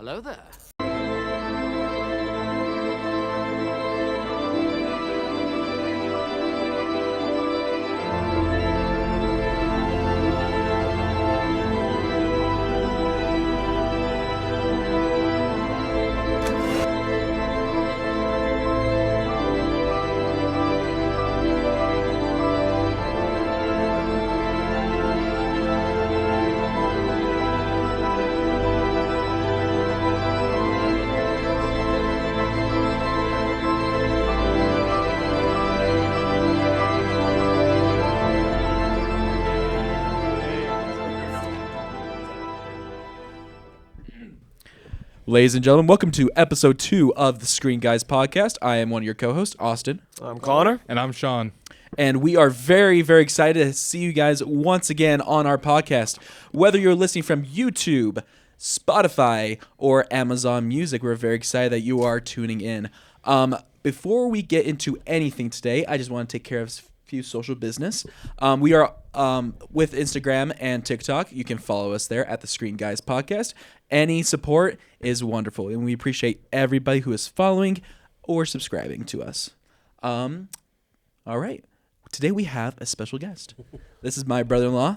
Hello there. Ladies and gentlemen, welcome to episode 2 of the Screen Guys podcast. I am one of your co-hosts, Austin. I'm Connor. And I'm Sean. And we are very, very excited to see you guys once again on our podcast. Whether you're listening from YouTube, Spotify, or Amazon Music, we're very excited that you are tuning in. Before we get into anything today, I just want to take care of a few social business. We are with Instagram and TikTok. You can follow us there at the Screen Guys podcast. Any support is wonderful, and we appreciate everybody who is following or subscribing to us. All right. Today we have a special guest. This is my brother-in-law.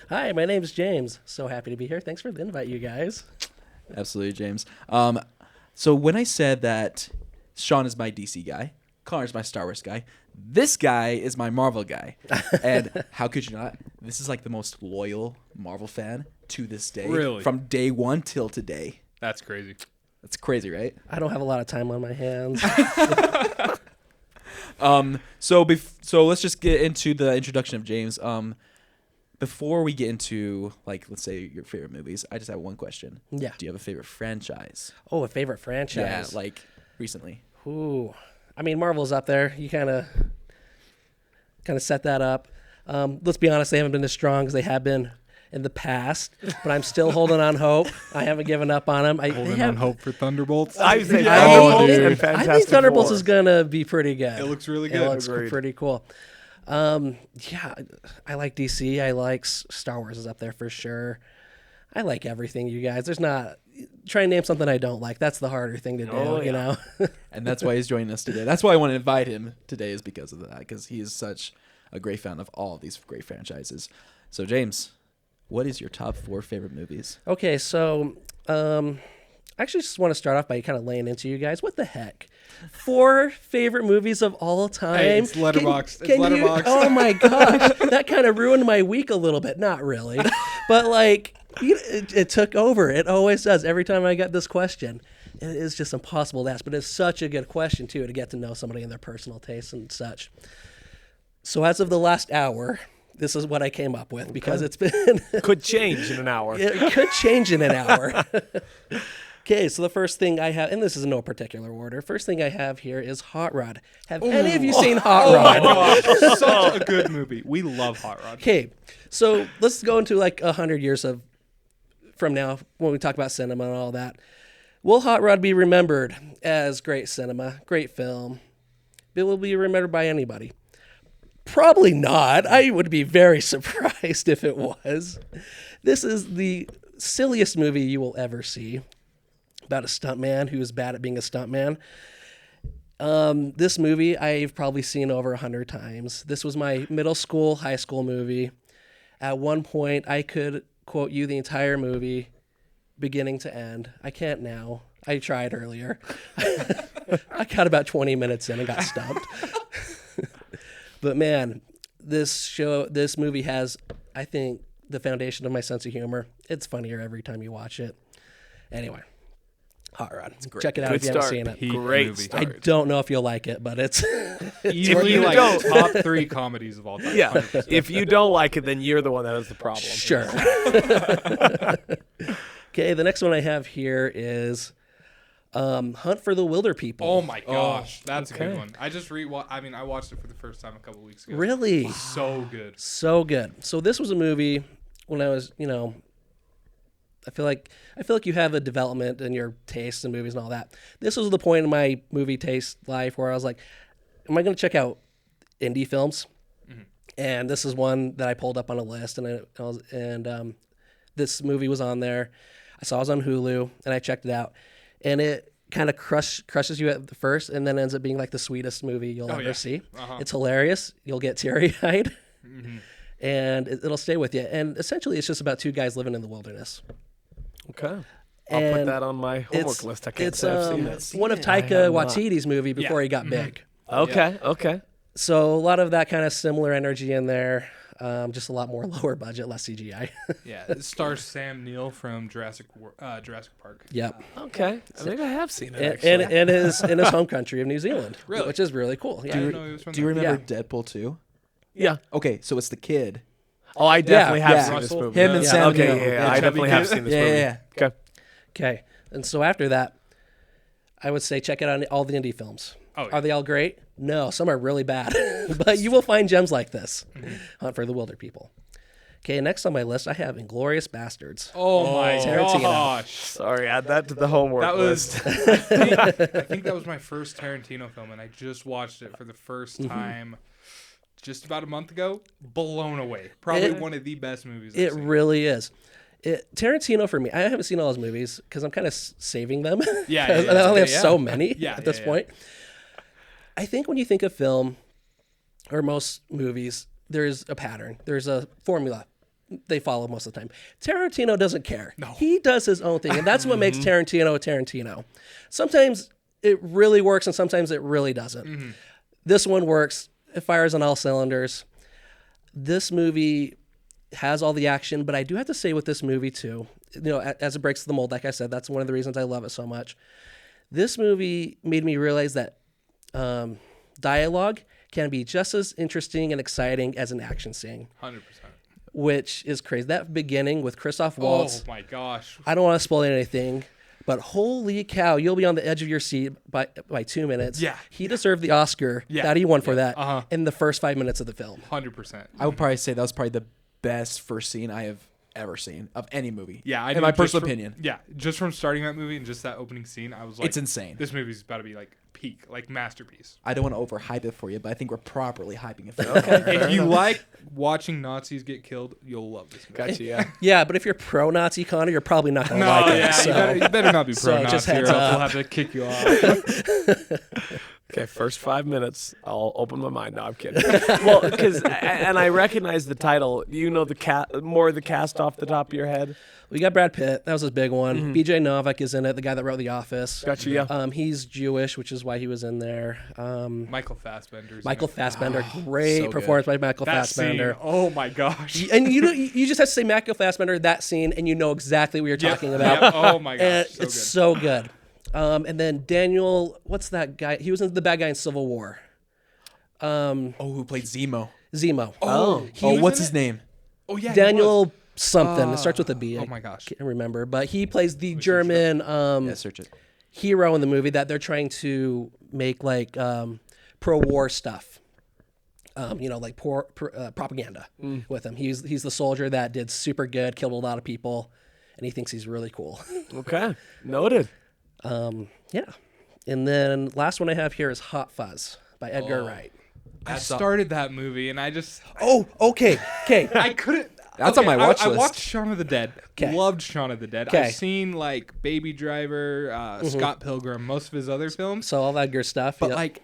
Hi, my name's James. So happy to be here. Thanks for the invite, you guys. Absolutely, James. So when I said that Sean is my DC guy, Connor's my Star Wars guy, this guy is my Marvel guy. And how could you not? This is like the most loyal Marvel fan to this day. Really? From day one till today. That's crazy. That's crazy, right? I don't have a lot of time on my hands. So let's just get into the introduction of James. Before we get into, like, let's say your favorite movies, I just have one question. Yeah. Do you have a favorite franchise? Oh, a favorite franchise? Yeah, like recently. Ooh. I mean, Marvel's up there. You kind of set that up. Let's be honest, they haven't been as strong as they have been in the past, but I'm still holding on hope. I haven't given up on them. Holding on hope for Thunderbolts. I think Thunderbolts is going to be pretty good. It looks really good. It looks pretty cool. Yeah, I like DC. I like Star Wars is up there for sure. I like everything, you guys. There's not... Try and name something I don't like. That's the harder thing to do, you know? And that's why he's joining us today. That's why I want to invite him today, is because of that, because he is such a great fan of all of these great franchises. So, James, what is your top 4 favorite movies? Okay, so I actually just want to start off by kind of laying into you guys. What the heck? 4 favorite movies of all time? Hey, it's Letterboxd. It's Letterboxd. Oh, my gosh. That kind of ruined my week a little bit. Not really. But, like... It took over. It always does. Every time I get this question, it is just impossible to ask. But it's such a good question, too, to get to know somebody and their personal tastes and such. So as of the last hour, this is what I came up with because it's been... Could change in an hour. It could change in an hour. Okay, so the first thing I have, and this is in no particular order, first thing I have here is Hot Rod. Have any of you seen Hot Rod? Oh my gosh, such a good movie. We love Hot Rod. Okay, so let's go into like 100 years from now, when we talk about cinema and all that. Will Hot Rod be remembered as great cinema, great film? It will be remembered by anybody? Probably not. I would be very surprised if it was. This is the silliest movie you will ever see about a stuntman who is bad at being a stuntman. This movie I've probably seen over 100 times. This was my middle school, high school movie. At one point, I could quote you the entire movie, beginning to end. I can't now. I tried earlier. I got about 20 minutes in and got stumped. But man, this movie has, I think, the foundation of my sense of humor. It's funnier every time you watch it. Anyway, Hot Rod. Check it out if you haven't seen it. Great start. I don't know if you'll like it, but it's Easily like top 3 comedies of all time. Yeah. 100%. If you don't like it, then you're the one that has the problem. sure. Okay, the next one I have here is Hunt for the Wilder People. Oh my gosh, that's a good one. I just I watched it for the first time a couple weeks ago. Really? So good. So good. So this was a movie when I was, I feel like you have a development in your tastes in movies and all that. This was the point in my movie taste life where I was like, am I going to check out indie films? Mm-hmm. And this is one that I pulled up on a list, and this movie was on there. I saw it was on Hulu, and I checked it out, and it kind of crushes you at the first, and then ends up being like the sweetest movie you'll ever see. It's hilarious. You'll get teary-eyed, and it'll stay with you. And essentially, it's just about two guys living in the wilderness. Okay. I'll put And that on my homework list. I can't It's say I've seen it. one of I Taika have not. Waititi's movie before he got big. Okay. Okay. So a lot of that kind of similar energy in there. Just a lot more lower budget, less CGI. Yeah, it stars Sam Neill from Jurassic Park. Yep. Okay. I think I have seen it. And, Actually. and in his home country of New Zealand, Really? which is really cool. Yeah. I didn't know he was from Do you there. remember Yeah. Deadpool 2? yeah. Okay, so it's the kid. Oh, I definitely have yeah. seen this Russell. movie. Him and Yeah. Sam Okay. Neill. Yeah. I chubby definitely have kid. seen this Yeah, movie. yeah, Okay. Okay. And so after that, I would say check out all the indie films. Oh, yeah. Are they all great? No, some are really bad. But you will find gems like this. Hunt for the Wilder People. Okay, next on my list, I have Inglourious Bastards. Oh my Tarantino. gosh. Sorry, add that to the homework That list. was, I think that was my first Tarantino film, and I just watched it for the first time just about a month ago. Blown away. Probably one of the best movies It I've seen. really is. Tarantino for me, I haven't seen all his movies because I'm kind of saving them. Yeah, 'Cause yeah, I only have yeah. so many Yeah, at this yeah. point. I think when you think of film or most movies, there's a pattern. There's a formula they follow most of the time. Tarantino doesn't care. No. He does his own thing, and that's what makes Tarantino a Tarantino. Sometimes it really works, and sometimes it really doesn't. This one works. It fires on all cylinders. This movie has all the action, but I do have to say with this movie too, as it breaks the mold, like I said, that's one of the reasons I love it so much. This movie made me realize that dialogue can be just as interesting and exciting as an action scene, 100%. which is crazy. That beginning with Christoph Oh Waltz, my gosh. I don't want to spoil anything, but holy cow, you'll be on the edge of your seat by 2 minutes. Yeah. He deserved the Oscar Yeah. that he won for that Uh-huh. in the first 5 minutes of the film. 100%. I would probably say that was probably the best first scene I have ever seen of any movie. Yeah, in knew my just personal from- opinion. Yeah, just from starting that movie and just that opening scene, I was like, It's insane. This movie's about to be like peak, like masterpiece. I don't want to overhype it for you, but I think we're properly hyping it for you. If you like watching Nazis get killed, you'll love this movie. Gotcha. Yeah. Yeah, but if you're pro-Nazi, Connor, you're probably not going to No, like it. yeah, So. you better not be so pro just Nazi or heads else up. we'll have to kick you off. Okay, first 5 minutes, I'll open my mind. No, I'm kidding. Well, because and I recognize the title. You know more of the cast off the top of your head. We got Brad Pitt. That was his big one. BJ Novak is in it, the guy that wrote The Office. Gotcha. Yeah. He's Jewish, which is why he was in there. Michael Fassbender's Michael in it. Fassbender, great so good. performance by Michael That Fassbender. scene, oh my gosh. And you just have to say Michael Fassbender, that scene, and you know exactly what you're Yep, talking about. yep. Oh my And gosh, so it's good. so good. And then Daniel, what's that guy? He was the bad guy in Civil War. Who played Zemo? Zemo. Oh. Oh, what's in his it? name? Oh yeah, he was. Daniel something. It starts with a B. Oh I my gosh. can't remember. But he plays the German Yeah, search it. hero in the movie that they're trying to make like pro-war stuff. Like propaganda with him. He's the soldier that did super good, killed a lot of people, and he thinks he's really cool. Okay. Noted. Yeah. And then last one I have here is Hot Fuzz by Edgar Wright. I started that movie and I just Oh, okay. I couldn't. That's on my watch I list. watched Shaun of the Dead. 'Kay. Loved Shaun of the Dead. 'Kay. I've seen like Baby Driver, Scott Pilgrim, most of his other films. So all that good stuff. But yep. like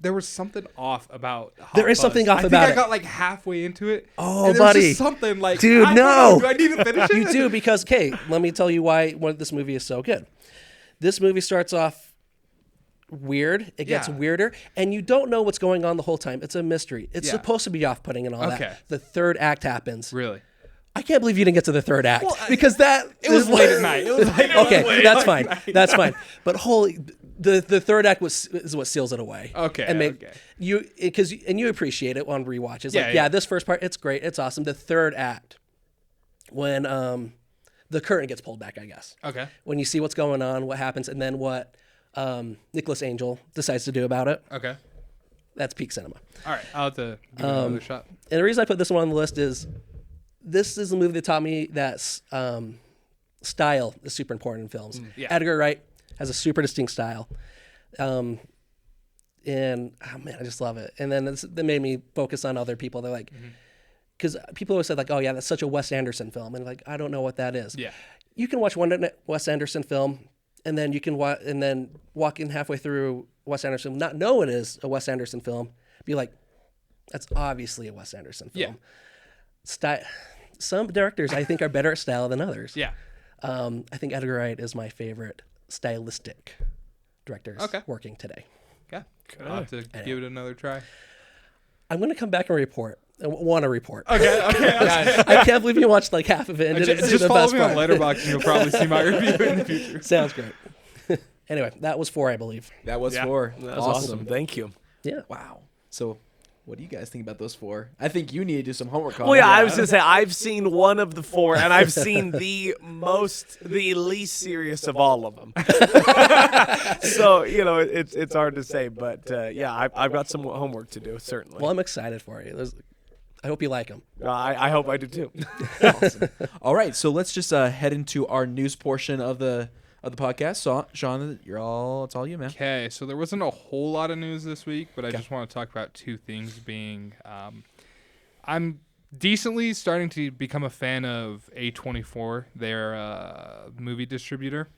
there was something off about Hot There is Fuzz. something off I think about I it. got like halfway into it. Oh, and there was buddy. just something like, Dude, I don't no. know, do I need to finish it? You do because, okay, let me tell you why this movie is so good. This movie starts off weird. It gets Yeah. weirder, and you don't know what's going on the whole time. It's a mystery. It's Yeah. supposed to be off-putting and all Okay. that. The third act happens. Really? I can't believe you didn't get to the third act because that It was late at night. It was like okay, that's fine. That's fine. But the third act is what seals it away. Okay, and okay. you appreciate it on rewatches. Yeah, Like, yeah. this first part, it's great, it's awesome. The third act, when the curtain gets pulled back, I guess. Okay. When you see what's going on, what happens, and then what Nicholas Angel decides to do about it. Okay. That's peak cinema. All right. I'll have to give it another shot. And the reason I put this one on the list is this is a movie that taught me that style is super important in films. Yeah. Edgar Wright has a super distinct style. And oh man, I just love it. And then that made me focus on other people. They're like, because people always said like, oh yeah, that's such a Wes Anderson film. And like, I don't know what that is. Yeah. you can watch one Wes Anderson film, and then you can walk in halfway through Wes Anderson, not know it is a Wes Anderson film, be like, that's obviously a Wes Anderson film. Yeah. Some directors I think are better at style than others. Yeah. I think Edgar Wright is my favorite stylistic directors working today. Yeah. I'll have to give it another try. I'm going to come back and report. I want to report. Okay. I can't believe you watched like half of it and didn't see Just the follow best me part. on Letterboxd and you'll probably see my review in the future. Sounds great. Anyway, that was 4, I believe. That was 4. That was awesome. Thank you. Yeah. Wow. So, what do you guys think about those 4? I think you need to do some homework on Well, yeah, it. I was gonna say I've seen one of the 4, and I've seen the least serious of all of them. So it's hard to say, but yeah, I've got some homework to do certainly. Well, I'm excited for you. I hope you like them. I hope I do too. Awesome. All right, so let's just head into our news portion of the podcast. So, Sean, it's all you, man. Okay, so there wasn't a whole lot of news this week, but I just want to talk about 2 things being I'm decently starting to become a fan of A24, their movie distributor.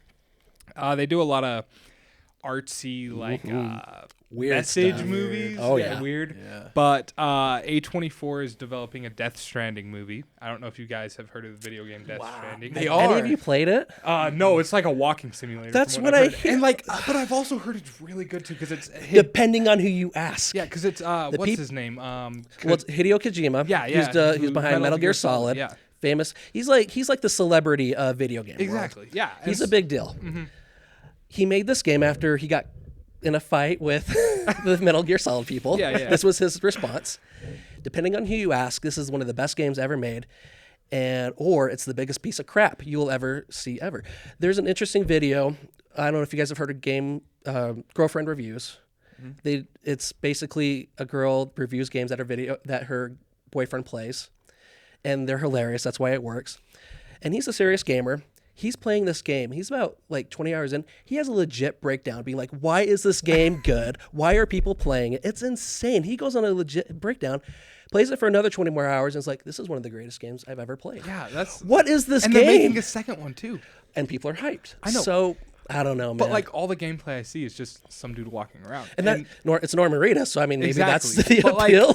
They do a lot of artsy, like Weird message stuff. movies. Oh, yeah. Weird. Yeah. But A24 is developing a Death Stranding movie. I don't know if you guys have heard of the video game Death Stranding. They Any are. of you played it? No, it's like a walking simulator. That's from what I've I heard. hear. And but I've also heard it's really good too because it's Depending on who you ask. yeah, because it's what's his name? Well, it's Hideo Kojima. Yeah. He's behind Metal Gear Solid. Yeah, Famous. He's like the celebrity of video game world. exactly. Yeah, He's a big deal. He made this game after he got in a fight with the Metal Gear Solid people. Yeah. This was his response. Depending on who you ask, this is one of the best games ever made, or it's the biggest piece of crap you will ever see ever. There's an interesting video. I don't know if you guys have heard of Game Girlfriend Reviews. It's basically a girl reviews games that her boyfriend plays, and they're hilarious. That's why it works. And he's a serious gamer. He's playing this game. He's about like 20 hours in. He has a legit breakdown being like, why is this game good? Why are people playing it? It's insane. He goes on a legit breakdown, plays it for another 20 more hours, and is like, this is one of the greatest games I've ever played. Yeah, that's What is this and game? they're making a second one too. And people are hyped. I know. So, I don't know, man. But like all the gameplay I see is just some dude walking around. and it's Norman Reedus, so I mean, maybe that's Exactly. the But, like, appeal.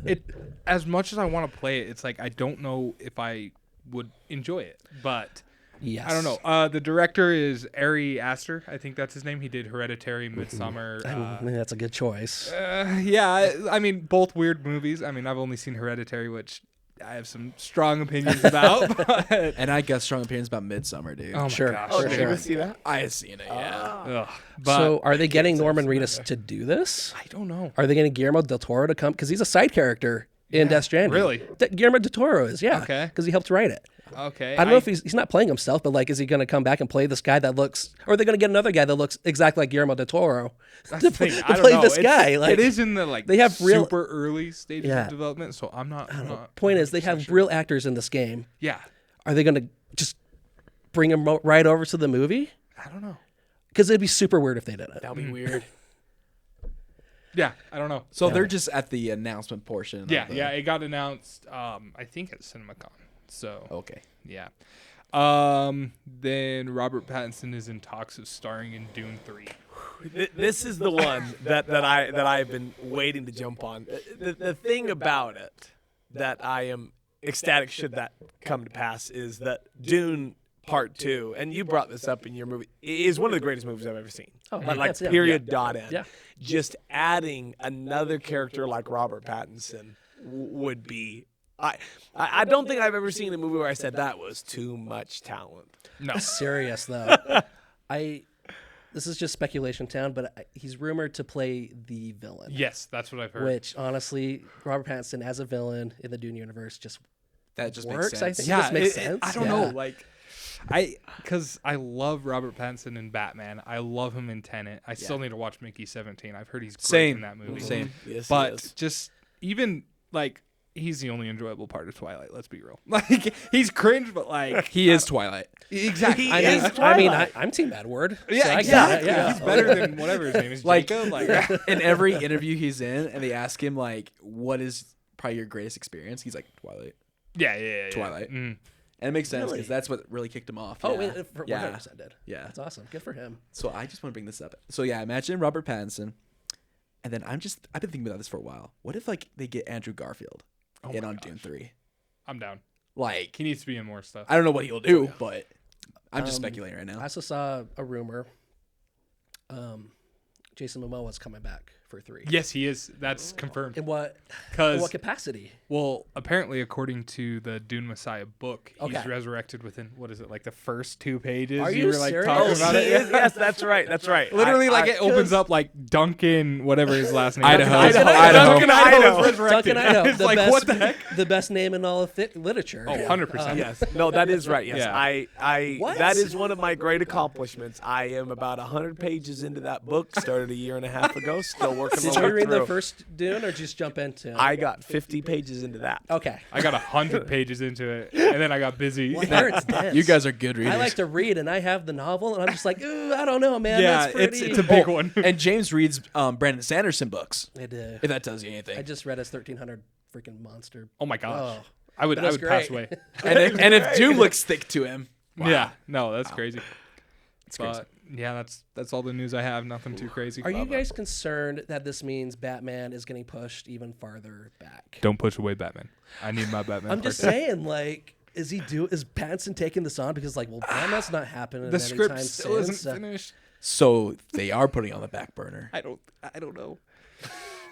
it as much as I want to play it, it's like I don't know if I would enjoy it. But Yes. I don't know. The director is Ari Aster. I think that's his name. He did Hereditary, Midsommar. I mean, that's a good choice. Yeah, I mean, both weird movies. I mean, I've only seen Hereditary, which I have some strong opinions about. But, And I got strong opinions about Midsummer, dude. oh my Sure. gosh. Oh, For did you sure. see that? I had seen it, yeah. Ugh. But So, are they getting Norman Reedus to do this? I don't know. Are they getting Guillermo del Toro to come? Because he's a side character in Death Stranding. Really? Guillermo del Toro is, yeah. Okay. Because he helped write it. Okay. I don't know if he's not playing himself, but like, is he going to come back and play this guy that looks, or are they going to get another guy that looks exactly like Guillermo del Toro That's to, the thing. to I don't play know. this It's- guy? Like, it is in the like they have real- super early stages Yeah. of development, so I'm not. Point is, they have real actors in this game. Yeah. Are they going to just bring him right over to the movie? I don't know. Because it'd be super weird if they did it. That'll be weird. Yeah, I don't know. So they're just at the announcement portion. of Yeah, the- yeah, it got announced. I think at CinemaCon. So Okay. yeah. Then Robert Pattinson is in talks of starring in Dune 3. This is the one that I've been waiting to jump on. The thing about it that I am ecstatic should that come to pass is that Dune Part 2, and you brought this up in your movie, is one of the greatest movies I've ever seen. Oh, like that's- yeah. period, dot, end. Yeah. Just adding another character like Robert Pattinson would be. I don't think I've ever seen a movie where I said that was too much talent. No. Serious though. This is just speculation town, but he's rumored to play the villain. Yes, that's what I've heard. Which honestly, Robert Pattinson as a villain in the Dune universe just That just works. makes I sense. think yeah, this makes it- sense. I don't Yeah. know, like because I love Robert Pattinson in Batman. I love him in Tenet. I still need to watch Mickey 17. I've heard he's great Same. in that movie. Same. Yes, he But is. just even like he's the only enjoyable part of Twilight. Let's be real. Like he's cringe, but like He is Twilight. exactly. I mean, I'm Team Edward. yeah, so I get exactly. it, yeah. He's better than whatever his name is. Like, Jacob. Like in every interview he's in, and they ask him like, "What is probably your greatest experience?" He's like, "Twilight." yeah. Twilight. Mm. And it makes sense Really? because that's what really kicked him off. Oh, yeah. it 100% Yeah. did. Yeah. That's awesome. Good for him. So I just want to bring this up. So yeah, imagine Robert Pattinson, and then I've been thinking about this for a while. What if like they get Andrew Garfield in my on gosh. Dune 3? I'm down. Like He needs to be in more stuff. I don't know what he'll do, but I'm just speculating right I now. also saw a rumor. Jason Momoa's coming back for 3. Yes, he is. That's confirmed. In what Because, capacity? well, apparently, according to the Dune Messiah book, he's Okay. resurrected within, what is it, like the first 2 pages? Are you were like serious? talking Oh, about he it. is- yes, that's right. That's right. Literally, I- it opens up like Duncan, whatever his last name Idaho. is. Idaho. Duncan Idaho Idaho. is resurrected. Duncan Idaho, It's the like, best, what the heck? the best name in all of literature. Oh, 100%. Yes. No, that is right. Yes. Yeah. What? That is one of my great accomplishments. I am about 100 pages into that book. Started a year and a half ago. Still working Did my you way read the through. first Dune or just jump into it? I got 50 pages into that. Okay. I got 100 pages into it, and then I got busy. Well, I hear it's dense. You guys are good readers. I like to read, and I have the novel, and I'm just like, ooh, I don't know, man. yeah, That's pretty. it's a big one. And James reads Brandon Sanderson books. I do. If that tells you anything. I just read his 1300 freaking monster. Oh my gosh, Oh, I would that's pass great. away. and if Doom looks thick to him, Yeah, no, that's crazy. it's crazy. But yeah, that's all the news I have. Nothing too crazy. Are you guys concerned that this means Batman is getting pushed even farther back? Don't push away Batman. I need my Batman. I'm just cartoon. saying, like, is Pattinson taking this on because, like, well, Batman's not happening The script anytime still soon, isn't so- finished. So they are putting on the back burner. I don't know.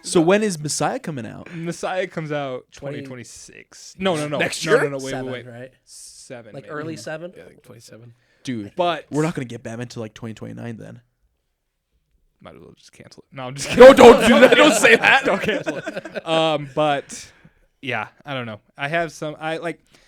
So when is Messiah coming out? Messiah comes out 20 2026. No. Next No, year? no, wait, 7, wait. right? 7. Like maybe. early 7? Yeah, I think 27. Dude, But we're not going to get Batman till like 2029 then. might as well just cancel it. No, I'm just kidding. No, don't do that. Don't say that. Don't cancel it. But yeah, I don't know.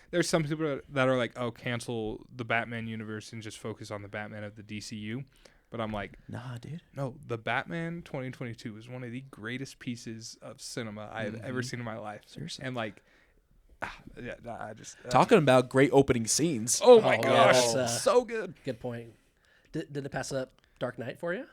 There's some people that are like, oh, cancel the Batman universe and just focus on the Batman of the DCU. But I'm like, Nah, dude. no, the Batman 2022 is one of the greatest pieces of cinema I have ever seen in my life. Seriously. And like, yeah, nah, I just Talking about great opening scenes. Oh my Oh, gosh, yes, so good. Good point. Did it pass up Dark Knight for you?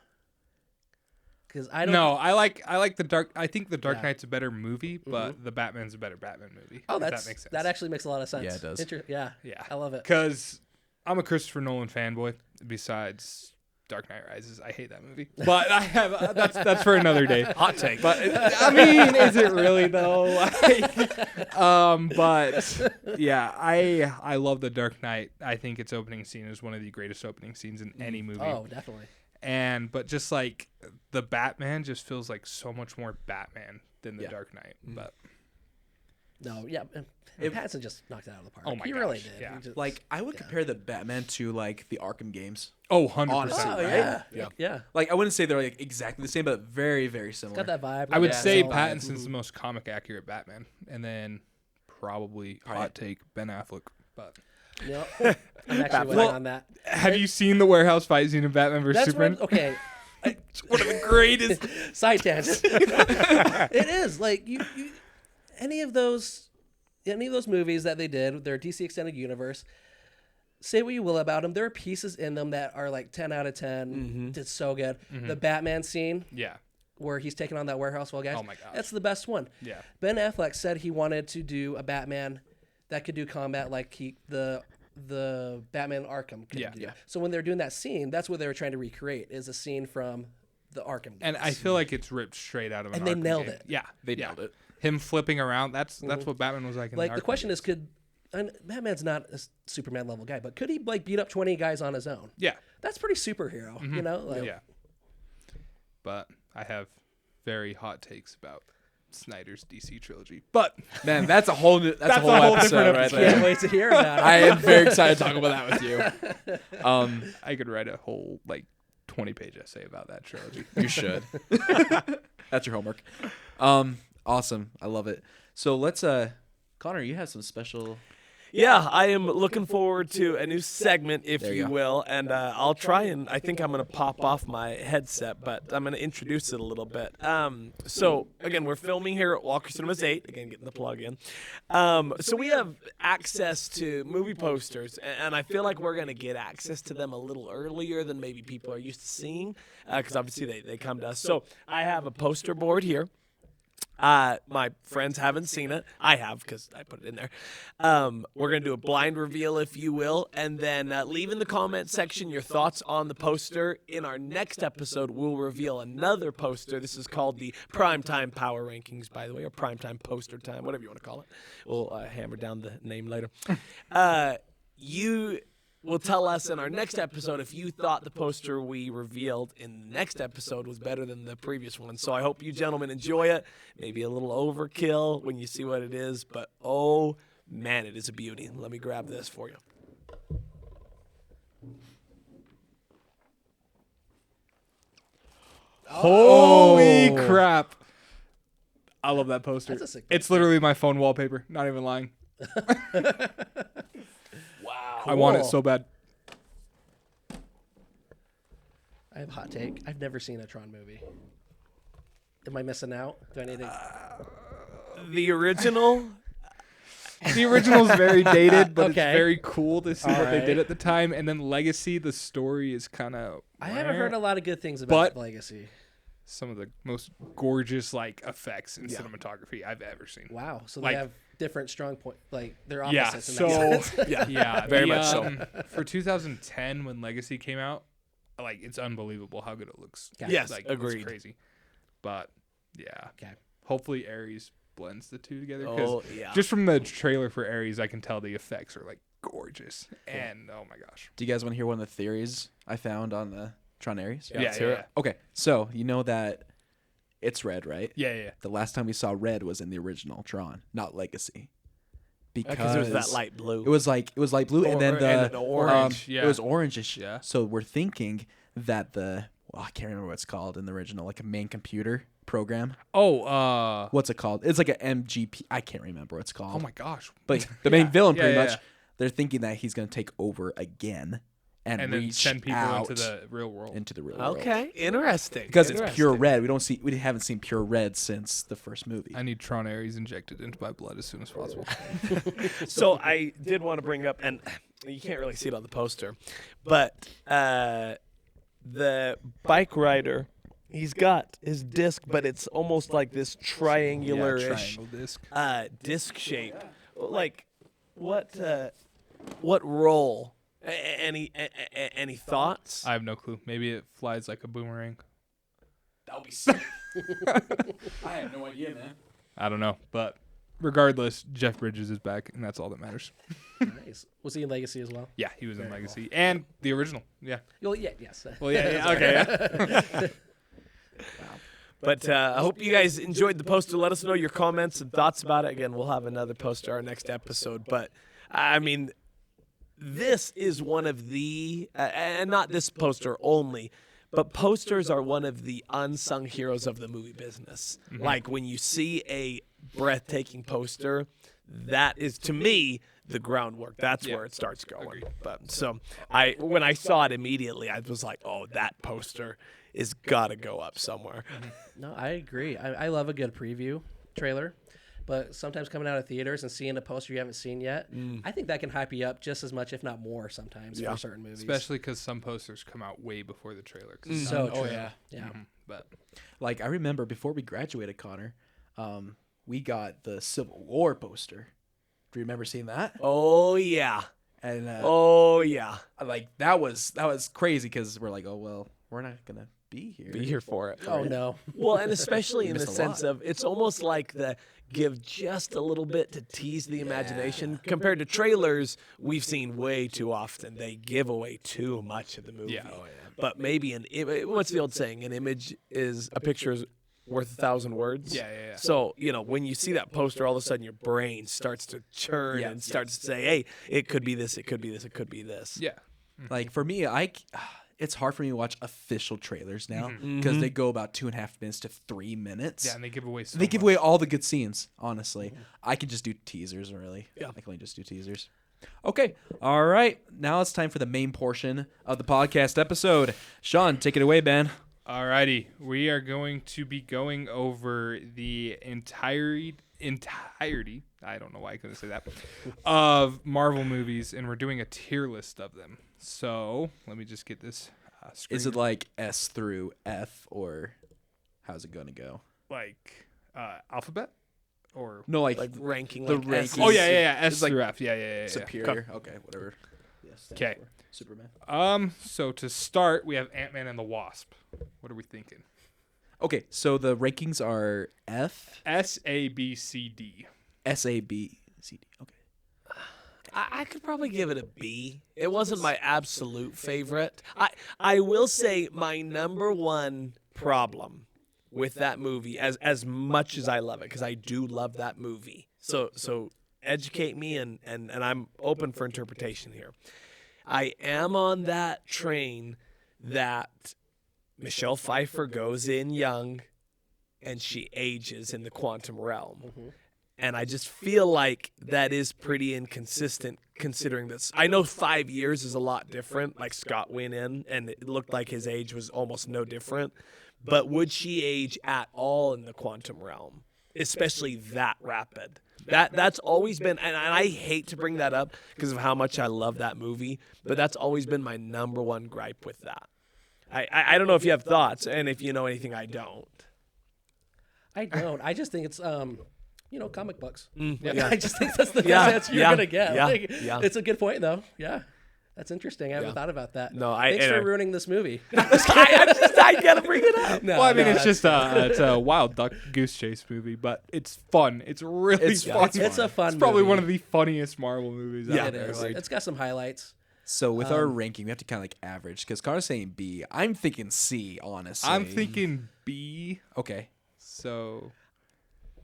Because I don't. No, I like the Dark. I think the Dark Yeah. Knight's a better movie, but the Batman's a better Batman movie. Oh, if that makes sense. That actually makes a lot of sense. Yeah, it does. Yeah, Yeah. I love it. Because I'm a Christopher Nolan fanboy. Besides Dark Knight Rises, I hate that movie. But I have that's for another day. Hot take. But I mean, is it really though? But yeah, I love the Dark Knight. I think its opening scene is one of the greatest opening scenes in any movie. Oh, definitely. But just like the Batman just feels like so much more Batman than the Yeah. Dark Knight. But No, yeah. Pattinson just knocked it out of the park. Oh my he really gosh, did. yeah. He just- Like, I would compare the Batman to like the Arkham games. oh, 100%. Honestly, Oh right? yeah, Yeah. yeah. Like, I wouldn't say they're like exactly the same, but very, very similar. Got that vibe. I would Yeah, say so- Pattinson's the most comic accurate Batman, and then probably Right. hot take Ben Affleck. But No, I'm actually waiting Well, on that. have you seen the warehouse fight scene in Batman vs That's Superman? what, okay. It's one of the greatest. Side tangent. It is like you any of those movies that they did, their DC extended universe. Say what you will about them, there are pieces in them that are like 10 out of 10. Did so good. The Batman scene Yeah, where he's taking on that warehouse wall guy. Oh my gosh. That's the best one. yeah, Ben Affleck said he wanted to do a Batman that could do combat like the Batman Arkham could Yeah. do. Yeah. So when they're doing that scene, that's what they were trying to recreate is a scene from the Arkham and I games. feel like it's ripped straight out of an And they Arkham nailed game. it. Yeah, They yeah. nailed it. Him flipping around. That's what Batman was like. In Like the the Arkham question games. is, and Batman's not a Superman level guy, but could he like beat up 20 guys on his own? Yeah, That's pretty superhero, you know? Like, yeah. But I have very hot takes about Snyder's DC trilogy. But Man, that's a whole new, that's a whole, whole episode different right episode. there. Can't wait to hear about it. I am very excited to talk about that with you. I could write a whole 20-page essay about that trilogy. You should. That's your homework. Awesome. I love it. So let's Connor, you have some special Yeah, I am looking forward to a new segment, if There you you go. will, and I'll try and I think I'm going to pop off my headset, but I'm going to introduce it a little bit. So, again, we're filming here at Walker Cinemas 8, again, getting the plug in. So we have access to movie posters, and I feel like we're going to get access to them a little earlier than maybe people are used to seeing, because obviously they come to us. So I have a poster board here. My friends haven't seen it. I have because I put it in there. We're going to do a blind reveal, if you will, and then leave in the comment section your thoughts on the poster. In our next episode, we'll reveal another poster. This is called the Primetime Power Rankings, by the way, or Primetime Poster Time, whatever you want to call it. We'll hammer down the name later. You will tell us in our next episode if you thought the poster we revealed in the next episode was better than the previous one. So I hope you gentlemen enjoy it. Maybe a little overkill when you see what it is, but oh man, it is a beauty. Let me grab this for you. Holy crap. I love that poster. That's a sick It's literally my phone wallpaper. Not even lying. Wow. I want it Cool. so bad. I have a hot take. I've never seen a Tron movie. Am I missing out? Do I need to? The original? The original's very dated, but Okay. it's very cool to see what they Alright. did at the time. And then Legacy, the story is kind of. I haven't heard a lot of good things about But- Legacy. Some of the most gorgeous effects in cinematography I've ever seen. Wow. So Like- they have different strong point. Like they're Yeah, opposites. so in that sense. yeah, very much so. For 2010, when Legacy came out, it's unbelievable how good it looks. Okay. Yes, It's agreed. crazy. But yeah, Okay. hopefully Ares blends the two together. 'Cause Oh, yeah. just from the trailer for Ares, I can tell the effects are gorgeous. And oh my gosh, Do you guys want to hear one of the theories I found on the Tron Ares? Yeah, let's yeah, hear yeah, it. Okay, so you know that it's red, right? yeah. The last time we saw red was in the original Tron, not Legacy. Because it was that light blue. It was light blue, and then and the an orange, yeah. It was orangish. Yeah. So we're thinking that I can't remember what it's called in the original, like a main computer program. Oh, What's it called? It's like a MGP. I can't remember what it's called. oh my gosh. But the main villain, Yeah, pretty yeah, much, yeah. they're thinking that he's going to take over again and And then reach send people out into the real world. into the real world. Okay, interesting. Because it's pure Interesting. red. We haven't seen pure red since the first movie. I need Tron Ares injected into my blood as soon as possible. So I did want to bring up, and you can't really see it on the poster, but the bike rider, he's got his disc, but it's almost like this triangular-ish Triangle disc. disc shape. Like, what role? Any thoughts? I have no clue. Maybe it flies like a boomerang. That would be sick. I have no idea, man. I don't know, but regardless, Jeff Bridges is back, and that's all that matters. Nice. Was he in Legacy as well? Yeah, he was in Legacy and the original. Yeah. Well, yeah, yes. Well, yeah. Okay. Yeah. But I hope you guys enjoyed the poster. Let us know your comments and thoughts about it. Again, we'll have another poster our next episode. But I mean, this is one of the, and not this poster only, but posters are one of the unsung heroes of the movie business. Like when you see a breathtaking poster, that is to me the groundwork. That's where it starts going. Agreed. But so when I saw it immediately, I was like, oh, that poster is gotta go up somewhere. No, I agree. I love a good preview trailer, but sometimes coming out of theaters and seeing a poster you haven't seen yet, I think that can hype you up just as much, if not more, sometimes for certain movies. Especially because some posters come out way before the trailer. 'Cause it's So not- true. yeah. Yeah. But Like, I remember before we graduated, Connor, we got the Civil War poster. Do you remember seeing that? Oh yeah. And Oh yeah. like that was crazy because we're like, oh well, we're not gonna be here. Be here for it. Oh no. Well, and especially in the missed a sense lot. of it's almost like the give just a little bit to tease the imagination compared to trailers we've seen way too often. They give away too much of the movie. Yeah. Oh, yeah. But maybe what's the old saying? An image is a picture is worth 1,000 words. Yeah. So, when you see that poster, all of a sudden your brain starts to churn and starts to say, hey, it could be this, it could be this, it could be this. yeah. Like for me, it's hard for me to watch official trailers now Mm-hmm. because they go about 2.5 minutes to 3 minutes. Yeah, and they give away so They give much. away all the good scenes, honestly. I can just do teasers, really. Yeah. I can only just do teasers. Okay. All right. Now it's time for the main portion of the podcast episode. Sean, take it away, Ben. Alrighty, we are going to be going over the entirety. I don't know why I couldn't say that. Of Marvel movies, and we're doing a tier list of them. So let me just get this. Is it like S through F, or how's it going to go? like alphabet or No, like ranking. the like ranking. S. oh yeah, S It's like through F. Yeah. superior. Okay, whatever. Yes. 'Kay. Superman. So to start, we have Ant-Man and the Wasp. What are we thinking? Okay, so the rankings are F, S, A, B, C, D. S, A, B, C, D. Okay. I could probably give it a B. It wasn't my absolute favorite. I will say my number one problem with that movie, as much as I love it, because I do love that movie. So educate me, and I'm open for interpretation here. I am on that train that Michelle Pfeiffer goes in young and she ages in the quantum realm. Mm-hmm. And I just feel like that is pretty inconsistent considering this. I know 5 years is a lot different. Like Scott went in and it looked like his age was almost no different. But would she age at all in the quantum realm, especially that rapid? That's always been, and I hate to bring that up because of how much I love that movie, but that's always been my number one gripe with that. I don't know if you have thoughts, and if you know anything, I don't. I don't. I just think it's comic books. Yeah. I just think that's the best Yeah, answer you're yeah, gonna get. yeah, Like, yeah. It's a good point though. Yeah. That's interesting. I haven't Yeah. thought about that. No, Thanks for ruining this movie. I gotta bring it up. No, Well, I mean, no, it's just it's a wild duck goose chase movie, but it's fun. It's really It's fun. it's a fun It's probably movie. one of the funniest Marvel movies Yeah, out It there. is. Like, It's got some highlights. So with our ranking, we have to kind of like average because Connor's saying B. I'm thinking C, honestly. I'm thinking B. Okay. So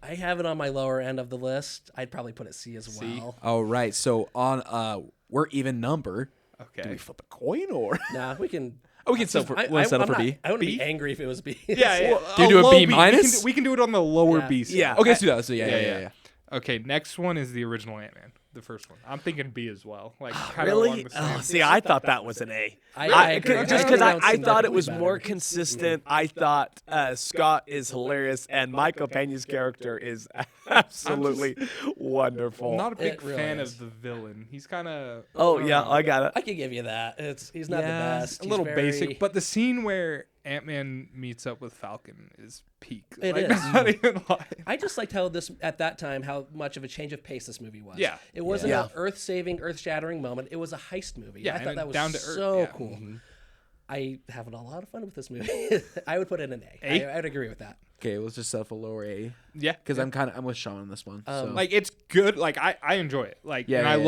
I have it on my lower end of the list. I'd probably put it C as well. All right. So on we're even number. Do okay. we flip a coin or? Nah, we can. Oh, we can settle for. Let's settle for B. I wouldn't B? be angry if it was B. Yeah. Do you do a low B We can minus? do- We can do it on the lower Yeah. B. Scale. Yeah. Okay, let's do that. Let's do Yeah, yeah. Okay. Next one is the original Ant-Man, the first one. I'm thinking B as well. Like kind of Really? along the same. Oh, see, I thought that was an A. I agree. Just I because don't I see thought it nothing was better. more consistent. I thought Scott is hilarious, and Michael Pena's character is absolutely wonderful. I'm not a big It really fan is. of the villain. He's kind of Oh yeah, I got it. I can give you that. He's not the Yeah, best. a little He's very- basic, but the scene where Ant-Man meets up with Falcon is peak. It Like, is. Not even lying. I just liked how this at that time how much of a change of pace this movie was. Yeah. It wasn't Yeah. an earth-saving, earth-shattering moment. It was a heist movie. Yeah, I and thought that was down to earth, so yeah. cool. I having a lot of fun with this movie. I would put it an A. A? I'd agree with that. Okay, let's just settle for lower A Yeah, because I'm with Sean on this one. So. like it's good. Like I enjoy it. Like Yeah, and yeah, I yeah.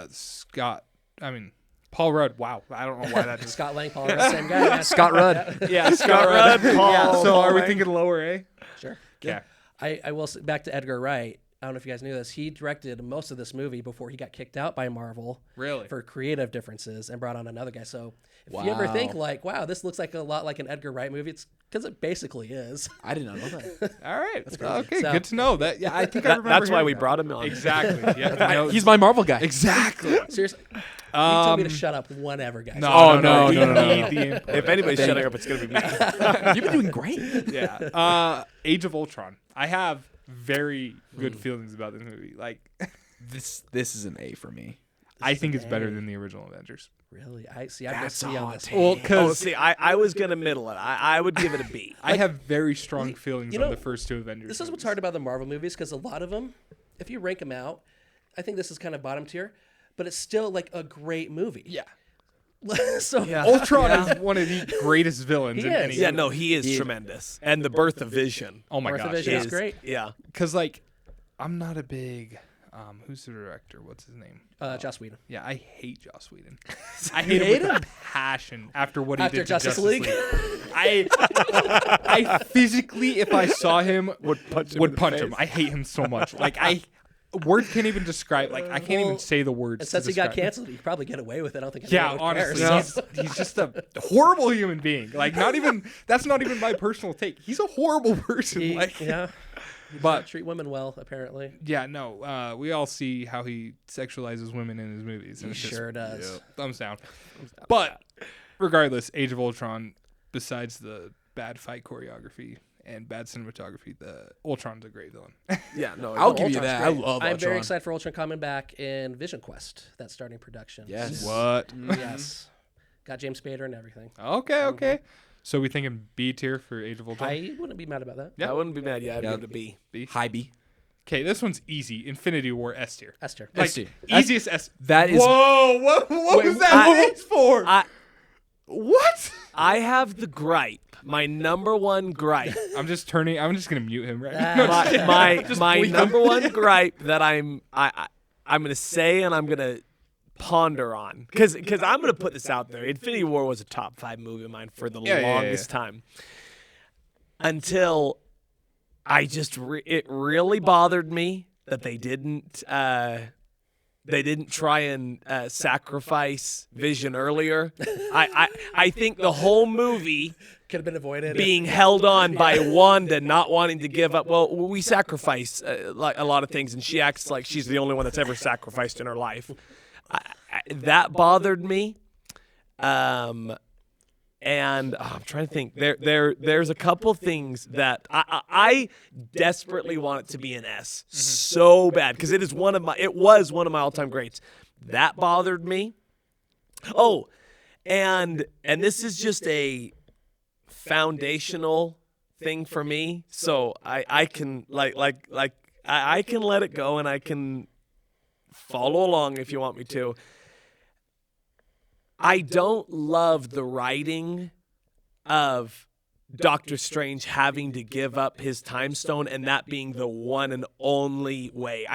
love Scott. I mean Paul Rudd. Wow, I don't know why that is. Scott Lang, Paul Rudd, same guy. Yeah. Scott Rudd. Yeah, Scott Rudd, Paul. Yeah. So are we Lang. thinking lower A? Sure. Okay. I will back to Edgar Wright. I don't know if you guys knew this. He directed most of this movie before he got kicked out by Marvel. Really? For creative differences and brought on another guy. So if you ever Wow. think like, wow, this looks like a lot like an Edgar Wright movie, it's because it basically is. I did not know that. All right. crazy. Okay. So- Good to know that. Yeah, I think I remember. That's why hearing we that. brought him on. Exactly. Yeah. He's my Marvel guy. exactly. Seriously. You told me to shut up whenever, guys. No, Oh, no, no, we no, need the input. If anybody's shutting up, it's gonna be me. You've been doing great. Yeah. Age of Ultron. I have very good feelings about this movie. Like, This is an A for me. I think it's better than the original Avengers. Really? I see. I That's see on hot this. take. Well, Oh, because see, I was gonna middle it. I would give it a B. I have very strong feelings you know, on the first two Avengers. This is what's movies. hard about the Marvel movies because a lot of them, if you rank them out, I think this is kind of bottom tier, but it's still like a great movie. Yeah. So Yeah. Ultron is one of the greatest villains He in is. any. Yeah, no, he is tremendous, and the birth of Vision Oh my Birth of gosh. Vision Yeah. is great. Yeah, Because like, I'm not a big. Who's the director? What's his name? Joss Whedon. Yeah, I hate Joss Whedon. I hate him with a passion after what he After did to Justice Justice League? I physically, if I saw him, would punch him. in the punch face. him. I hate him so much. Like words can't even describe. Like I can't even Well, say the words. And since to he got describe him. canceled, he could probably get away with it. I don't think Yeah, anyone would care, honestly, so- he's just a horrible human being. Like not even that's not even my personal take. He's a horrible person. He- like, yeah, but treat women well apparently. yeah, no, we all see how he sexualizes women in his movies. And He it's just- sure does. Thumbs down. But regardless, Age of Ultron, besides the bad fight choreography and bad cinematography, the Ultron's a great villain. Yeah, no, I'll no. give you Ultron's that. great. I love I'm very Ultron. excited for Ultron coming back in Vision Quest. That's starting production. Yes. What? Yes. Got James Spader and everything. Okay. So we thinking B tier for Age of Ultron? I wouldn't be mad about that. I wouldn't be mad. Yeah, I'd Yeah. give it a B. B. High B. Okay, this one's easy. Infinity War S tier. Esther. Like, S tier. easiest S. That is. Whoa! What Wait, was that voice for? What? I have the gripe. My number one gripe. I'm just gonna mute him right now. my number one gripe that I'm gonna say and I'm gonna ponder on because I'm gonna put this out there. Infinity War was a top 5 movie of mine for the longest time until I just it really bothered me that they didn't try and sacrifice Vision earlier. I think the whole movie Could have been avoided. being held on by Wanda not wanting to give up. Well, we sacrifice like a lot of things, and she acts like she's the only one that's ever sacrificed in her life. That bothered me. And I'm trying to think. There's a couple things that I desperately want it to be an S so bad because it was one of my all-time greats. That bothered me. Oh, and this is just a foundational thing for me, so I can I can let it go and I can follow along if you want me to. I don't love the writing of Doctor Strange having to give up his time stone and that being the one and only way.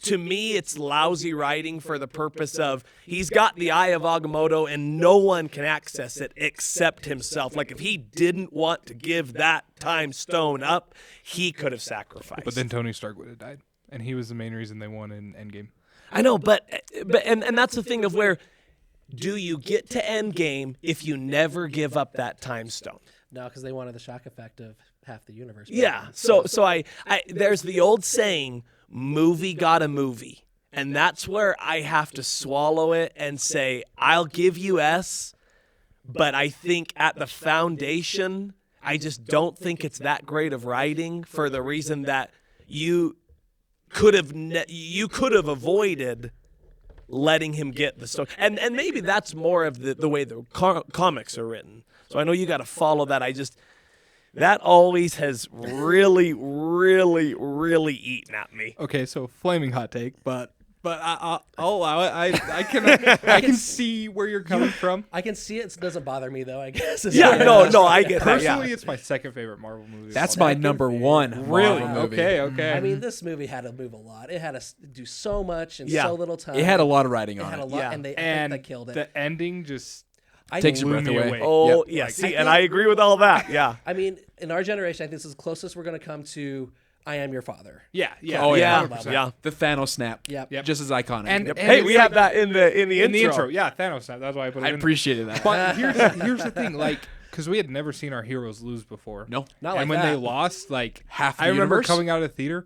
To me, it's lousy writing for the purpose of he's got the Eye of Agamotto and no one can access it except himself. Like if he didn't want to give that time stone up, he could have sacrificed. But then Tony Stark would have died, and he was the main reason they won in Endgame. I know, but that's the thing of where do you get to Endgame if you never give up that time stone? No, because they wanted the shock effect of half the universe. Yeah. So I there's the old saying, movie got a movie. And that's where I have to swallow it and say, I'll give you S, but I think at the foundation, I just don't think it's that great of writing for the reason that you could have avoided letting him get the story. And maybe that's more of the way the comics are written. So I know you got to follow that. That always has really, really, really eaten at me. Okay, so flaming hot take, but I'll allow it. I can see where you're coming from. I can see it. It doesn't bother me though. I guess. Yeah, no, I get that. Personally, Yeah. it's my second favorite Marvel movie. That's my number one. Really? Marvel movie. Okay. I mean, this movie had to move a lot. It had to do so much in Yeah. so little time. It had a lot of writing It on had a it. lot, Yeah. and I think and they killed it. the ending just Takes your blew breath me away. away. Oh, Yep. yeah. Like, See, I and I agree with all that. Yeah. I mean, in our generation, I think this is the closest we're going to come to "I Am Your Father." Yeah. Oh, yeah. 100%. Yeah. The Thanos snap. Yep. Just as iconic. And- Yep. and- Hey, we have that in the In the intro. intro, yeah, Thanos. That's why I put it I in. appreciated that. But here's the thing, like, because we had never seen our heroes lose before. No. Not like And when that. they lost, like Half the I remember universe? coming out of the theater,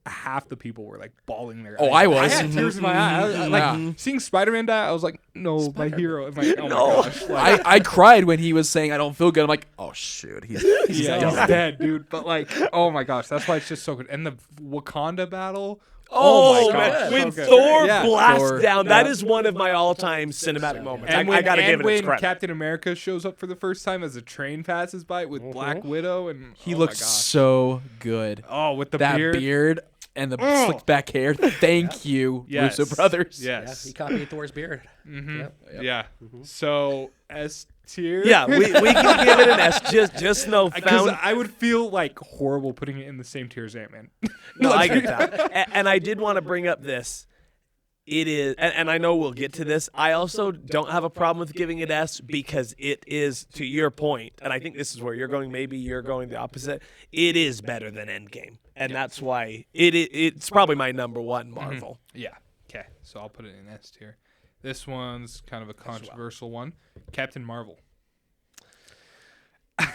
half the people were like bawling their Oh, eyes. I was. I had tears in my eyes. Like Yeah. seeing Spider-Man die, I was like, no, my hero. I'm like, oh my gosh. Like, I cried when he was saying I don't feel good. I'm like, oh shoot, he's he's dead, dude. But like, oh my gosh, that's why it's just so good. And the Wakanda battle. Oh, my man. gosh, When so good. Thor Yeah. blasts Thor. down, that is one of my all-time cinematic moments. And I got to give it its when credit. Captain America shows up for the first time as a train passes by with Black Widow, and he oh looks my gosh. so good. Oh, with the That beard. and the slicked back hair. Thank you, Yes. Russo brothers. Yeah, Yes. he copied Thor's beard. Yeah. So S tier. Yeah, we can give it an S. Just no Because found. I would feel like horrible putting it in the same tier as Ant-Man. No, I get that. And I did want to bring up this. It is, and I know we'll get to this. I also don't have a problem with giving it S because it is, to your point, and I think this is where you're going. Maybe you're going the opposite. It is better than Endgame, and that's why it's probably my number one Marvel. Yeah. Okay. So I'll put it in S tier. This one's kind of a controversial one. Captain Marvel.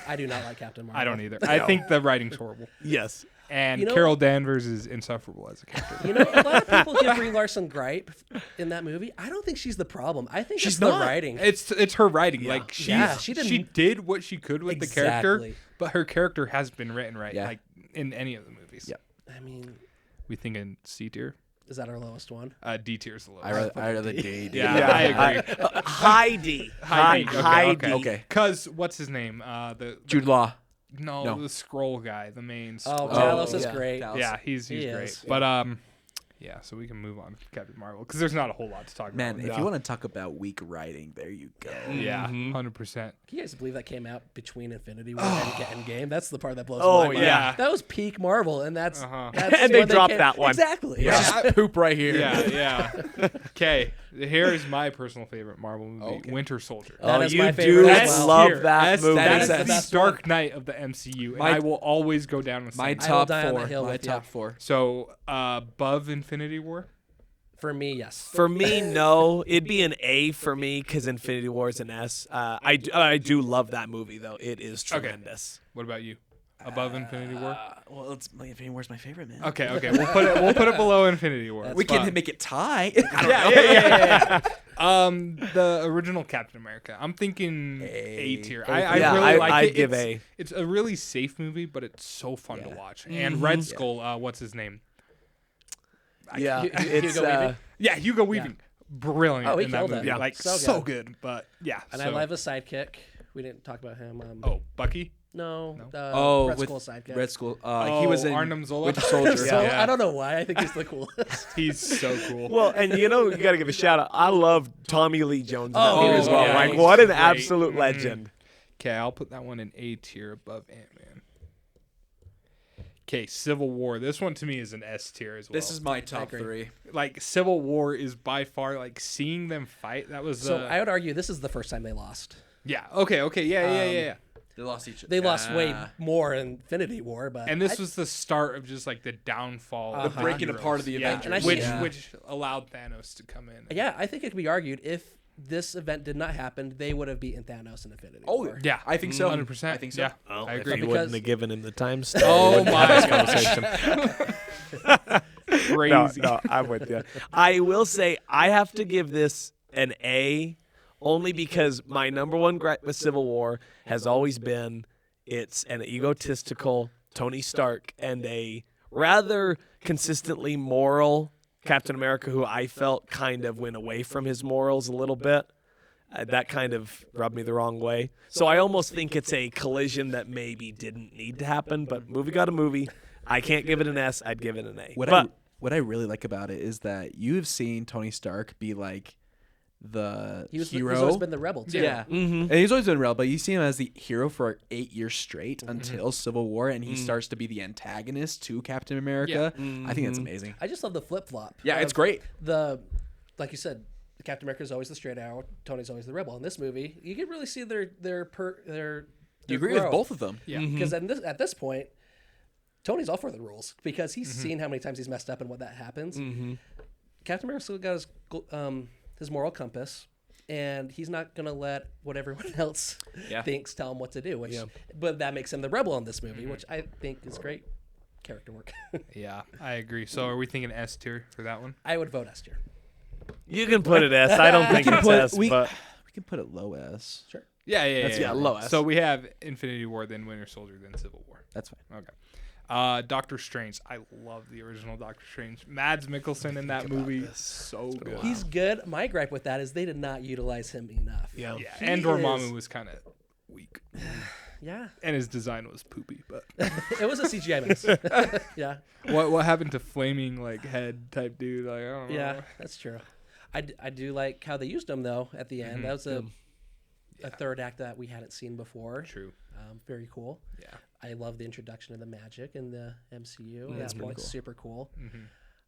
I do not like Captain Marvel. I don't either. I think the writing's horrible. Yes. And You know- Carol Danvers is insufferable as a character. You know, a lot of people give Brie Larson gripe in that movie. I don't think she's the problem. I think She's it's the not. writing. It's her writing. Like she she did what she could with the character, Exactly. but her character has been written right. Yeah. Like in any of the movies. Yep. I mean, We thinking C tier. Is that our lowest one? D tier's the lowest. I rather D. Yeah, I agree. High D. High D. Okay. Cause what's his name? The Jude Law. No, the scroll guy, the main. Oh, Skrull. Talos is yeah. great. Talos. Yeah, he's He great. is. But yeah, so we can move on to Captain Marvel because there's not a whole lot to talk Man, about. if you want to talk about weak writing, there you go. Yeah, Mm-hmm. 100%. Can you guys believe that came out between Infinity War and Endgame? That's the part that blows Oh, my mind. yeah. That was peak Marvel, and that's, Uh-huh. that's And they when dropped came- that one. Exactly. Just poop right here. Yeah. Okay, here's my personal favorite Marvel movie, Okay. Winter Soldier. That Oh, is you my do favorite as well. love Here, that movie. that That is is the the best Dark Knight of the MCU, and My- I will always go down with My that. I will top die on that 4. hill My with you. top 4. So above Infinity War. For me, yes. For me, no. It'd be an A for me because Infinity War is an S. I do love that movie, though. It is tremendous. What about you? Above Infinity War. Well, Infinity War's my favorite, man. Okay. We'll put it below Infinity War. That's We fine. can make it tie. Yeah. The original Captain America. I'm thinking A tier. I Yeah, really like I'd it. give it's, A. It's a really safe movie, but it's so fun to Yeah. watch. And Red Skull, what's his name? Yeah, Hugo it's Weaving? Yeah, Hugo Weaving. Brilliant Oh, he in that killed it. movie. Yeah. Like So so good. good. But yeah. And so- I love his sidekick. We didn't talk about him. Oh, Bucky. No. Oh, Red with Skull sidekick. Red Skull. Oh, He was in Arnim Zola. Winter Soldier. So, Yeah. I don't know why. I think he's the coolest. He's so cool. Well, and you got to give a shout out. I love Tommy Lee Jones in that Oh, movie as well. yeah, Like, he's what an great. absolute legend. Okay, I'll put that one in A tier above Ant-Man. Okay, Civil War. This one to me is an S tier as well. This is my top agree. 3. like Civil War is by far like seeing them fight. That was So I would argue this is the first time they lost. yeah. Okay. Yeah. They lost each. They lost way more in Infinity War, but And this was the start of just like the downfall, of The breaking heroes. apart of the Yeah, Avengers. And I which think- which allowed Thanos to come in. yeah, I think it could be argued if this event did not happen, they would have beaten Thanos in Infinity Oh, War. Yeah, I think so. 100%. I think so. Yeah, Well, I if agree. you Because- wouldn't have given him the time stamp. Oh we wouldn't have my this conversation. Crazy. No, I'm with you. I will say I have to give this an A only because my number one gripe with Civil War has always been it's an egotistical Tony Stark and a rather consistently moral Captain America who I felt kind of went away from his morals a little bit. That kind of rubbed me the wrong way. So I almost think it's a collision that maybe didn't need to happen, but movie got a movie. I can't give it an S. I'd give it an A. What I really like about it is that you have seen Tony Stark be like the He's hero. always been the rebel, too. Yeah. And he's always been real, but you see him as the hero for 8 years straight until Civil War, and he starts to be the antagonist to Captain America. I think that's amazing. I just love the flip-flop. Yeah, it's of great. Like you said, Captain America is always the straight arrow. Tony's always the rebel. In this movie, you can really see their You agree with both of them? Yeah. Because at this point, Tony's all for the rules because he's seen how many times he's messed up and what that happens. Captain America still got his moral compass, and he's not gonna let what everyone else thinks tell him what to do. But that makes him the rebel in this movie, which I think is great character work. Yeah, I agree. So are we thinking S tier for that one? I would vote S tier. You can put it S. I don't think it's S, we but can put it low S. Sure. Yeah. low S. So we have Infinity War, then Winter Soldier, then Civil War. That's fine. Okay. Doctor Strange. I love the original Doctor Strange. Mads Mikkelsen in that movie, so good. He's good. My gripe with that is they did not utilize him enough. yeah. Yeah, He and is- Dormammu was kind of weak, Yeah. and his design was poopy. But It was a CGI mess. Yeah. what happened to flaming like head type dude? Like I don't know. Yeah, that's true. I do like how they used him though at the end. That was a third act that we hadn't seen before. True. Very cool. Yeah. I love the introduction of the magic in the MCU. That's super cool.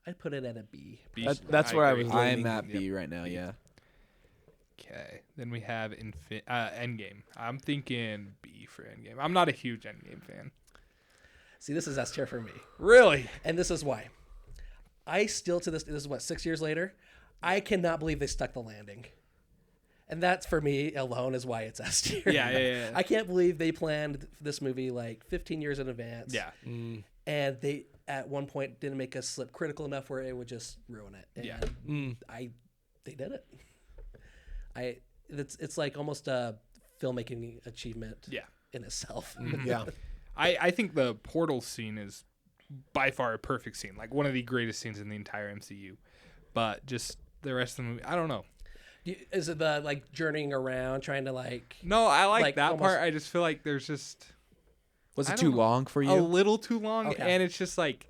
I'd put it at a B. That's where I was agree. leaning. I'm at B right now, yeah. Okay. Then we have Endgame. I'm thinking B for Endgame. I'm not a huge Endgame fan. See, this is S tier for me. Really? And this is why. I still this is what, 6 years later, I cannot believe they stuck the landing. And that's for me alone is why it's S tier. Yeah. I can't believe they planned this movie like 15 years in advance. Yeah. And they at one point didn't make us slip critical enough where it would just ruin it. And Yeah. they did it. It's like almost a filmmaking achievement Yeah. in itself. Yeah. I think the portal scene is by far a perfect scene, like one of the greatest scenes in the entire MCU. But just the rest of the movie, I don't know. Is it the like journeying around trying to like? No, I like that almost- part. I just feel like there's just Was I it don't too know. long for a you? little too long, Okay. and it's just like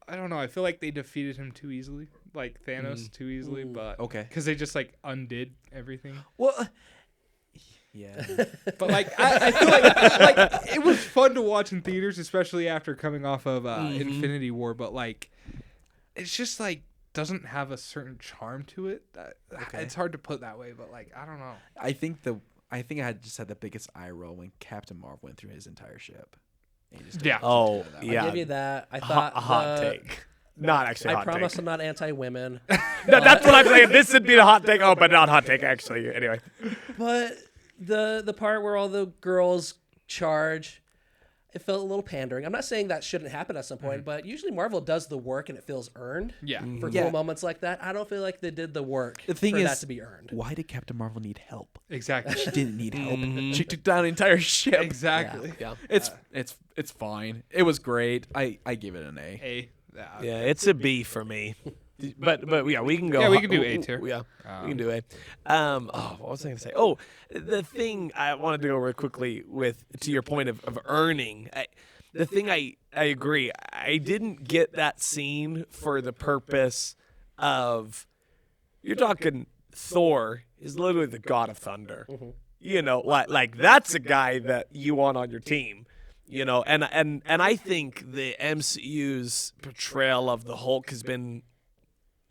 I don't know. I feel like they defeated him too easily, like Thanos too easily, but Okay. because they just like undid everything. Well, yeah. But like I feel like it was fun to watch in theaters, especially after coming off of Infinity War. But like, it's just like doesn't have a certain charm to it. It's hard to put that way, but like I don't know. I think I had just had the biggest eye roll when Captain Marvel went through his entire ship. And he just Yeah. Oh, that way. yeah. I'll give you that. I thought A hot the- take. Not actually a I hot promise take. I'm not anti-women, No, that's what I'm saying. This would be a hot take. Oh, but not hot take, actually. Anyway. but the part where all the girls charge, it felt a little pandering. I'm not saying that shouldn't happen at some point, but usually Marvel does the work and it feels earned. Yeah. For Yeah. cool moments like that, I don't feel like they did the work The thing for is, that to be earned. why did Captain Marvel need help? Exactly. She didn't need help. She took down an entire ship. Exactly. Yeah. It's fine. It was great. I give it an A. Yeah, it's a B for me. But yeah, we can go. Yeah, we can do A tier. Yeah, we can do A. What was I going to say? Oh, the thing I wanted to go real quickly with to your point of earning. The thing I agree. I didn't get that scene for the purpose of you're talking Thor is literally the god of thunder. You know, like that's a guy that you want on your team. You know, and I think the MCU's portrayal of the Hulk has been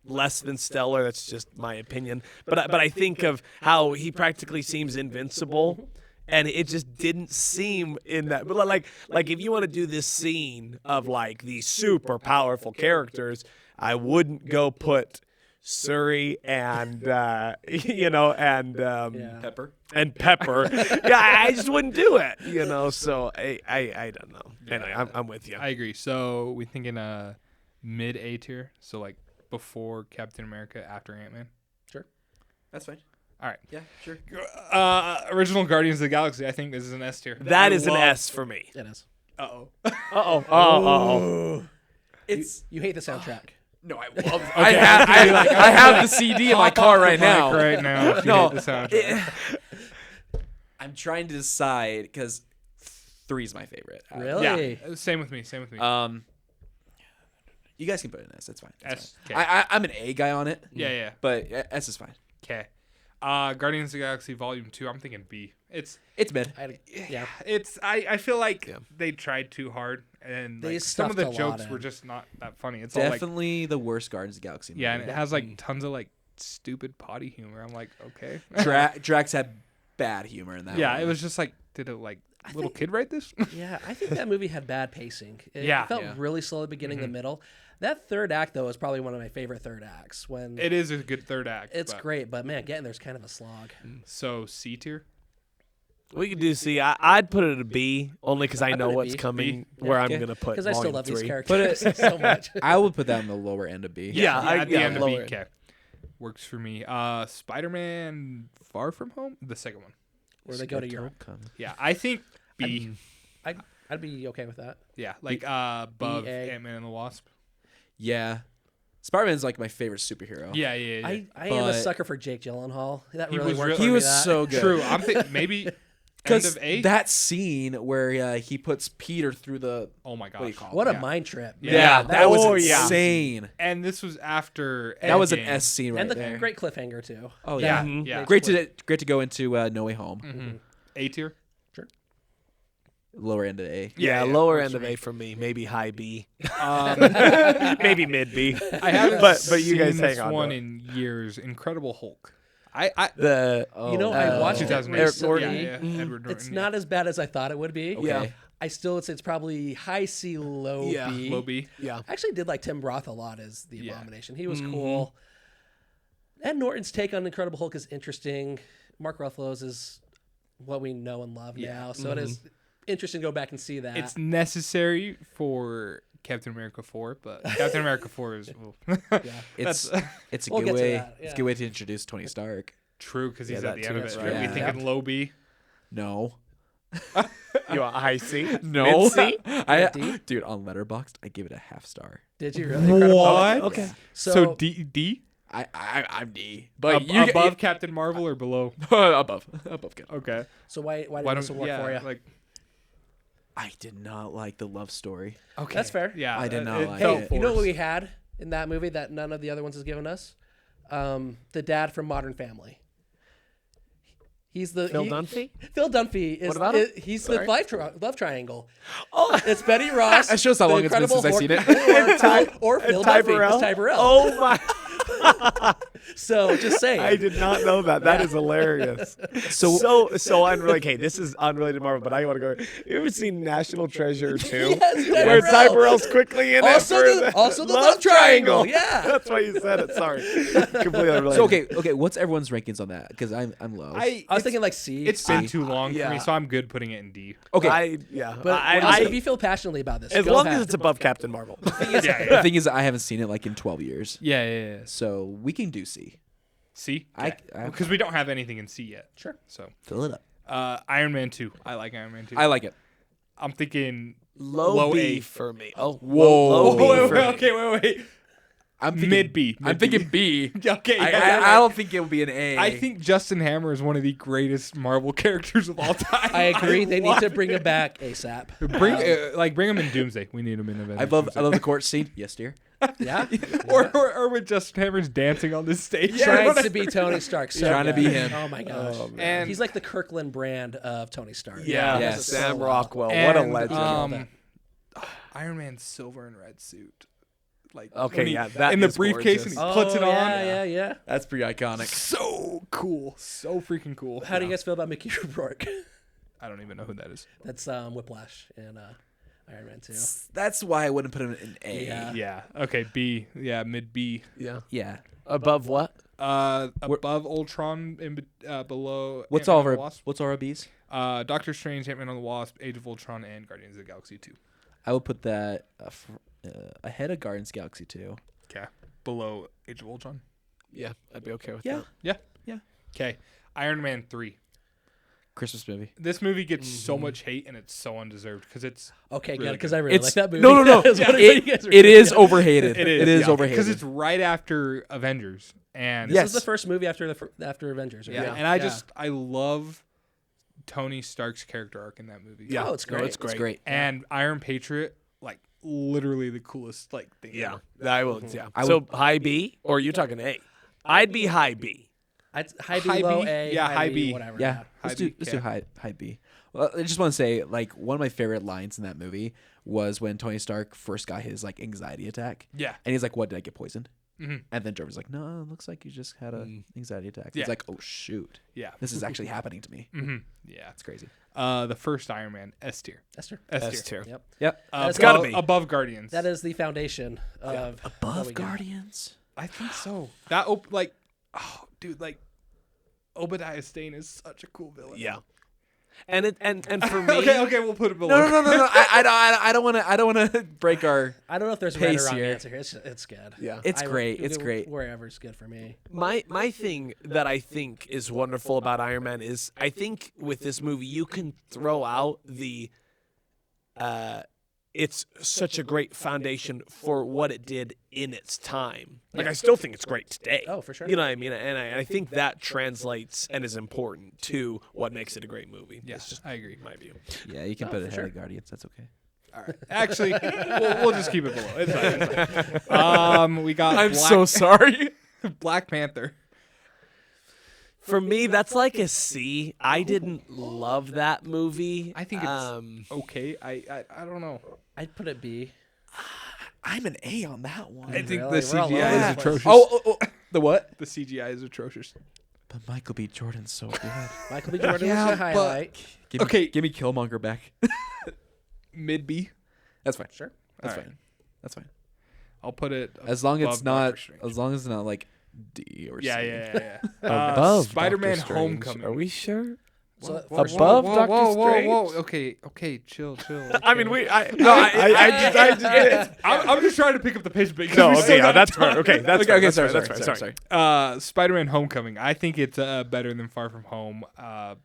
less than stellar. That's just my opinion. But I think of how he practically seems invincible, and it just didn't seem in that. But like if you want to do this scene of like these super powerful characters, I wouldn't go put Suri and Pepper. and Pepper. Yeah, I just wouldn't do it, you know. So I don't know. Anyway, I'm with you. I agree. So we thinking mid A tier. So like before Captain America, after Ant-Man. That's fine. All right. Yeah, sure. Original Guardians of the Galaxy. I think this is an S tier. That is an S for me. It is. Uh-oh. It's You hate the soundtrack. no. I have the CD in my car right now. Right now. If you No, hate the soundtrack. I'm trying to decide because 3 is my favorite. Really? Yeah. Same with me. You guys can put it in S. That's fine. That's S. fine. Okay. I'm an A guy on it. Yeah. But S is fine. Okay. Guardians of the Galaxy Volume 2. I'm thinking B. It's mid. Yeah. It's I feel like they tried too hard and They like, some of the stuffed a lot jokes in. were just not that funny. It's all like Definitely the worst Guardians of the Galaxy movie. yeah, and it has like tons of like stupid potty humor. I'm like, okay. Drax had bad humor in that Yeah, one. it was just like did a like little kid write this? Yeah, I think that movie had bad pacing. It Yeah. felt Yeah. really slow at the beginning, the middle. That third act, though, is probably one of my favorite third acts. When It is a good third act. it's but- great, but man, getting there's kind of a slog. So C tier. We could do C. I'd put it at a B only because I know put it what's B. coming where I'm Okay. gonna put. Because I still volume love 3. these characters so much. I would put that in the lower end of B. Yeah, at the end of B. lower. Okay. Works for me. Spider-Man Far From Home, the second one. Where they go to Europe. Yeah, I think B. I'd be okay with that. Yeah, like above A. Ant-Man and the Wasp. Yeah. Spider-Man's like my favorite superhero. Yeah, yeah. I am a But- sucker for Jake Gyllenhaal. That He really was worked real- for He me, was that. so good. True. I'm thinking maybe end Because of A. that scene where he puts Peter through the Oh my what do you gosh. call it? What a Yeah. mind trip. Yeah, that was Oh, yeah. insane. And this was after. That was an Endgame. S scene right And the there. great cliffhanger, too. Oh Yeah, yeah. yeah. Great to go into No Way Home. A tier. Lower end of A. Yeah, Yeah, lower works end for of me. A for me. Maybe high B. Um, Maybe mid B. I haven't But you seen guys this hang on to one it. in years. Incredible Hulk. I The You know, I watched it 2008. recently. Yeah, Edward Norton. It's not as bad as I thought it would be. Okay. Yeah. I still would say it's probably high C, low Yeah. B. Low B. yeah. I actually did like Tim Roth a lot as the Yeah. Abomination. He was cool. Ed Norton's take on Incredible Hulk is interesting. Mark Ruffalo's is what we know and love now, so it is interesting to go back and see that. It's necessary for Captain America 4, but Captain America 4 is It's it's a We'll good get to way. that, It's a yeah. good way to introduce Tony Stark. true because he's Yeah, at the that end too, of it. that's Right? right. We Yeah. thinking low B. No. You want high C? No, Mid C? Dude, on Letterboxd, I gave it a half star. Did you really? Incredible. What? Okay. So D I'm D, but above Captain Marvel or below? above Captain. Okay. So why Why did don't this work for you? like I did not like the love story. okay. That's fair. Yeah, I did not like Hey, it. you know what we had in that movie that none of the other ones has given us? The dad from Modern Family. He's the Phil Dunphy? Phil Dunphy is What about him? he's Sorry. the love triangle. Oh, It's Betty Ross. That shows how the long it's been Incredible since I've seen Hulk, or Phil Ty Dunphy. Burrell? It's Ty Burrell. Oh my! So just saying. I did not know that. That is hilarious. So unrelated. Okay, this is unrelated to Marvel, but I want to go. You ever seen National Treasure 2? Yes, Ty Where Burrell. Ty Burrell's quickly in Also it. the love triangle. Yeah. That's why you said it. Sorry. Completely unrelated. So okay. What's everyone's rankings on that? Because I'm low. I was thinking like C. It's been too long for Yeah. me, so I'm good putting it in D. okay. But if you feel passionately about this, as go long ahead. as it's above Captain Marvel. The thing is, I haven't seen it like in 12 years, Yeah. so we can do C. C. I- Because we don't have anything in C yet. Sure. So Fill it up. Iron Man 2. I like Iron Man 2. I like it. I'm thinking Low B A. for me. Oh, Whoa. Low B Wait, for wait, me. okay, wait. I'm thinking Mid B. I'm thinking B. Okay. I don't think it will be an A. I think Justin Hammer is one of the greatest Marvel characters of all time. I agree. They need love to it. bring him back ASAP. Bring him in Doomsday. We need him in Avengers. I love the court scene. Yes, dear. Yeah. or with Justin Hammer's dancing on the stage. Trying to be Tony Stark. So Trying to good. be him. Oh my gosh. And He's like the Kirkland brand of Tony Stark. Yeah, Yes. Does it Sam so well. Rockwell. What a And, legend. Iron Man's silver and red suit. Like Okay, when he- yeah, that in the is briefcase gorgeous. and he puts it on. Yeah. That's pretty iconic. So cool. So freaking cool. How do you guys feel about Mickey Rourke? I don't even know who that is. That's Whiplash and Iron Man 2. That's why I wouldn't put him in A. Yeah. Yeah. Okay. B. Yeah. Mid B. Yeah. Yeah. Above what? Above Ultron and below. What's all Ant-Man of and the what's all our B's? Wasp. Doctor Strange, Ant-Man and the Wasp, Age of Ultron, and Guardians of the Galaxy 2. I would put that ahead of Guardians of the Galaxy 2. Okay. Below Age of Ultron. Yeah, I'd be okay with Yeah. that. Yeah. Okay. Iron Man 3. Christmas movie. This movie gets so much hate and it's so undeserved because it's Okay, Really good, because good. I really It's like that movie. no. That's what you guys were It is saying. overhated. It is overhated. because it's right after Avengers and This Yes. is the first movie after Avengers. Right? yeah, and I love Tony Stark's character arc in that movie. Yeah, Oh, it's no, great. it's great. It's great. And Iron Patriot, like literally the coolest like thing. Yeah, ever. I will. Yeah. I So high B, or are you talking A? I'd be high B. High B, High low B? A. Yeah, high B. Whatever. Yeah, let's do High high B. Well, I just want to say, like, one of my favorite lines in that movie was when Tony Stark first got his like anxiety attack, Yeah. and he's like, "What, did I get poisoned?" Mhm. And then Jarvis like, "No, it looks like you just had a anxiety attack." Yeah. He's like, "Oh shoot, Yeah. this is actually happening to me." Yeah. It's crazy. The first Iron Man, S tier. Esther. S tier. Yep. Yep. That's gotta Above- be. above Guardians. That is the foundation of what Above we got. Guardians. I think so. Dude, like Obadiah Stane is such a cool villain. Yeah. And for me, okay, we'll put it below. No. I don't want to break our. I don't know if there's a right or Pace wrong here. answer here. It's good. Yeah. It's I would- great. It's great. Wherever's good for me. My thing that I think is wonderful about Iron Man is I think with this movie you can throw out the it's such a great foundation for what it did in its time. Like I still think it's great today. Oh, for sure. You know what I mean? And I think that translates and is important to what makes it a great movie. Yeah, It's just I agree. my view. Yeah, you can put it ahead of Guardians. That's okay. All right. Actually, we'll just keep it below. It's fine. It's fine. We got sorry. Black Panther. For me, that's like a C. I didn't love that movie. I think it's okay. I don't know. I'd put it B. I'm an A on that one. I think Really? the We're all over CGI the is place. atrocious. Oh, the what? The CGI is atrocious. But Michael B. Jordan's so good. Michael B. Jordan Yeah, was a but- highlight. Give me Killmonger back. Mid B. That's fine. Sure. That's All right. fine. That's fine. I'll put it As long as above it's not, Doctor Strange. as long as it's not like D or Yeah, C. yeah. Above Spider-Man Doctor Strange. Homecoming. Are we sure? So Above Doctor Strange? Whoa. Okay, chill. I mean, I just I'm just trying to pick up the pace. no. Okay, that's fair. Okay, that's fair. That's fair. That's fair. Sorry. Spider-Man: Homecoming. I think it's better than Far From Home.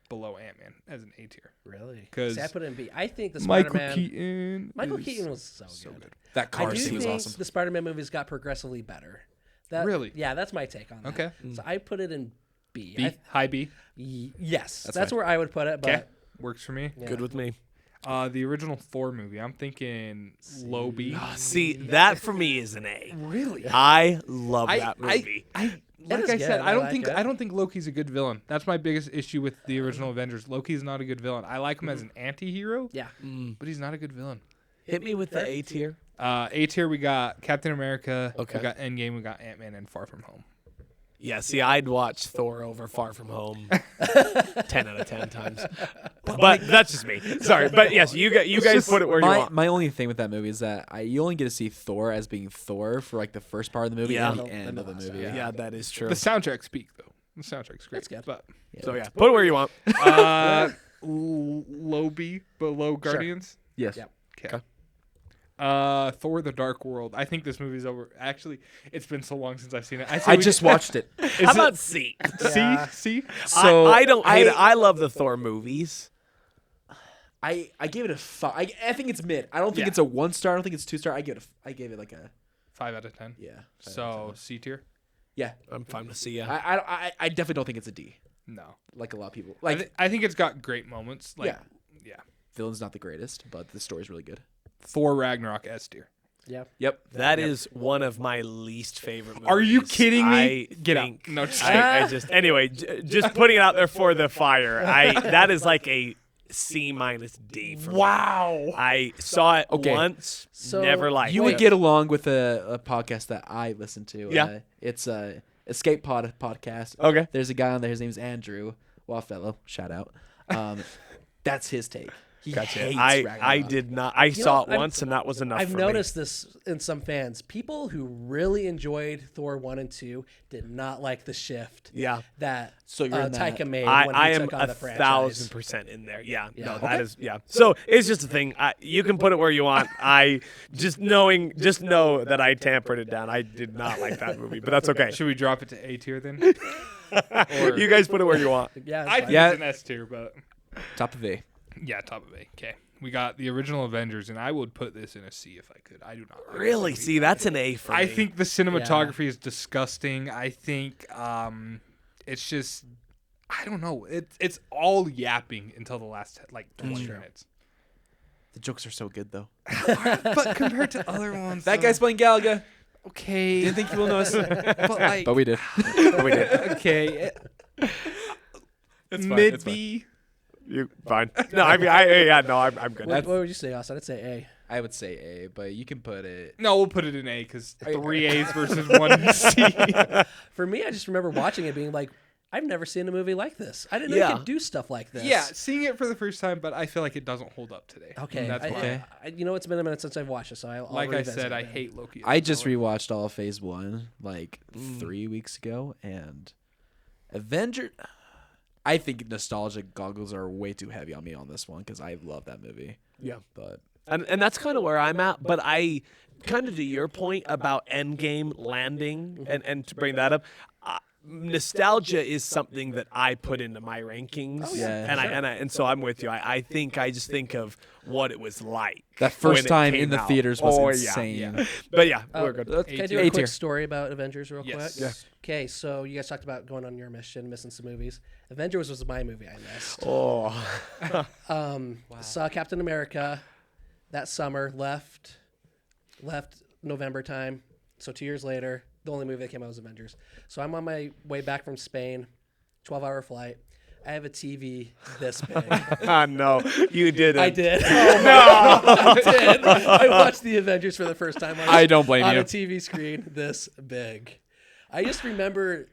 Below Ant-Man as an A tier. Really? Because See, I put it in B. I think the Michael Spider-Man. Keaton. Michael Keaton was so good. That I car do scene was think awesome. the Spider-Man movies got progressively better. That, Really? Yeah, that's my take on that. Okay. So I put it in B. B, high B. Yes, that's fine. where I would put it. But Okay, works for me. yeah. Good with me. The original Thor movie. I'm thinking low B. See, that for me is an A. Really? I love that movie. Like is I good. said, I like it. I don't think Loki's a good villain. That's my biggest issue with the original Avengers. Loki's not a good villain. I like him as an anti-hero, Yeah. but he's not a good villain. Hit me with the A tier. A tier, we got Captain America. Okay. We got Endgame. We got Ant-Man and Far From Home. Yeah, see, I'd watch Thor over Far From Home 10 out of 10 times. But that's just me. Sorry. But yes, you guys put it where you want. My only thing with that movie is that you only get to see Thor as being Thor for like the first part of the movie Yeah. and the end of the movie. Yeah, that is true. The soundtrack's peak, though. The soundtrack's great. That's good. But So yeah, put it where you want. low B, below Guardians. Yes. Yep. Okay. Thor: The Dark World. I think this movie's over. Actually, it's been so long since I've seen it. I just watched it. How about C? Yeah. See? So I don't hate it. I love the Thor movies. I gave it a 5. I think it's mid. I don't think Yeah. it's a 1 star. I don't think it's 2 star. I gave it like a 5 out of 10. yeah. 5 out of So 10. C tier? yeah. I'm fine with C. Yeah. I definitely don't think it's a D. No. Like a lot of people. I, Like I think it's got great moments. Like, yeah. villain's not the greatest, but the story's really good. Thor Ragnarok S tier. Yeah. Yep. That is one of my least favorite movies. Are you kidding me? I Get out. think- No, just I just anyway, just putting it out there for the fire. That is like a C minus D for me. Wow. I saw it Okay. once, So never liked You it. would get along with a podcast that I listen to. Yeah. It's a Escape Pod podcast. Okay. There's a guy on there. His name's Andrew Wallfellow. Shout out. That's his take. He hates I Ragnarok. did not. I saw it I'm- once, and that was enough. I've for noticed this in some fans. People who really enjoyed Thor 1 and 2 did not like the shift Yeah. that So you're in that. Taika made I when he am took on the franchise. 1,000% in there. Yeah, Yeah. no, that is So it's just a thing. You can put it where you want. I just know that I tampered it down. I did not like that movie, but that's okay. Should we drop it to A tier then? Or, You guys put it where you want. Yeah, I it's think fine. Yeah. it's an S tier, but Top of A. yeah, top of A. Okay. We got the original Avengers, and I would put this in a C if I could. I do not like this Really? movie. See, that's an A for me. I think the cinematography is disgusting. I think it's just I don't know. It's all yapping until the last 20 minutes. The jokes are so good though. But compared to other ones, That guy's playing Galaga. okay. Didn't think you will notice. but like But we did. we did. okay, It's mid B. You fine? No, I mean, I'm good. What would you say, Austin? I'd say A. I would say A, but you can put it. No, we'll put it in A because 3 A's versus 1 C. For me, I just remember watching it being like, I've never seen a movie like this. I didn't know Yeah. you could do stuff like this. Yeah, seeing it for the first time, but I feel like it doesn't hold up today. Okay. That's why. You know, it's been a minute since I've watched it, so I'll Like I revisit said, I it. hate Loki. I just rewatched all of Phase 1 like 3 weeks ago, and Avenger. I think nostalgia goggles are way too heavy on me on this one because I love that movie. Yeah. But And that's kind of where I'm at. But I kind of to your point about Endgame landing and to bring that up, nostalgia is something that I put into my rankings. yeah. And so I'm with you. I think I just think of what it was like. that when first it time came in the out. theaters was Oh, insane. Yeah. But yeah, we're good. Can I do A a tier. quick story about Avengers real Yes. quick? Yeah. Okay, so you guys talked about going on your mission, missing some movies. Avengers was my movie I missed. Oh. Saw Captain America that summer, left November time. So 2 years later, the only movie that came out was Avengers. So I'm on my way back from Spain, 12-hour flight. I have a TV this big. No, you didn't. I did. I did. I watched the Avengers for the first time on, I don't blame on you. a TV screen this big. I just remember,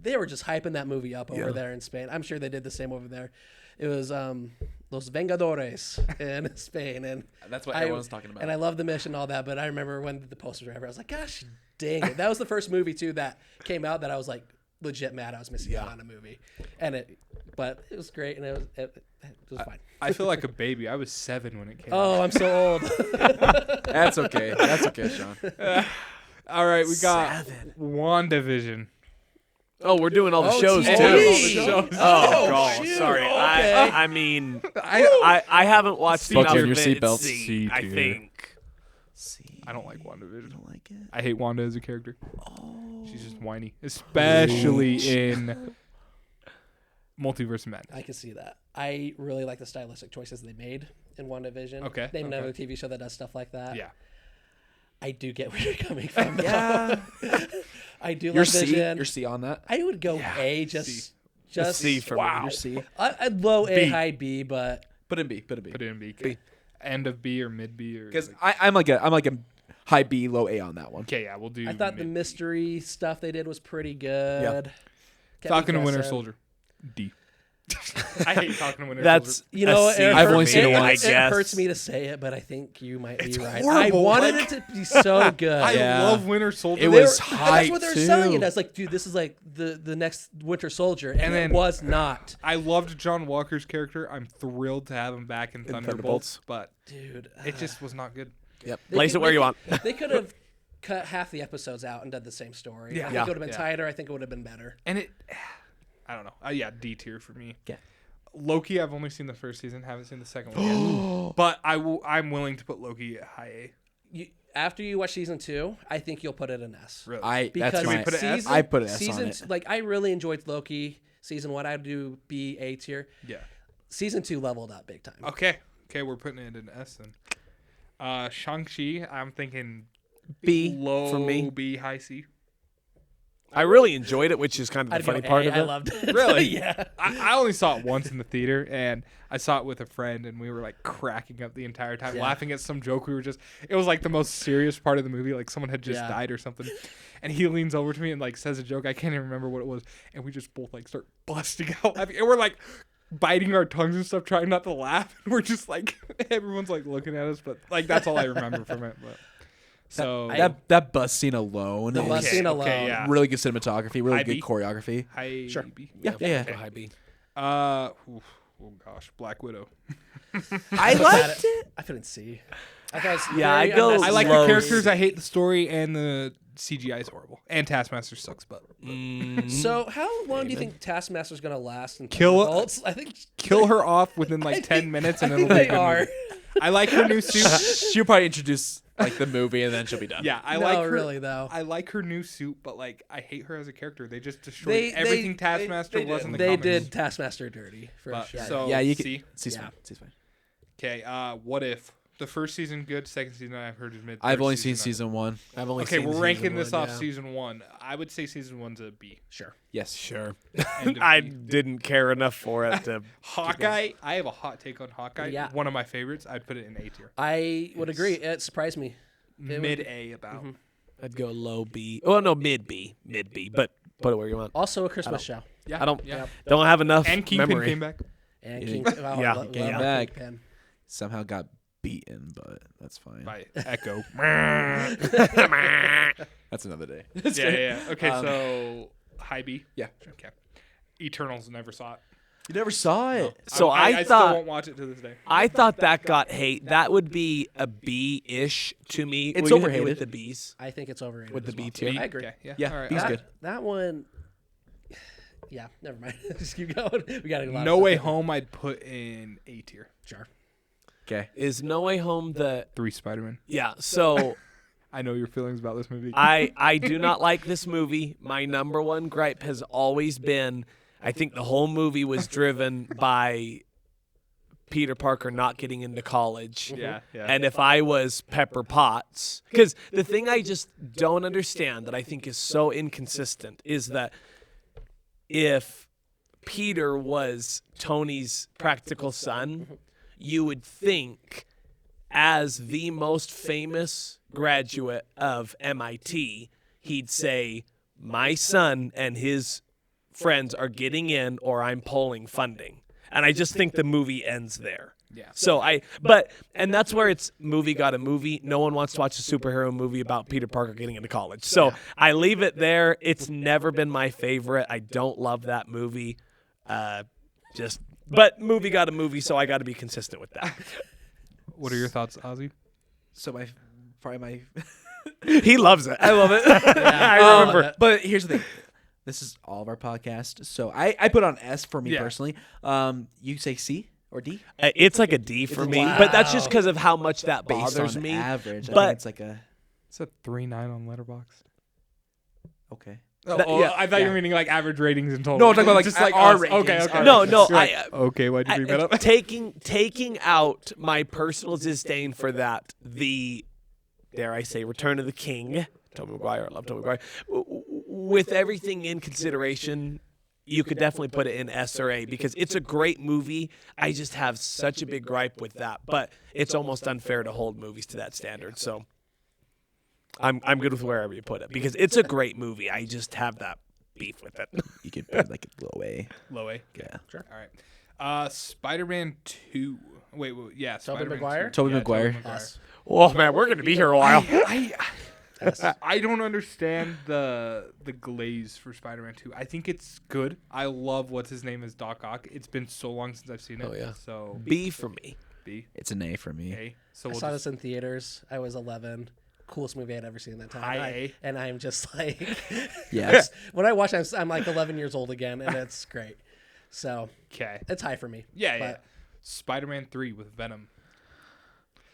they were just hyping that movie up over there in Spain. I'm sure they did the same over there. It was Los Vengadores in Spain, and That's what everyone's talking about. And I love the mission and all that, but I remember when the posters were ever, I was like, gosh, dang it! That was the first movie too that came out that I was like legit mad I was missing out on a movie, but it was great and it was fine. I feel like a baby. I was 7 when it came out. Oh, I'm so old. That's okay. That's okay, Sean. All right, we got WandaVision. Oh, we're doing all the shows TV. too. All the shows. Oh, God, shoot. sorry. Okay. I mean, I haven't watched Buckle enough in your of it. seatbelts. See, I C think. I don't like WandaVision. don't like it. I hate Wanda as a character. She's just whiny, especially in Multiverse of Madness. I can see that. I really like the stylistic choices they made in WandaVision. Okay, Name okay. another TV show that does stuff like that. Yeah. I do get where you're coming from. Yeah. I do You're like Vision. You're C on that. I would go A, C. just C for me. You're C. I'd low A, B. high B, but Put in B. Put in B. Put it in B. End of B or mid B or Because I'm like a high B, low A on that one. okay, yeah, we'll do. I thought the mid-B. mystery stuff they did was pretty good. Kept Falcon me and Winter guessing. Soldier. D. I hate Falcon and Winter That's Soldier. You know, a C it for I've only me, seen it I once. It guess. hurts me to say it, but I think you might be right. horrible. I wanted it to be so good. I Yeah. love Winter Soldier. It They was were- and hype that's what they're selling it too. as. Like, dude, this is like the next Winter Soldier, and then- it was not. I loved John Walker's character. I'm thrilled to have him back in Thunderbolts, but Dude, it just was not good. Yep. Place it where you want. They could have cut half the episodes out and done the same story. Yeah. I think Yeah. it would have been Yeah. tighter. I think it would have been better. And it, I don't know. Yeah, D tier for me. Yeah. Loki, I've only seen the first season, haven't seen the second one yet. But I'm willing to put Loki at high After you watch season 2, I think you'll put it in S. A. Really? That's Because my. put an S? I put an S season on it. like I really enjoyed Loki season 1. I do B, A tier. Yeah. Season 2 leveled up big time. Okay, we're putting it in S then. Shang-Chi, I'm thinking B low for me. B, high C. I really enjoyed it, which is kind of the I'd go funny A. part of I it. loved it. Really? Yeah. I only saw it once in the theater, and I saw it with a friend, and we were like cracking up the entire time, Yeah. laughing at some joke. It was like the most serious part of the movie, like someone had just Yeah. died or something. And he leans over to me and like says a joke. I can't even remember what it was, and we just both like start busting out laughing, and we're like biting our tongues and stuff, trying not to laugh. And we're just like everyone's like looking at us, but like that's all I remember from it. But so That bus scene alone. The is bus scene alone. yeah. Really good cinematography. Really High good B? choreography. high Sure. B. Yeah. Go high B. Oh gosh, Black Widow. I liked it. I couldn't see. I thought it was Yeah, very I go- I like the Low characters. I hate the story, and the CGI is horrible. And Taskmaster sucks, but So how long do you think Taskmaster's gonna last in Kill- Thunderbolts? I think kill her off within like 10 minutes, and I it'll think be a they good are. movie. I like her new suit. She'll probably introduce like the movie and then she'll be done. Yeah, I No, like her. really, though. I like her new suit, but like I hate her as a character. They just destroyed They- everything they- Taskmaster they was did. in the They comics. did Taskmaster dirty for But, sure. so Yeah, you see. can. C's Yeah. fine. C's fine. Okay, what if the first season good, second season I've heard is mid. I've third only seen not- season 1. I've only Okay, seen we're ranking season this one, off yeah. season 1. I would say season 1's a B. Sure. Yes. Sure. End of I B. didn't care enough for it to. Hawkeye. I have a hot take on Hawkeye. Yeah. One of my favorites. I'd put it in A tier. I would agree. It surprised me. It Mid would- A about. I'd go low B. Oh no, mid B, but put it where you want. Also a Christmas show. Yeah. I don't Yeah. don't have enough And Kingpin memory. came back. And Yeah. King. Oh, Yeah. I love Came back. Kingpin. Somehow got beaten, but that's fine. By Echo. That's another day. yeah. Okay, so high B. Yeah. Okay. Eternals never saw it. You never saw it. So I still thought won't watch it to this day. I thought that got hate. That would be a B-ish to me. It's Will you hit me overhated. with the B's. I think it's overrated. With the as well. B tier? I agree. Okay, yeah. Yeah, All right. B's that, good. That one. Yeah, never mind. Just keep going. We got a lot. No of Way stuff. Home I'd put in A tier. Sure. Okay. Is No Way Home the 3 Spider-Man. yeah? So I know your feelings about this movie. I do not like this movie. My number one gripe has always been I think the whole movie was driven by Peter Parker not getting into college. yeah. And if I was Pepper Potts, because the thing I just don't understand that I think is so inconsistent is that if Peter was Tony's practical son, you would think as the most famous graduate of MIT, he'd say, my son and his friends are getting in or I'm pulling funding. And I just think the movie ends there. Yeah. So and that's where it's movie got a movie. No one wants to watch a superhero movie about Peter Parker getting into college. So I leave it there. It's never been my favorite. I don't love that movie. But movie got a movie, so I got to be consistent with that. What are your thoughts, Ozzy? So probably my. He loves it. I love it. I remember. But here's the thing. This is all of our podcast, so I put on S for me personally. You say C or D? It's like a D for me, but that's just because of how much that Based bothers on me. average, I but- think it's like a It's a 3.9 on Letterboxd. okay. I thought you were meaning like average ratings in total. No, I'm talking about like just our us. ratings. Okay, okay. No, You're I Okay, why'd you bring that up? taking out my personal disdain for that, the dare I say Return of the King, Tobey Maguire, I love Tobey Maguire. With everything in consideration, you could definitely put it in S or A because it's a great movie. I just have such a big gripe with that, but it's almost unfair to hold movies to that standard. So I'm good with wherever you put it because it's a great movie. I just have that beef with it. You could put like a low A. Low A. Yeah. Sure. All right. Spider-Man 2. Wait, yeah. Tobey Spider-Man Maguire? 2. Tobey Yeah, Maguire. S. Oh man, we're gonna be here a while. I don't understand the glaze for Spider-Man 2. I think it's good. I love what's his name is Doc Ock. It's been so long since I've seen it. Oh, yeah. So B for me. B. It's an A for me. A. So I we'll saw just this in theaters. I was 11. Coolest movie I'd ever seen that time. High A. And I'm just like, Yes. when I watch it, I'm like 11 years old again, and it's great. So okay. it's high for me. Yeah, yeah. But- Spider-Man 3 with Venom.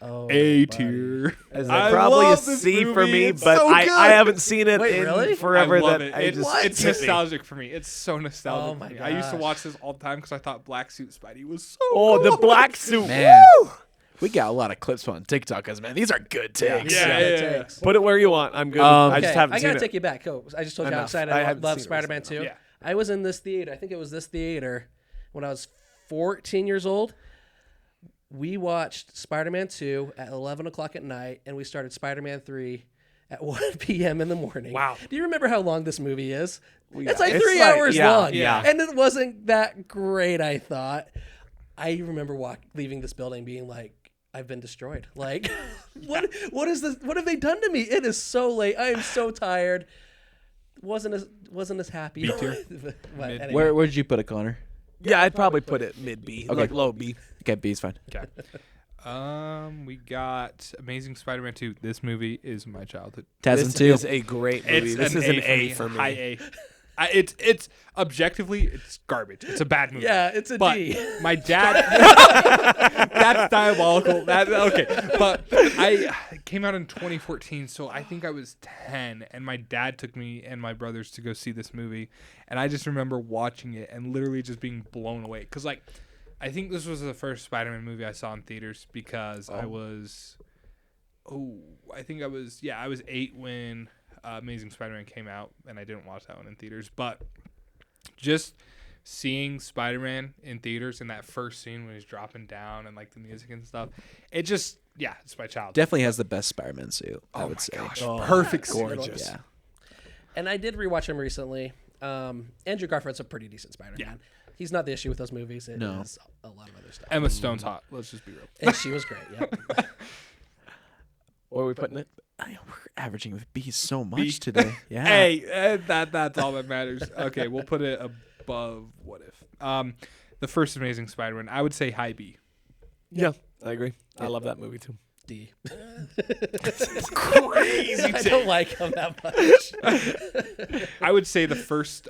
Oh, A buddy. tier. Probably a love this C for movie. me, It's but so I good. haven't seen it Wait, in really? forever. I love that it. I It's, just it's nostalgic for me. It's so nostalgic Oh for my me. I used to gosh. watch this all the time because I thought Black Suit Spidey was so Oh, cool. the black suit. Man. Woo! We got a lot of clips on TikTok, cause man, these are good takes. Yeah, it yeah. takes. Put it where you want. I'm good. Um, I just Okay, haven't I seen gotta it. take you back. Go. I just told you how Enough. excited I I haven't love seen it Spider-Man recently. 2. Yeah. I was in this theater. I think it was this theater when I was 14 years old. We watched Spider-Man 2 at 11 o'clock at night, and we started Spider-Man 3 at 1 p.m. in the morning. Wow. Do you remember how long this movie is? Yeah. It's like It's 3 like- hours yeah, long. yeah. And it wasn't that great, I thought. I remember leaving this building being like, I've been destroyed. Like, what is this? What have they done to me? It is so late. I am so tired. Wasn't as happy. B tier? But Mid. anyway. Where did you put it, Connor? Yeah, I'd probably put it mid B, Okay. like low B. Okay, B is fine. Okay. We got Amazing Spider-Man 2. This movie is my childhood. Tazen This 2. is a great movie. It's This is an A for me. High A. It's objectively it's garbage. It's a bad movie. Yeah, it's a but D. my dad that's diabolical. Okay. But I came out in 2014, so I think I was 10 and my dad took me and my brothers to go see this movie, and I just remember watching it and literally just being blown away cuz like I think this was the first Spider-Man movie I saw in theaters because I was I was 8 when Amazing Spider-Man came out, and I didn't watch that one in theaters. But just seeing Spider-Man in theaters in that first scene when he's dropping down and like the music and stuff, it just it's my childhood. Definitely has the best Spider-Man suit, I would say. Perfect, gorgeous. Yeah. And I did rewatch him recently. Andrew Garfield's a pretty decent Spider-Man. Yeah. He's not the issue with those movies. It No. is a lot of other stuff. Emma Stone's hot. Let's just be real. And she was great. Yep. Where are we putting it? We're averaging with B so much today. Yeah. Hey, that's all that matters. Okay, we'll put it above What If. The first Amazing Spider-Man, I would say high B. Yeah, I agree. I love that movie too. D. Crazy. I don't like him that much. I would say the first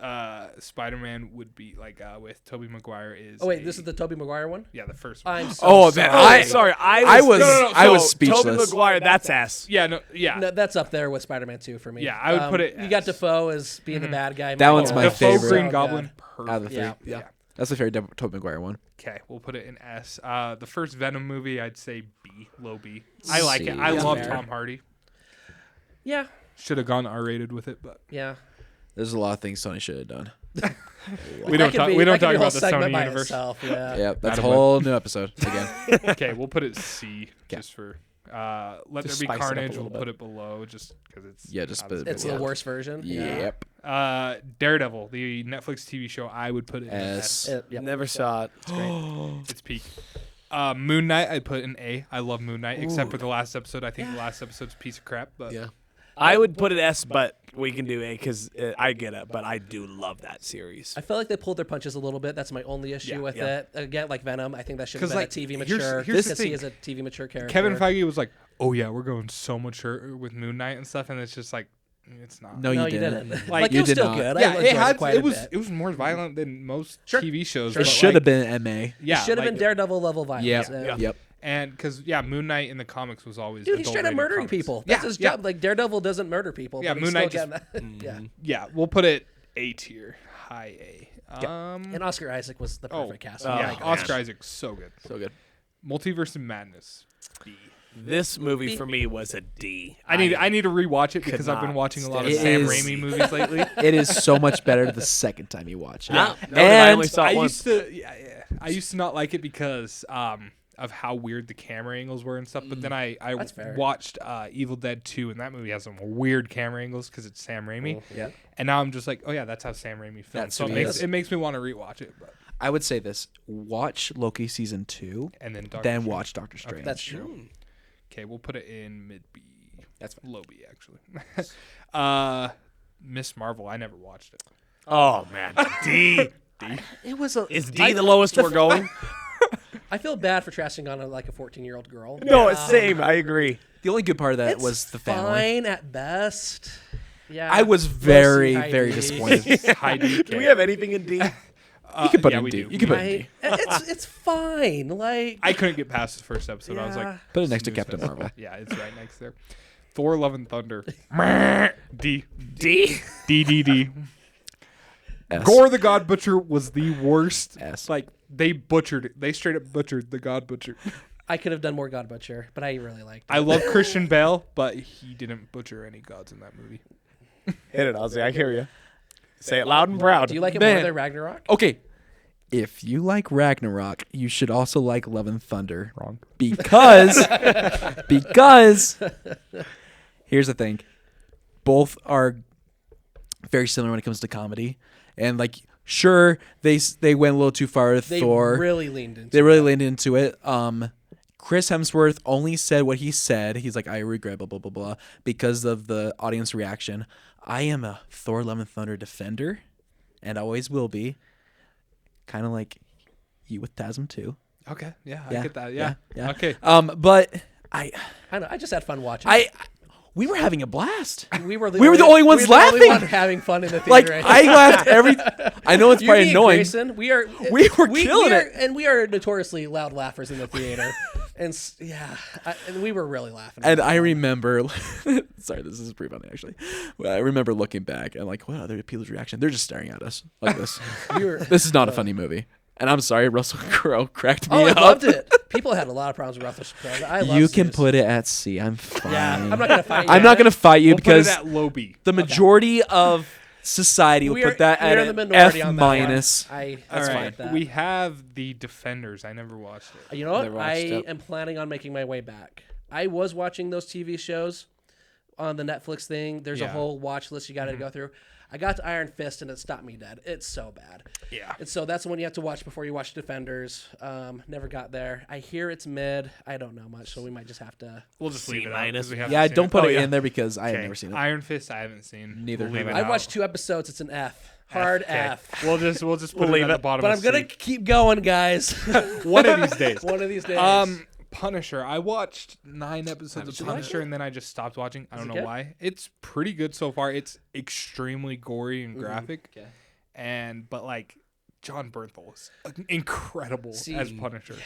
Spider-Man would be like with Tobey Maguire is. Oh wait, this is the Tobey Maguire one. yeah, the first one. I'm so Oh, sorry. then Sorry, I was so speechless. Tobey Maguire, that's S. Yeah, no, yeah. No, that's up there with Spider-Man 2 for me. Yeah, I would put it You got as- Defoe as being the bad guy. That one's my the favorite. faux Green So Goblin. good. Perfect. Out of the three. Yeah. Yeah. That's my favorite Tobey Maguire one. Okay, we'll put it in S. The first Venom movie, I'd say B, low B. I like it. C. I Yeah, love fair. Tom Hardy. Yeah. Should have gone R-rated with it, but Yeah. There's a lot of things Sony should have done. we don't talk. We don't talk about the Sony by universe. Itself, yeah. Yep, that's a Attaboy. whole new episode again. Okay, we'll put it C just for. Let Just There Be spice it up a Carnage. little We'll bit. put it below just because it's Yeah, just put it It's Yeah. the worst version. Yep. Daredevil, the Netflix TV show. I would put it in S. S. Yep. Never saw it. It's great. It's peak. Moon Knight, I put an A. I love Moon Knight, except for the last episode. I think the last episode's a piece of crap. But Yeah. I would put it S, but we can do A because I get it. But I do love that series. I feel like they pulled their punches a little bit. That's my only issue with it. Again, like Venom, I think that should have been a TV mature. here's the because he thing. is a TV mature character. Kevin Feige was like, "Oh yeah, we're going so mature with Moon Knight and stuff," and it's just like, it's not. No, No, you you didn't. didn't. Like, Like, you it was did still not. good. I Yeah, enjoyed quite a bit. it was more violent than most Sure. TV shows. Sure. It but, should like, have been MA. Yeah, It should have like, been Daredevil level violence. Yep. Yep. And because Moon Knight in the comics was always Dude, he's straight up adult-rated murdering comics. people. That's Yeah, his yeah. job. Like Daredevil doesn't murder people. Yeah, but he's Moon Knight still getting that. Yeah, we'll put it A tier, high A. And Oscar Isaac was the perfect cast. Yeah, man. Oscar Isaac, so good. So good. Multiverse of Madness. B. This movie for me was a D. I need to rewatch it because I've been not watching a lot of It Sam is- Raimi movies lately. It is so much better the second time you watch it. Yeah. No, And I only saw it once. I used to not like it because of how weird the camera angles were and stuff. But then I That's fair. watched Evil Dead 2, and that movie has some weird camera angles because it's Sam Raimi. Yeah. And now I'm just like, oh yeah, that's how Sam Raimi films. That's So who it he makes, is. it makes me want to rewatch it. But, I would say this: watch Loki season 2, and then Doctor then Strange. watch Doctor Strange. That's true. Okay, we'll put it in mid B. That's fine. Low B actually. Miss Marvel, I never watched it. Oh man, D. It was a. Is D the lowest we're going? I feel bad for trashing on like a 14-year-old girl. No, it's same. I agree. The only good part of that It's was the family. fine at best. Yeah. I was We'll see very, Heidi. very disappointed. Heidi. Do we have anything in D? You can put yeah, it in we D. do. You can put it in D. It's fine. Like I couldn't get past the first episode. I was like, Yeah. Put it next to snooze Captain fest. Marvel. Yeah, it's right next there. Thor: Love and Thunder. D. D. D. S. Gore the God Butcher was the worst. S. Like they butchered it. They straight up butchered the God Butcher. I could have done more God Butcher, but I really liked it. I love Christian Bale, but he didn't butcher any gods in that movie. Hit it, Ozzy. I hear you. Say it loud and proud. Do you like it Man. more than Ragnarok? Okay. If you like Ragnarok, you should also like Love and Thunder. Wrong. Because here's the thing. Both are very similar when it comes to comedy. And like sure they went a little too far with They Thor. really leaned into. They really leaned into it. Chris Hemsworth only said what he said. He's like, I regret blah blah blah blah because of the audience reaction. I am a Thor: Love and Thunder defender, and always will be. Kind of like you with TASM too. Okay. Yeah, Yeah, I get that. Yeah. yeah. Okay. But I know. I just had fun watching. we were having a blast. we were the only ones laughing. Only one having fun in the theater. Like right? I laughed every. I know it's You, probably me, and annoying. Grayson, we were killing it. and we are notoriously loud laughers in the theater. And and we were really laughing. And I remember, sorry, this is pretty funny actually. I remember looking back and like, what other people's reaction? They're just staring at us like this. This is not a funny movie. And I'm sorry, Russell Crowe cracked me I up. loved it. People had a lot of problems with Russell Crowe. I love You can Zeus. put it at C. I'm fine. Yeah, I'm not gonna fight you. I'm not gonna fight you We'll because put it at low B. the majority of society will put that at in the an minority F on that one. minus. All That's fine right. with that. We have the Defenders. I never watched it. You know what? Never watched I it. am planning on making my way back. I was watching those TV shows on the Netflix thing. There's a Yeah. whole watch list you got to go through. I got to Iron Fist and it stopped me dead. It's so bad. Yeah. And so that's the one you have to watch before you watch Defenders. Never got there. I hear it's mid. I don't know much, so we might just have to. We'll just C leave it minus. out 'cause we haven't Yeah, seen don't it. put Oh, it yeah. in there because I have Okay. never seen it. Iron Fist, I haven't seen. Neither We'll leave have it I. I out. watched 2 episodes. It's an F. Hard Okay. F. We'll just put leave it at the it. bottom. But of I'm gonna C. keep going, guys. one of these days. One of these days. Punisher. I watched 9 episodes of you liked Punisher and then I just stopped watching. I don't know good? why. It's pretty good so far. It's extremely gory and graphic. Okay. But like John Bernthal is incredible See, as Punisher.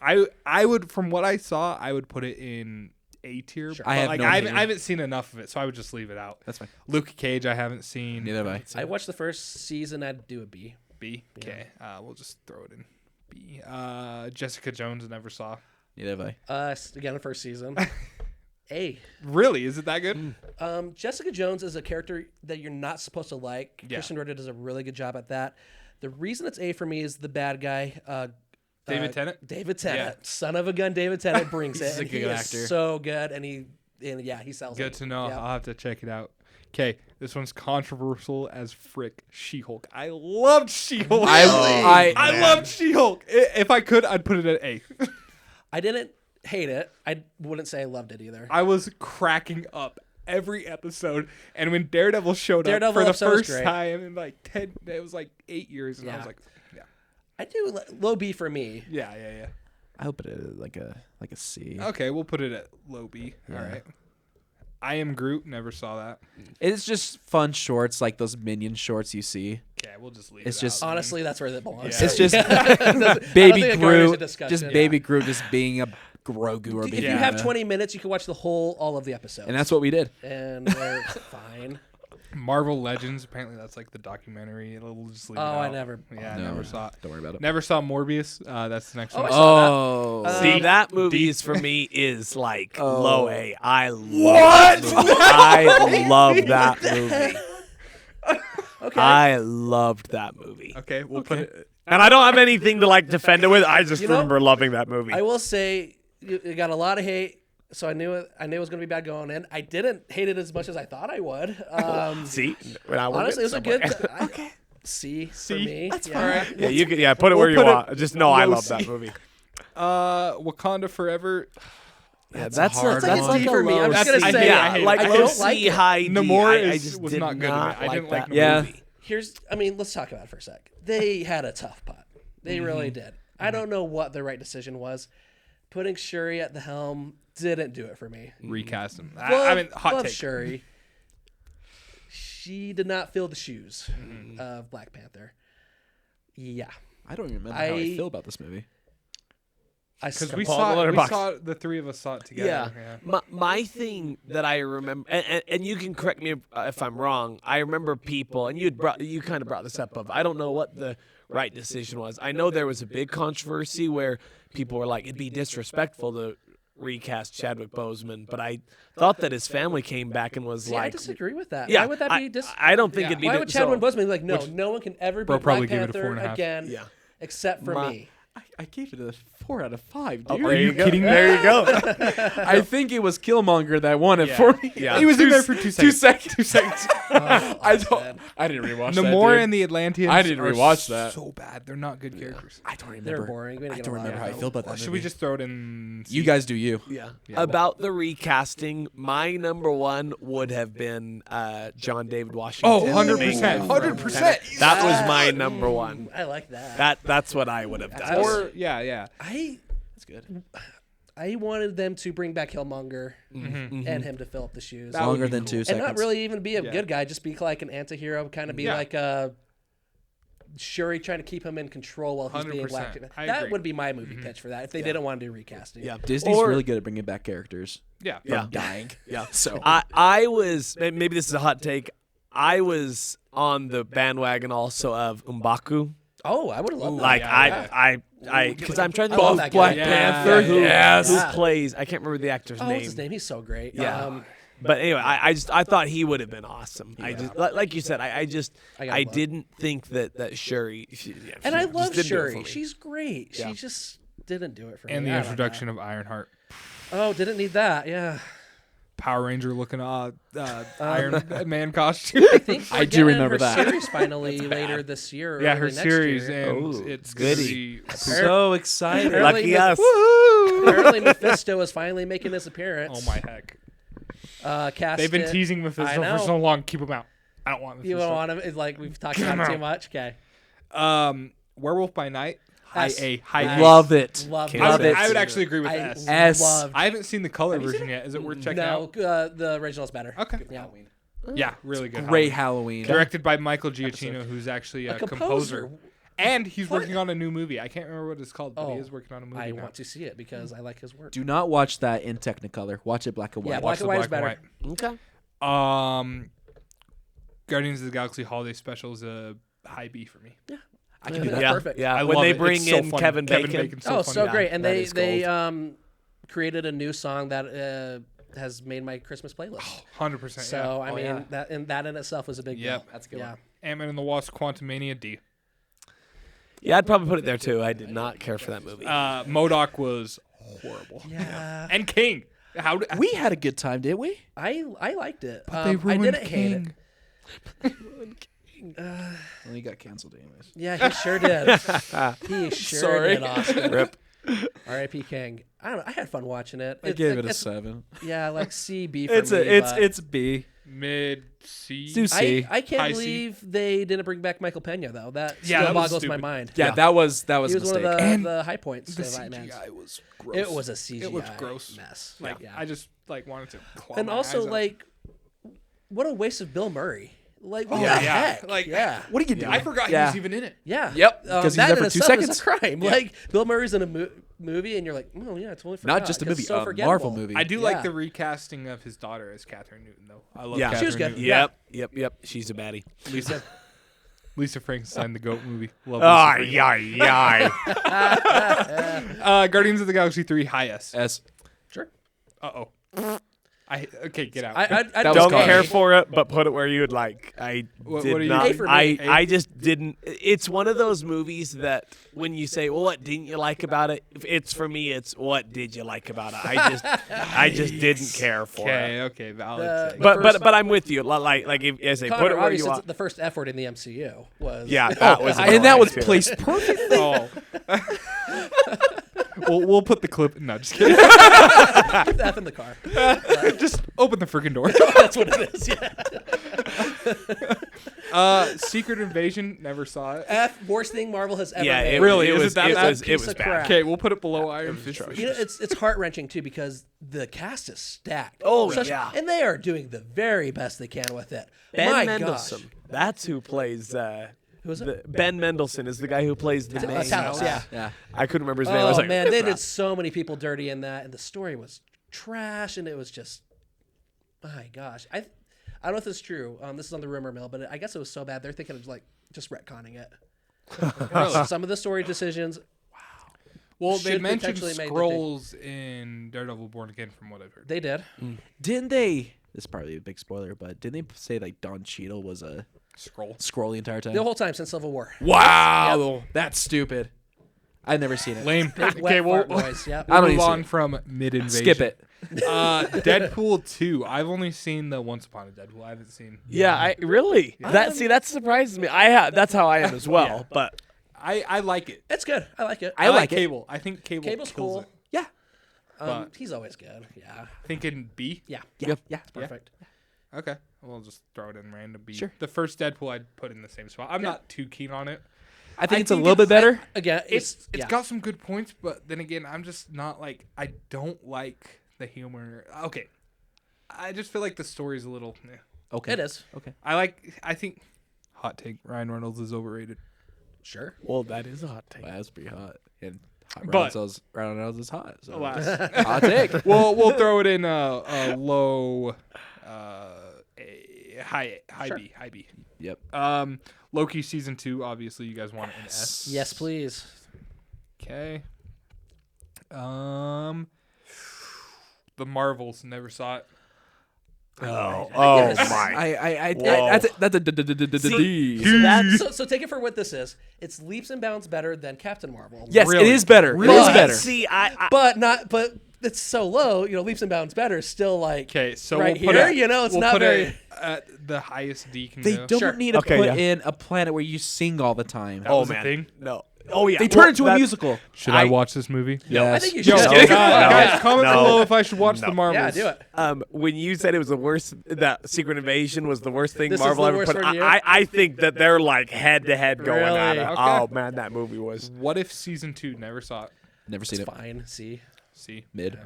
I would, from what I saw, I would put it in A tier. Sure. But I have like no I idea. haven't seen enough of it, so I would just leave it out. That's fine. Luke Cage, I haven't seen. Neither have I. I watched the first season. I'd do a B. B. Okay, we'll just throw it in B. Jessica Jones, never saw. Neither have I. Again, the first season. A. Really? Is it that good? Jessica Jones is a character that you're not supposed to like. Yeah. Kristen Ritter does a really good job at that. The reason it's A for me is the bad guy. David Tennant? David Tennant. Yeah. Son of a gun, David Tennant brings it. He's a and good he actor. is so good, and he sells it. Good to know. Yeah. I'll have to check it out. Okay, this one's controversial as frick. She-Hulk. I loved She-Hulk. I I loved She-Hulk. If I could, I'd put it at A. I didn't hate it. I wouldn't say I loved it either. I was cracking up every episode, and when Daredevil showed up for the episode was first great. time in like 10, it was like 8 years, and I Yeah. was like, yeah, I do low B for me. yeah. I hope it is like a C. Okay, we'll put it at low B. All right. I Am Groot. Never saw that. It's just fun shorts like those Minion shorts you see. Okay, we'll just leave. It's it just- out. Honestly, that's where that belongs. Yeah. It's just I don't baby think it garners a Groot, discussion. just baby Groot just being a Grogu or If being you Yeah. have 20 minutes, you can watch all of the episodes. and that's what we did. And we're fine. Marvel Legends. Apparently, that's like the documentary. We'll just leave it out. I never. Yeah, I No. never saw it. Don't worry about it. Never saw Morbius. That's the next Oh, one. I saw Oh, See, that movie is for me is like Oh. low A. I love that movie. I love that movie. Okay. I loved that movie. Okay, we'll put it. And I don't have anything to like defend it with. I just You know, remember loving that movie. I will say it got a lot of hate, so I knew it was going to be bad going in. I didn't hate it as much as I thought I would. See, Now we're Honestly, it was a somewhere. good. Okay. C for me. That's fine. Yeah, you can. Yeah, put it where you put it want. Just know I low love that C. movie. Wakanda Forever. Yeah, that's a- It's like that's a D for me. I'm just That's- gonna I say hate it. it. I hate like it. I low don't like C, it. high D. Namor I just was did not good to me. not I didn't like that Namor. Yeah. movie. Let's talk about it for a sec. They had a tough putt. They really did. I don't know what the right decision was. Putting Shuri at the helm didn't do it for me. Recast him. Love, I mean, hot love take. Shuri. She did not fill the shoes of Black Panther. Yeah. I don't even remember how I I- feel about this movie. Because Paul Letterboxd. the three of us saw it together. Yeah. My thing that I remember, and you can correct me if I'm wrong. I remember people, and you kind of brought this up. I don't know what the right decision was. I know there was a big controversy where people were like, it'd be disrespectful to recast Chadwick Boseman, but I thought that his family came back and was See, I like, disagree with that. yeah, Why would that be I don't think Yeah. it'd be. Why would Chadwick Boseman be like, no, no one can ever be Bro probably Black gave it a Panther 4.5. again Yeah. except for My- me? I gave it a 4 out of 5, Oh, dude. there you go. kidding me? There you go. I think it was Killmonger that won it for me. Yeah. He was in there for 2 seconds. 2 seconds. 2 seconds. I didn't rewatch that. Namor dude. and the Atlanteans. I didn't are rewatch that. So bad. They're not good characters. I don't remember. They're boring. We didn't I get don't a lot remember how out I of feel them. about that. Should we just throw it in? You guys do you. Yeah. Yeah. About the recasting, my number one would have been John David Washington. Oh, 100%. being 100%. That was my number one. I like that. That's what I would have done. Or yeah. That's good. I wanted them to bring back Killmonger Mm-hmm. and him to fill up the shoes. That would Longer be than cool. 2 And seconds. not really even be a Yeah. good guy, just be like an anti-hero, kind of be Yeah. like Shuri trying to keep him in control while he's being 100%. Black. I that agree. would be my movie pitch for that if they didn't want to do recasting. Yeah. Disney's Or- really good at bringing back characters. Yeah. Yeah. Dying. Yeah. So I was, maybe this is a hot take, I was on the bandwagon also of M'Baku. Oh, I would have loved that. Like, yeah. because I'm trying to I think love of that Black guy. Panther, Yeah. who, Yes. who Yeah. plays, I can't remember the actor's Oh, name. what's his name? He's so great. Yeah. But anyway, I thought he would have been awesome. I just like you said, I I gotta love. didn't think that Shuri. And I love didn't do it for Shuri. me. She's great. Yeah. She just didn't do it for And me. the I love introduction of Ironheart. that. Oh, didn't need that. Yeah. Power Ranger looking Iron Man costume. I think I we're do getting remember her that. series finally later this year. Or Yeah, early her next series, year. and Oh, it's goody. gonna be- so excited. Apparently Lucky us. Apparently, Mephisto is finally making his appearance. Oh my heck! Cast They've been it. teasing Mephisto I know. for so long. Keep him out. I don't want You Mephisto. don't want him? It's like we've talked about it too much. Okay. Werewolf by Night. High S. A. High Nice. A. Love it. Love Can't I Love would, it. I would actually agree with I S. S. loved. I haven't seen the color Have you seen version yet. Is it worth checking No, out? the original's better. Okay. Yeah. Yeah, really good. Great Halloween. Halloween. Directed by Michael Giacchino, who's actually a composer. And he's What? working on a new movie. I can't remember what it's called, but he Oh, is working on a movie I now. want to see it because I like his work. Do not watch that in Technicolor. Watch it black and white. Yeah, Watch black and the white is black and better. Okay. Guardians of the Galaxy Holiday Special is a high B for me. I can do that Yeah, perfect. yeah. I when love they it. bring It's so in funny. Kevin Bacon. Bacon's Oh, funny. so great! And that they is they created a new song that has made my Christmas playlist. 100%. So I Oh, mean yeah. that in itself was a big Yep. deal. That's a good Yeah. one. Ant-Man and the Wasp: Quantumania D. Yeah, I'd probably put it there too. I did not care for that movie. MODOK was horrible. Yeah. And King. How did, We had a good time, didn't we? I liked it. they I ruined didn't hate it. King. Well, you got canceled anyways. Yeah, he sure did. He sure Sorry. did, Austin. Rip. R.I.P. King. I don't know. I had fun watching it. I gave it a 7. Yeah, like C, B for It's me. it's B. Mid C. Do C. I can't High C. believe they didn't bring back Michael Pena though. That Yeah, still that was boggles my stupid. mind. Yeah, that was He a was mistake. one of And the high points The of Ant-Man. CGI was gross. It was a CGI. It looked gross. mess. Like, Yeah. I just wanted to claw And my also eyes out. like, what a waste of Bill Murray. Like, what Yeah. the heck? Like, yeah. What are you doing? I forgot Yeah. he was even in it. Yeah. Yep, 'cause he's that there in for 2 itself is seconds. a crime. Like Bill Murray's in a movie, and you're like, oh yeah, I totally forgot. Not just a 'cause movie, it's so a forgettable. Marvel movie. I do Yeah. like the recasting of his daughter as Catherine Newton, though. I love Yeah. Catherine She was good. Newton. Yep. She's a baddie. Lisa Frankenstein, the GOAT movie. Love Oh, Lisa yeah. Frankenstein. Guardians of the Galaxy 3, high S. S. Sure. Uh-oh. Okay, get out. I That was Don't Scottish. care for it, but put it where you would like. What Did are you- not. A for me. I just didn't. It's one of those movies that when you say, "Well, what didn't you like about it?" It's for me. It's what did you like about it? I just didn't care for it. Okay, valid. The- take. But I'm with you. Like if I say, put Connor, it where you obviously, want. the first F word in the MCU was Yeah, that was. And that was annoying, too. placed perfectly. Oh. we'll put the clip. No, just kidding. Keep the F in the car. Just open the freaking door. That's what it is. Yeah. Secret Invasion. Never saw it. F worst thing Marvel has ever Yeah, made. it, Really? It Is was. it that It bad? was. It Piece was of bad. crap. Okay, we'll put it below Iron Fist. for atrocious. You know, it's heart wrenching too because the cast is stacked. Oh, yeah. and they are doing the very best they can with it. Ben My Mendelsohn. gosh. That's who plays. Who is it? Ben Mendelsohn is the guy who plays the main. Talos, yeah. Yeah. I couldn't remember his name. I was Oh like, man, they did so many people dirty in that, and the story was trash, and it was just, my gosh. I don't know if this is true. This is on the rumor mill, but I guess it was so bad they're thinking of like just retconning it. Some of the story decisions. Well, they Should mentioned potentially make the scrolls in Daredevil Born Again, from what I've heard. They did. Didn't they? This is probably a big spoiler, but didn't they say like Don Cheadle was a Scroll. scroll the entire time? The whole time since Civil War. Wow, that's stupid. I've never seen it. Lame. Big Okay, wet we'll fart noise. Yep. I don't move need to see on it. from mid-invasion. Skip it. Deadpool 2. I've only seen the Once Upon a Deadpool. I haven't seen. yeah, I really. That surprises me. That's how I am as well. But I like it. It's good. I like it. I like it. Cable. I think Cable Cable's kills cool. it. Yeah. but- He's always good. Yeah. Thinking B. Yeah. Yeah. It's perfect. Okay. We'll just throw it in random B. Sure. The first Deadpool I'd put in the same spot. I'm not too keen on it. I think I it's a think little bit better. Again, It's yeah. got some good points, but then again, I'm just not like, I don't like the humor. Okay. I just feel like the story's a little. Okay. It is. Okay. I think. Hot take: Ryan Reynolds is overrated. Sure. well, that is a hot take. Well, that's pretty hot. And But- Ryan Reynolds is hot. So Alas. hot take. We'll throw it in a low, high Sure. B, high B. Yep. Loki season 2. Obviously, you guys want it in S. Yes, please. Okay. The Marvels. Never saw it. Oh guess. my! That's a D. So take it for what this is. It's leaps and bounds better than Captain Marvel. Yes, Really? it is better. It Really? is better. See, But it's so low. You know, leaps and bounds better is still like Okay, so right we'll put here. it. You know, it's we'll not put very. it at the highest D can They go. don't Sure. need to Okay, put yeah. in a planet where you sing all the time. That was a man, thing? no. Oh yeah, They turn into a musical. Should I watch this movie? I think you Yo, should. No. guys, comment No. below if I should watch No. the Marvels. Yeah, do it. When you said it was the worst, that Secret Invasion was the worst thing This is Marvel the ever worst put. one yet? I think that they're like head to head going at Really? it. Okay. Oh man, that movie was. What if season 2? Never saw it. Never seen It's it. fine. See. See. Mid.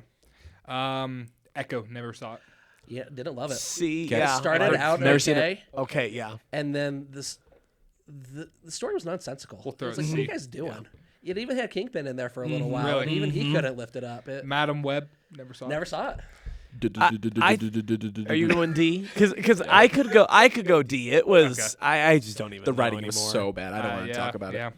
Echo. Never saw it. Yeah, didn't love it. See, Okay. yeah. Started out Never seen okay, Okay, yeah. and then the story was nonsensical. We'll throw It was it like, in what are you C. guys doing? It even had Kingpin in there for a little while, Really? and even he couldn't lift it up. It Madam Web. Never saw never it. saw it. Are you going D? Because I could go D. It was. Okay. I just don't even. The know writing was anymore. so bad. I don't want to Yeah, talk about yeah. it.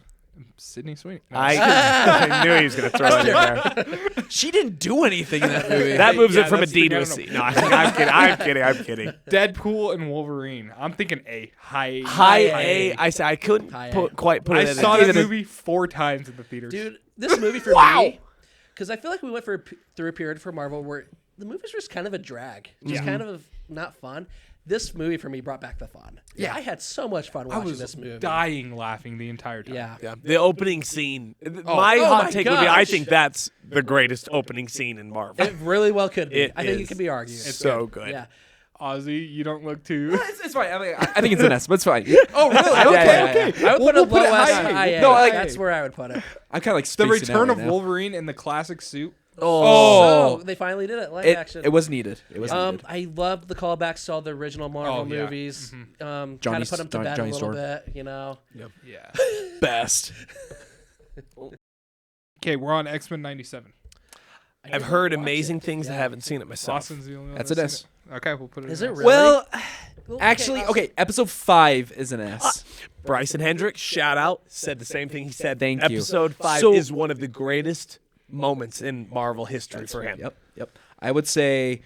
Sydney Sweeney. No. I knew he was going to throw it in there. She didn't do anything in that movie. That moves Yeah, it from a that's the D to a thing, C. I No, I'm kidding. I'm kidding. Deadpool and Wolverine. I'm thinking A. High A. I said I couldn't High A. quite put I it in. saw a D. that movie 4 times in the theaters. Dude, this movie for Wow. me, because I feel like we went through a period for Marvel where the movies were just kind of a drag, just kind of not fun. This movie for me brought back the fun. Yeah, I had so much fun I watching was this movie. dying laughing the entire time. Yeah. Yeah, the opening scene. My Oh hot my take would be, I gosh. think that's the greatest opening scene in Marvel. It really well could be. It I think is it could be argued. It's so good. Yeah. Ozzy, you don't look too. It's fine. I think it's an S, but it's fine. Oh, really? Yeah, Okay. yeah. I would put We'll it put it low S high. high A. No, like- That's where I would put it. I'm kind of like The spacing return out of right now. Wolverine in the classic suit. So they finally did it live action. It was needed. It was needed. I loved the callbacks to all the original Marvel Oh, yeah. movies. Kind Johnny's- of put them to bed Johnny a little Storm. bit, you know. Yeah. Best. Okay, we're on X-Men 97. I've heard amazing things. I haven't seen it myself. Lawson's the only one That's that's an seen S. it. Okay, we'll put it. Is in it S. really? Well, Well, actually, I'll- okay. Episode 5 is an S. Bryson Hendricks, shout out, said the same thing he said. Thank you. Episode 5 So- is one of the greatest moments in Marvel history for him. Yep. I would say,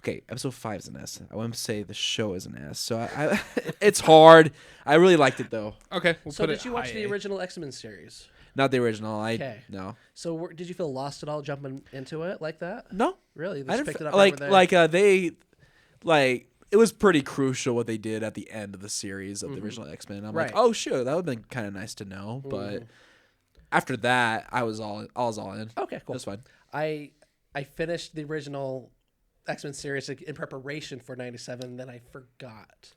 okay, episode 5 is an S. I wouldn't say the show is an S. So I it's hard. I really liked it though. Okay, we'll So put it. did you watch high the A. original X-Men series? Not the original. Okay. No. So did you feel lost at all jumping into it like that? No. Really? They I just didn't picked it up like right there? they like it was pretty crucial what they did at the end of the series of the original X-Men. I'm Right. like, oh sure, that would have been kind of nice to know. But after that, I was all in. Okay, cool. That's fine. I finished the original X-Men series in preparation for 97, then I forgot.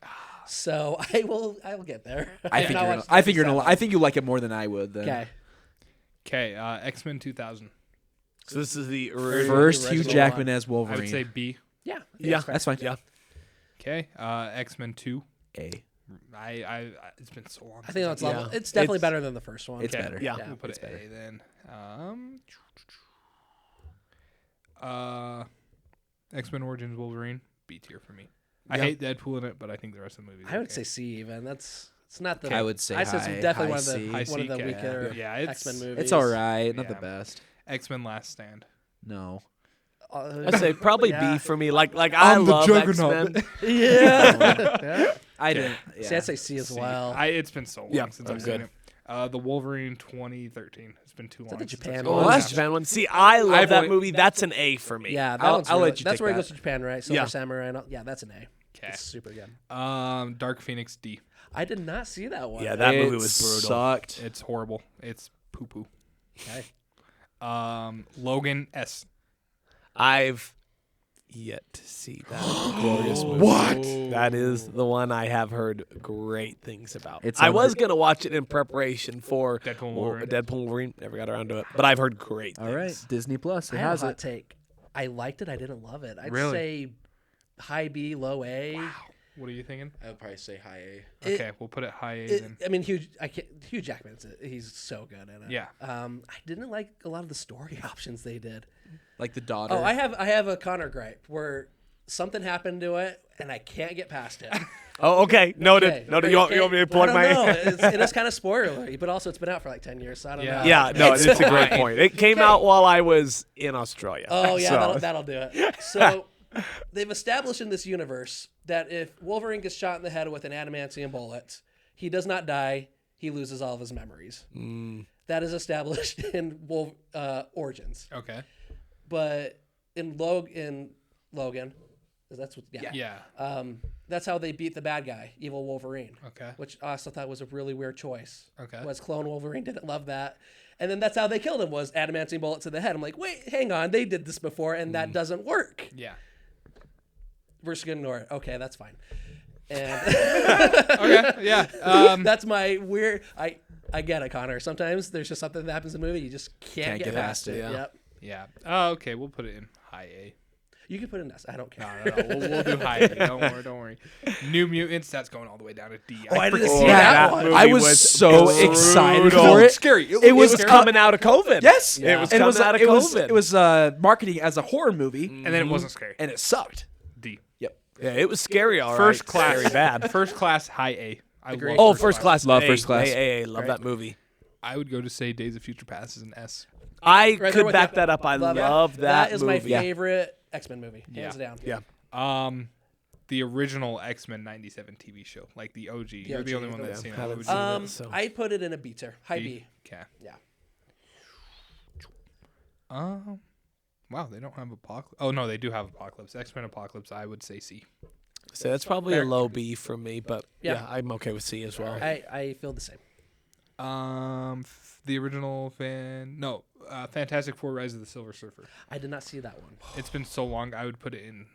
So I will get there. I think you like it more than I would. Then. Okay. Okay, X-Men 2000. So this is the First, Hugh original Jackman one. as I Wolverine. would say B. Yeah. Yeah, That's fine. Yeah. Okay, X-Men 2. A. I it's been so long. I think that's Yeah. level. It's definitely It's- better than the first one. It's Okay. better. Yeah. We'll put it A then. X-Men Origins Wolverine, B tier for me. I Yeah. hate Deadpool in it, but I think the rest of the movie. I would say C even. It's not the. I would say I said high- it's definitely one of high the C. High one of the C, weaker yeah, it's- X-Men movies. It's all right. Not the Yeah. best. X-Men Last Stand. No. I'd say probably Yeah. B for me. Like I I'm the love Juggernaut. X-Men. Yeah. I didn't. See, I'd say C as well. It's been so long Yeah, since I'm I've good. seen it. The Wolverine 2013. It's been too long. that the since Japan I've Oh, one? seen it. that's Japan one. See, I love I've that only- movie. That's an A for me. Yeah, that I'll- one's I'll really, let you that's take where he that. goes to Japan, right? Silver Yeah. Samurai. And all, yeah, that's an A. Okay. It's super good. Dark Phoenix D. I did not see that one. Yeah, that movie It was brutal. Sucked. It's horrible. It's poo poo. Okay. Logan S. I've yet to see that glorious movie. What? That is the one I have heard great things about. It's I on was the- gonna watch it in preparation for Deadpool and Wolverine. Deadpool and Wolverine. Never got around to it, but I've heard great. All right. things. Disney Plus. It I have has a hot it. take. I liked it. I didn't love it. I'd Really? say high B, low A. What are you thinking? I would probably say high A. It- Okay, we'll put it high A then. I mean, Hugh Jackman's he's so good in it. Yeah. I didn't like a lot of the story options they did. Like the daughter. Oh, I have a Connor gripe where something happened to it and I can't get past it. Oh, okay. Noted. Okay. Noted. You want me to plug I don't my? know. It is kind of spoilery, but also it's been out for like 10 years, so I don't Yeah. know. Yeah, no, it's a great fine. point. It came out while I was in Australia. Oh yeah, so. that'll do it. So they've established in this universe that if Wolverine gets shot in the head with an adamantium bullet, he does not die. He loses all of his memories. That is established in Origins. Okay. But in Logan, that's what. Yeah. That's how they beat the bad guy, Evil Wolverine. Okay. Which I also thought was a really weird choice. Okay. Was Clone Wolverine didn't love that. And then that's how they killed him was adamantium bullet to the head. I'm like, wait, hang on, they did this before and that doesn't work. Yeah. We're just gonna ignore it. Okay, that's fine. And Okay. Yeah. that's my weird. I get it, Connor. Sometimes there's just something that happens in a movie you just can't get past it. yeah. Yep. Yeah. Oh, okay. We'll put it in high A. You can put it in S. I don't care. No. We'll do high A. Don't worry. New Mutants. That's going all the way down to D. Oh, I didn't Oh, see that one. movie I was so brutal. excited Brutal. for it. Scary. It was It was coming out of COVID. Yes. It was And coming out of COVID. It was marketing as a horror movie, And then it wasn't scary. and it sucked. D. Yep. Yeah, it was scary. All right. First class. Scary bad. First class high A. I Agreed. love Oh, first class. Love A, First Class. A. Love that movie. I would go to say Days of Future Past is an S. I Right there could with back you. that up. I Love it. love that That is my movie. favorite X-Men movie, hands Yeah. down. Yeah. The original X-Men 97 TV show, like the OG. You're the OG, only one that's seen it. haven't What would seen you it. do? So. I put it in a B tier, high B. Okay. Yeah. Wow, they don't have Apocalypse. Oh no, they do have Apocalypse. X-Men Apocalypse. I would say C. So that's probably a low B from me, but Yeah. yeah, I'm okay with C as well. I feel the same. The original Fantastic Four: Rise of the Silver Surfer. I did not see that one. It's been so long. I would put it in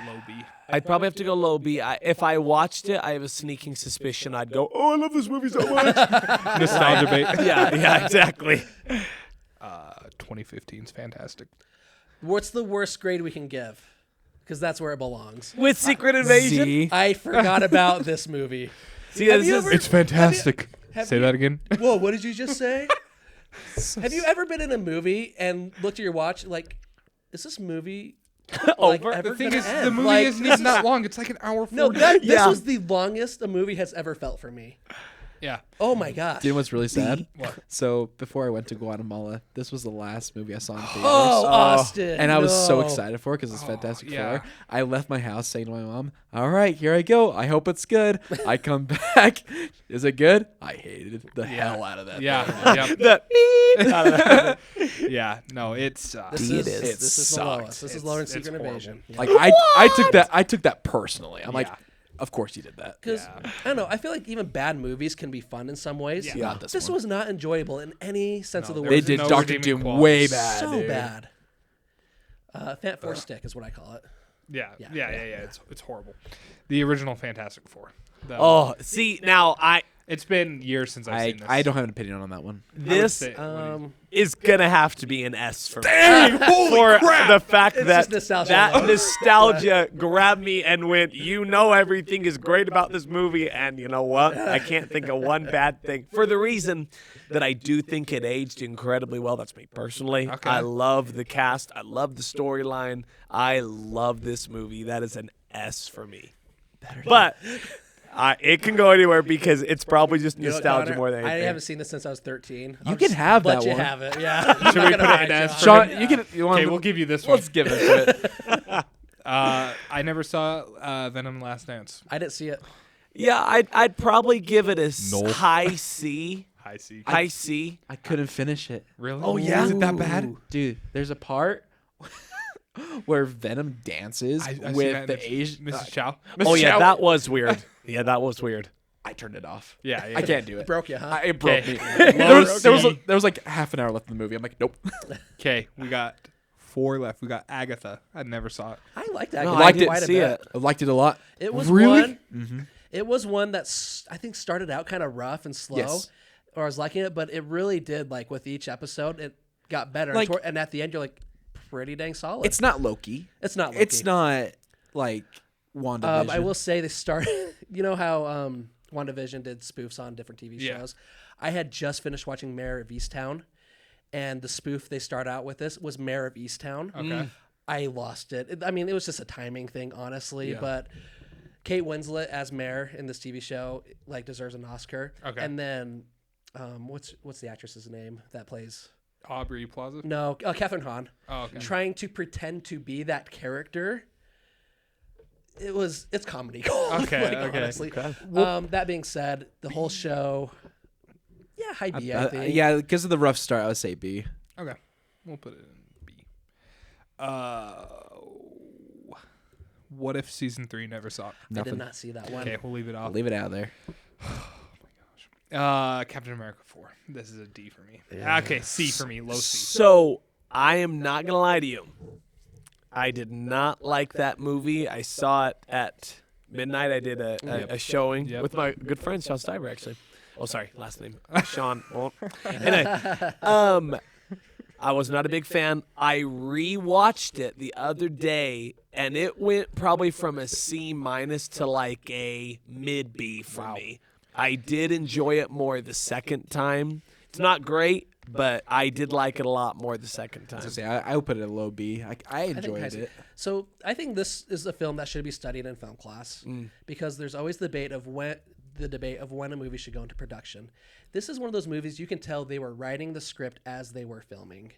low B. I'd probably have to go low B. If I watched it, I have a sneaking suspicion I'd go, oh, I love this movie so much. Nostalgia bait. yeah, exactly. 2015's fantastic. What's the worst grade we can give? Because that's where it belongs. With Secret Invasion? Z. I forgot about this movie. See, Have this you is, ever- It's fantastic. have Say you- that again. Whoa, what did you just say? Have you ever been in a movie and looked at your watch like, is this movie Over? ever The thing gonna is, end? the movie Like, isn't even that long. It's like an hour 40. No, this Yeah. was the longest a movie has ever felt for me. Yeah. Oh my gosh. Do you know what's really sad? What? So before I went to Guatemala, this was the last movie I saw in theaters. Oh, Austin. And I was so no. excited for it because it's Fantastic yeah. Four. I left my house saying to my mom, all right, here I go. I hope it's good. I come back. Is it good? I hated the hell out of that. Yeah. thing. Yep. the Yeah. No, it's This It is is. this is the sucked. lowest. This is lower than It's Secret horrible. Invasion. Like I took that personally. I'm like, Yeah. of course you did that. Because I don't know, I feel like even bad movies can be fun in some ways. Yeah. Not this This one. was not enjoyable in any sense of the there They word. was did no Doctor redeeming Doom qualities. way bad. So dude. bad. Fat Four Stick is what I call it. Yeah. Yeah. Yeah. It's horrible. The original Fantastic Four. Oh, see, now It's been years since I've seen this. I don't have an opinion on that one. this What do you- is going to have to be an S for me. Holy For the fact It's that just nostalgia that alone. nostalgia grabbed me and went, you know everything is great about this movie, and you know what? I can't think of one bad thing. For the reason that I do think it aged incredibly well. That's me personally. Okay. I love the cast. I love the storyline. I love this movie. That is an S for me. But it can go anywhere because it's probably just You know what, nostalgia Connor? more than I anything. haven't seen this since I was 13. You can have let that you one. have it. Yeah. Should we put it in S for Sean, you can. You want? Okay, we'll give you this one. Let's give it to it. I never saw Venom: Last Dance. I didn't see it. Yeah, I'd probably give it a No. high C. I see. High C. I couldn't finish it. Really? Oh, yeah? Is it that bad? Ooh. Dude, there's a part where Venom dances I see with that the in Asian. Mrs. Chow. Oh yeah, Chow. that was weird. Yeah, that was weird. I turned it off. Yeah. I can't do it. Broke you, huh? It broke Okay. me. Low There was like half an hour left in the movie. I'm like, nope. Okay, we got 4 left. We got Agatha. I never saw it. I liked that. No, I I liked it. quite a see bit. it. I liked it a lot. It was really. one. It was one that I think started out kind of rough and slow, Yes. or I was liking it, but it really did. Like with each episode, it got better. Like- and at the end, you're like pretty dang solid. It's not Loki. It's not. It's Loki. not like WandaVision. I will say they started. You know how WandaVision did spoofs on different TV Yeah. shows. I had just finished watching Mayor of Easttown, and the spoof they start out with this was Mayor of Easttown. Okay. I lost it. I mean, it was just a timing thing, honestly. Yeah. But Kate Winslet as Mayor in this TV show like deserves an Oscar. Okay. And then, what's the actress's name that plays? Aubrey Plaza. No, Catherine Hahn. Oh, okay. Trying to pretend to be that character. It's comedy gold. Okay, okay. Honestly. That being said, the whole show, yeah, high B, I think. yeah, because of the rough start, I would say B. Okay. We'll put it in B. What if season 3 never saw it? I did Nothing. not see that one. Okay, we'll leave it I'll off. leave it out there. Captain America 4. This is a D for me. Okay, C for me. Low C. So I am not gonna lie to you. I did not like that movie. I saw it at midnight. I did a showing Yep. with my good friend Sean Stiver, actually. Oh, sorry, last name Sean. Well, anyway, I was not a big fan. I rewatched it the other day, and it went probably from a C minus to like a mid B for me. I did enjoy it more the second time. It's not great, but I did like it a lot more the second time. So I would put it at low B. I I think enjoyed high- it. So I think this is a film that should be studied in film class because there's always the debate of when a movie should go into production. This is one of those movies you can tell they were writing the script as they were filming,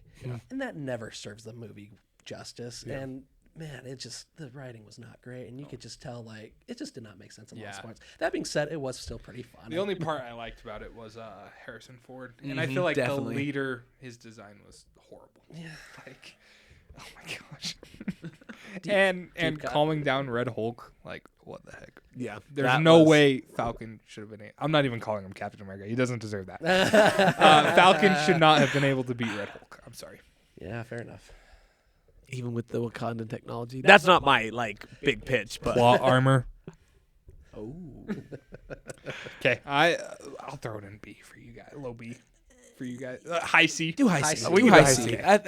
and that never serves the movie justice. And man, the writing was not great, and you could just tell like it just did not make sense in most parts. That being said, it was still pretty fun. The only part I liked about it was Harrison Ford, and I feel like definitely. the leader, his design was horrible. Yeah. Like, Oh my gosh. and cut. calming down Red Hulk, like what the heck? Yeah, There's that no was- way Falcon should have been. I'm not even calling him Captain America. He doesn't deserve that. Falcon should not have been able to beat Red Hulk. I'm sorry. Yeah, fair enough. even with the Wakandan technology. That's not my like big pitch, but Claw armor. Oh. Okay, I'll throw it in B for you guys. Low B for you guys. High C. Do high High C. C. We can high do high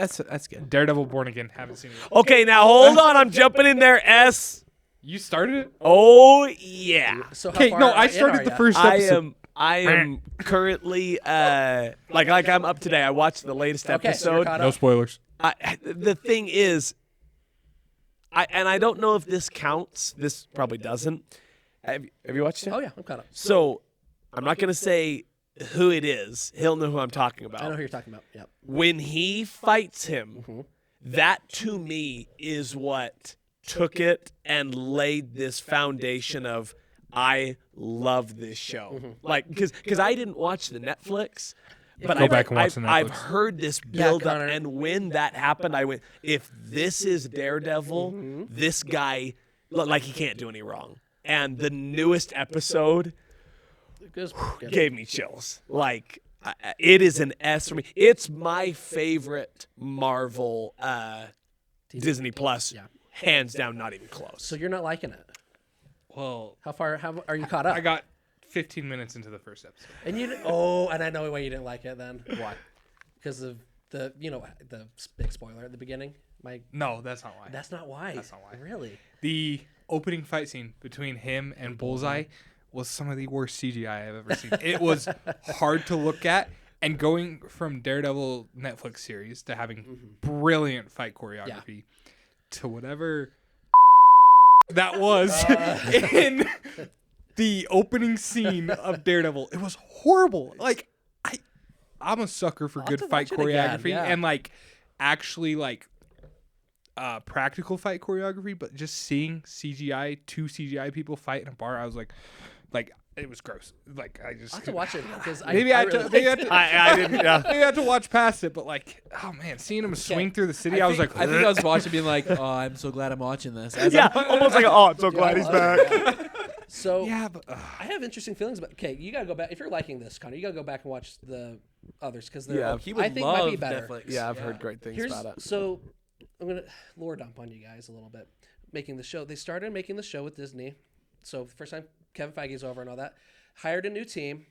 C. C. That's good. Daredevil Born Again. Haven't seen it. okay, now hold on. I'm jumping in there. S. You started it? Oh yeah. So how Okay, far no, I in started are the ya? first I episode. am currently like I'm up today. I watched the latest Okay, so you're episode. caught No up. spoilers. The thing is, I don't know if this counts. This probably doesn't. Have you watched it? Oh yeah, I'm caught up. So I'm not gonna say who it is. He'll know who I'm talking about. I know who you're talking about. Yep. When he fights him, Mm-hmm. that to me is what took it and laid this foundation of I love this show. Mm-hmm. Like because I didn't watch the Netflix. But Go back and watch the I've Netflix. heard this build up, Connor. and when that happened, I went, if this is Daredevil, Mm-hmm. this guy, like, he can't do any wrong. And the newest episode Good. gave me chills. Like, it is an S for me. It's my favorite Marvel Disney Plus, Yeah. hands down, not even close. So you're not liking it. Well, How far? How are you caught up? I got 15 minutes into the first episode. And and I know why you didn't like it then. Why? Because of the the big spoiler at the beginning. No, that's not why. That's not why. That's not why. Really? The opening fight scene between him and Bullseye was some of the worst CGI I've ever seen. It was hard to look at, and going from Daredevil Netflix series to having brilliant fight choreography to whatever that was in the opening scene of Daredevil. It was horrible. Like I'm a sucker for I'll good have to fight watch it again, choreography yeah. and like actually like practical fight choreography, but just seeing two CGI people fight in a bar, I was like it was gross. Like I just I'll have to watch it because maybe I really had to I didn't. maybe I had to watch past it, but like oh man, seeing him swing through the city, I was like I think I was watching, being like, "Oh, I'm so glad I'm watching this." As Yeah, I'm- almost like, oh, I'm so glad he's back. So yeah, but I have interesting feelings about. Okay, you gotta go back if you're liking this, Connor. You gotta go back and watch the others because they're. Yeah, he would I think love might be better. Netflix. Yeah, I've heard great things Here's about it. so I'm gonna lore dump on you guys a little bit. Making the show, they started making the show with Disney. So first time Kevin Feige's over and all that. Hired a new team.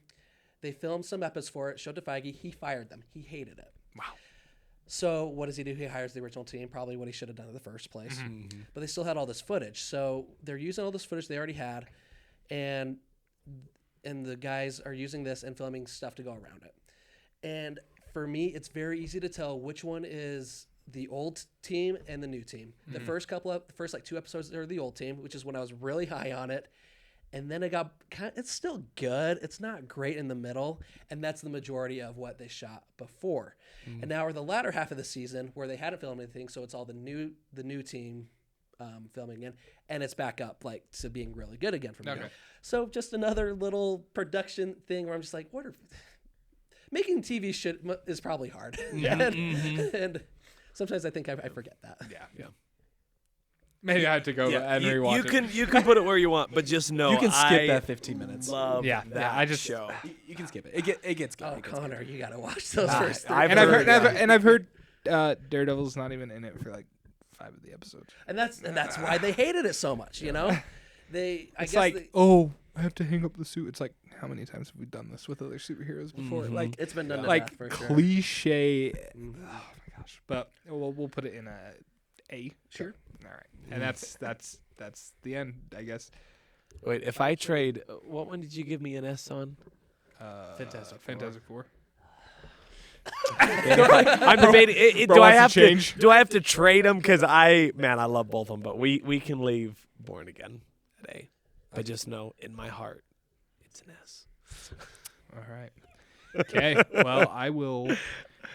They filmed some episodes for it. Showed to Feige. He fired them. He hated it. wow. So what does he do? He hires the original team. Probably what he should have done in the first place. But they still had all this footage. So they're using all this footage they already had, and the guys are using this and filming stuff to go around it. And for me, it's very easy to tell which one is the old team and the new team. The first like 2 episodes are the old team, which is when I was really high on it. And then it got it's still good. It's not great in the middle, and that's the majority of what they shot before. And now we're the latter half of the season where they hadn't filmed anything, so it's all the new team filming in, and it's back up like to being really good again from Okay. now. So just another little production thing where I'm just like, making TV shit is probably hard, and sometimes I think I forget that. Yeah. Maybe I had to go and you, rewatch you can put it where you want, but just know You can skip I that 15 minutes. Love Yeah, that I just- show. You can skip it. It gets good. Oh, It gets Connor, you gotta watch those first 3. I've And I've heard, heard Daredevil's not even in it for like 5 of the episodes. and that's why they hated it so much. You know, I It's guess like, oh, I have to hang up the suit. It's like, how many times have we done this with other superheroes before? Like, it's been done to like death for sure. cliche. Oh my gosh! But we'll put it in A. Sure. All right, and that's the end, I guess. Wait, if I trade, what one did you give me an S on? Fantastic Four. I'm debating. Bro Do I wants to have change. Do I have to trade them? Because I love both of them, but we can leave Born Again at A. I just know in my heart it's an S. All right. Okay. Well, I will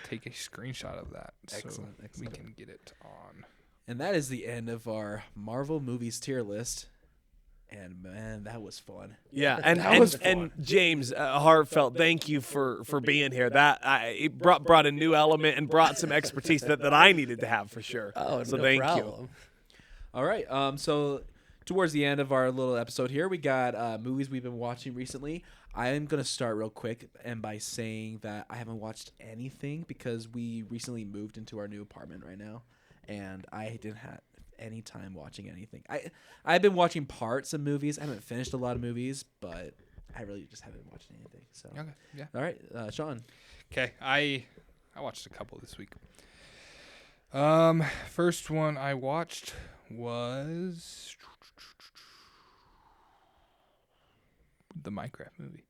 take a screenshot of that Excellent, so we can get it on. And that is the end of our Marvel movies tier list. And man, that was fun. Yeah, and James, heartfelt thank you for being here. It brought a new element and brought some expertise that I needed to have for sure. Oh, so no thank problem. you. All right. So towards the end of our little episode here, we got movies we've been watching recently. I am gonna start real quick and by saying that I haven't watched anything because we recently moved into our new apartment right now, and I didn't have any time watching anything. I've been watching parts of movies. I haven't finished a lot of movies, but I really just haven't watched anything. So Okay, yeah. All right, Sean. Okay, I watched a couple this week. First one I watched was the Minecraft movie.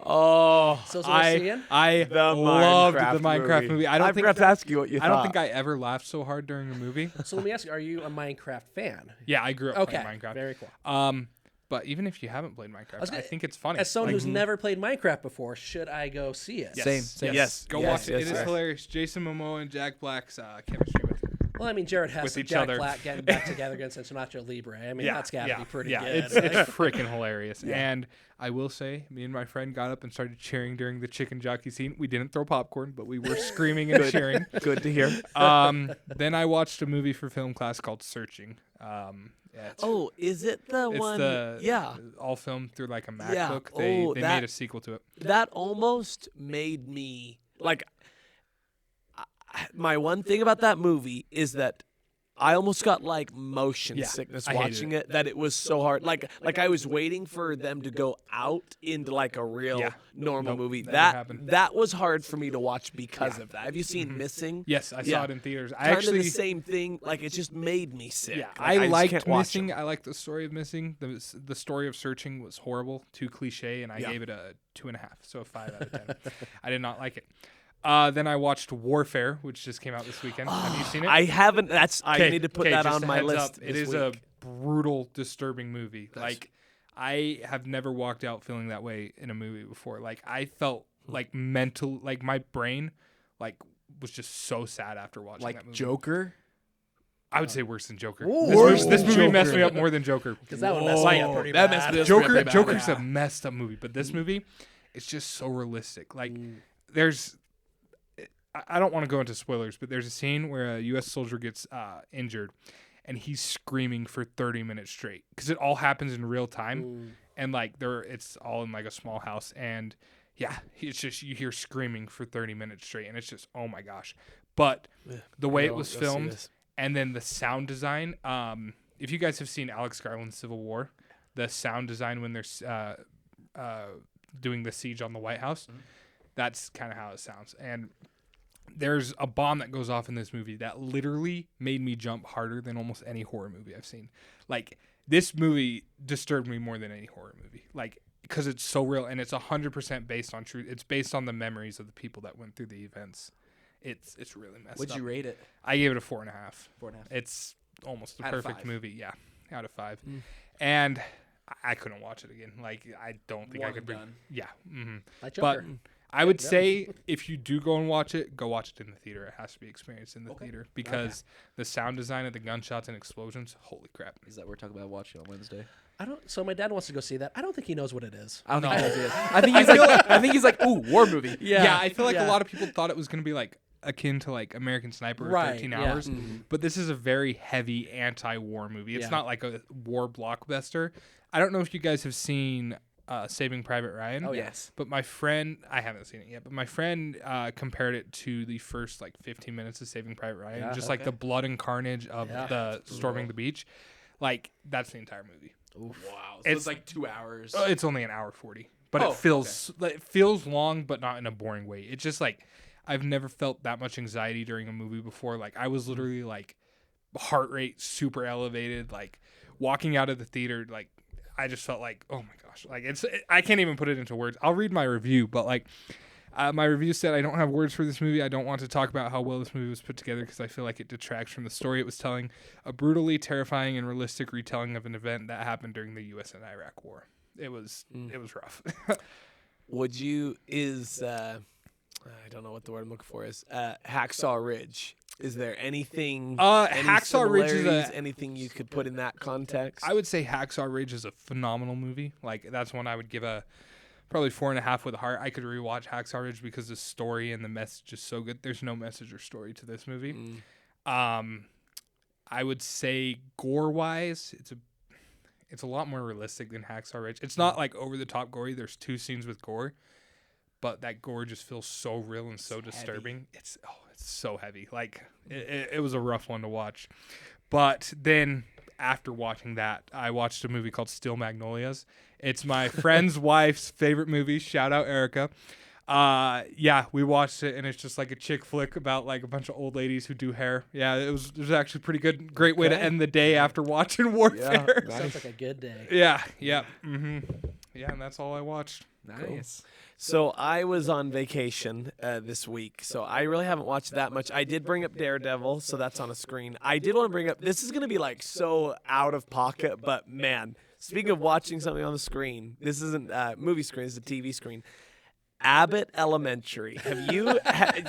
Oh, So it's worth seeing? I the loved Minecraft the Minecraft movie. I forgot to ask you what you I thought. don't think I ever laughed so hard during a movie. So let me ask you: are you a Minecraft fan? Yeah, I grew up playing Minecraft. Very cool. But even if you haven't played Minecraft, was I gonna- think it's funny. As someone Like, who's never played Minecraft before, should I go see it? yes, Same. Yes. Go Yes, watch it. yes, It is yes. hilarious. Jason Momoa and Jack Black's chemistry with Well, I mean, Jared Hess With and each Jack other. Black getting back together against Nacho Libre. I mean, that's got to be pretty good. It's freaking hilarious. And I will say, me and my friend got up and started cheering during the chicken jockey scene. We didn't throw popcorn, but we were screaming and cheering. Good to hear. Then I watched a movie for film class called Searching. Oh, is it the It's one? the all filmed through like a Yeah. MacBook. They Oh, made that- a sequel to it. That almost made me like. My one thing about that movie is that I almost got like motion Yeah, sickness I hated watching it. That it was so hard. Like I was waiting for them to go out into like a real Yeah. normal Nope, movie. never That happened. that was hard for me to watch because of that. Have you seen Missing? Yes, I Yeah. saw it in theaters. I Kind actually of the same thing. Like it just made me sick. Yeah, Like, I just liked can't watch Missing. them. I liked the story of Missing. The story of Searching was horrible, too cliche, and I Yeah. gave it a 2.5, so a 5 out of 10. I did not like it. Then I watched Warfare, which just came out this weekend. Have you seen it? I haven't. I need to put that just on a my heads list. up, It this is week. a brutal, disturbing movie. Like, I have never walked out feeling that way in a movie before. Like, I felt like my brain, like, was just so sad after watching that Like movie. Joker. I would say worse than Joker. Worse This than movie messed Joker. me up more than Joker. Because that one messed me up pretty that bad. messed me up. Joker, really bad, Joker's yeah. a messed up movie, but this movie, it's just so realistic. Like, there's, I don't want to go into spoilers, but there's a scene where a U.S. soldier gets injured, and he's screaming for 30 minutes straight because it all happens in real time, and like it's all in like a small house, and yeah, it's just you hear screaming for 30 minutes straight, and it's just oh my gosh. But the way it was Go see filmed, this. and then the sound design. If you guys have seen Alex Garland's Civil War, the sound design when they're doing the siege on the White House, that's kind of how it sounds. And there's a bomb that goes off in this movie that literally made me jump harder than almost any horror movie I've seen. Like, this movie disturbed me more than any horror movie. Like, because it's so real and it's 100% based on truth. It's based on the memories of the people that went through the events. It's really messed Would up. you rate it? I gave it a 4.5. 4.5. It's almost the Out of perfect 5. movie. Yeah, out of 5. And I couldn't watch it again. Like, I don't think I One could bring. and done. Yeah. Mm-hmm. Like But Joker. I would say if you do go and watch it, go watch it in the theater. It has to be experienced in the theater because the sound design of the gunshots and explosions, holy crap. Is that what we're talking about watching on Wednesday? I don't. So my dad wants to go see that. I don't think he knows what it is. I don't No. think he knows it. I think he's like, ooh, war movie. Yeah, I feel like yeah. a lot of people thought it was going to be like akin to like American Sniper or Right, 13 yeah. Hours, but this is a very heavy anti-war movie. It's Yeah. not like a war blockbuster. I don't know if you guys have seen Saving Private Ryan. Oh, Yes. But my friend, I haven't seen it yet, but my friend compared it to the first like 15 minutes of Saving Private Ryan, Yeah, just like the blood and carnage of Yeah. the storming the beach. Like, that's the entire movie. Wow. So It's- it's like 2 hours. It's only an hour 40, but Oh, it feels long, but not in a boring way. It's just like I've never felt that much anxiety during a movie before. Like, I was literally like heart rate super elevated. Like, walking out of the theater, like I just felt like, oh my gosh, like I can't even put it into words. I'll read my review, but like my review said I don't have words for this movie. I don't want to talk about how well this movie was put together because I feel like it detracts from the story it was telling. A brutally terrifying and realistic retelling of an event that happened during the U.S. and Iraq War. It was rough. Would you I don't know what the word I'm looking for is Hacksaw Ridge. Is there anything? Any Hacksaw Ridge is similarities, anything you could put in that context? I would say Hacksaw Ridge is a phenomenal movie. Like that's one I would give a probably 4.5 with a heart. I could rewatch Hacksaw Ridge because the story and the message is so good. There's no message or story to this movie. I would say gore wise, it's a lot more realistic than Hacksaw Ridge. It's not like over the top gory. There's 2 scenes with gore, but that gore just feels so real and so disturbing. It's so heavy. Like it was a rough one to watch. But then after watching that, I watched a movie called Steel Magnolias. It's my friend's wife's favorite movie. Shout out Erica. We watched it, and it's just like a chick flick about like a bunch of old ladies who do hair. Yeah, it was actually pretty good. Great way to end the day after watching Warfare. Yeah, Sounds like a good day. Yeah. Mm-hmm. Yeah, and that's all I watched. Nice. So I was on vacation this week, so I really haven't watched that much. I did bring up Daredevil, so that's on a screen. I did want to bring up, this is going to be like so out of pocket, but man, speaking of watching something on the screen, this isn't a movie screen, it's a TV screen. Abbott Elementary. Have you,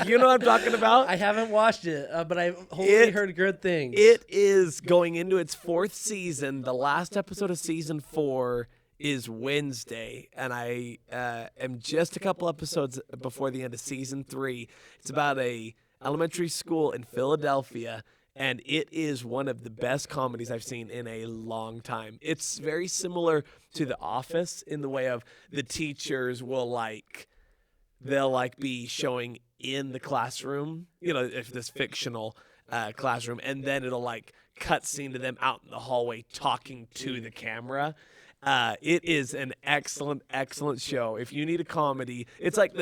you know what I'm talking about? I haven't watched it, but I've only heard good things. It is going into its 4th season. The last episode of season 4 is Wednesday, and I am just a couple episodes before the end of season 3. It's about a elementary school in Philadelphia, and it is one of the best comedies I've seen in a long time. It's very similar to The Office in the way of the teachers will they'll be showing in the classroom, if this fictional classroom, and then it'll cut scene to them out in the hallway talking to the camera. It is an excellent, excellent show. If you need a comedy, it's like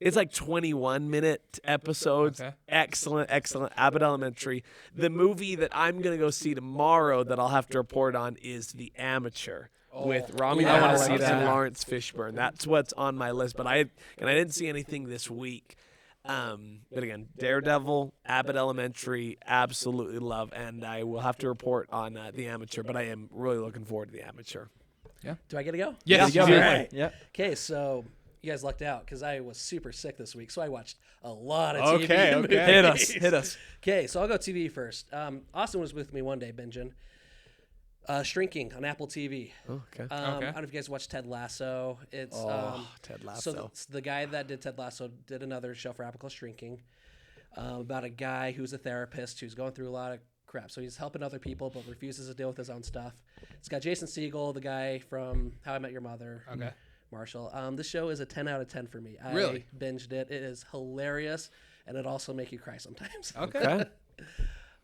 21-minute episodes. Okay. Excellent, excellent. Abbott Elementary. The movie that I'm going to go see tomorrow that I'll have to report on is The Amateur with Rami I wanna Malek see and that. Lawrence Fishburne. That's what's on my list. But I didn't see anything this week. But again, Daredevil, Abbott Elementary, absolutely love, and I will have to report on The Amateur. But I am really looking forward to The Amateur. Do I get to go? Yes, Yeah, you do. right. Yeah. Okay, so you guys lucked out because I was super sick this week, so I watched a lot of TV. Okay, and okay. movies. Hit us. Okay, so I'll go TV first. Austin was with me one day, binging. Shrinking on Apple TV. Oh, okay. I don't know if you guys watched Ted Lasso. It's Ted Lasso. So the guy that did Ted Lasso did another show for Apple called Shrinking, about a guy who's a therapist who's going through a lot of crap. So he's helping other people but refuses to deal with his own stuff. It's got Jason Segel, the guy from How I Met Your Mother. Okay. Marshall. This show is a 10 out of 10 for me. Really? I binged it. It is hilarious, and it also make you cry sometimes. Okay.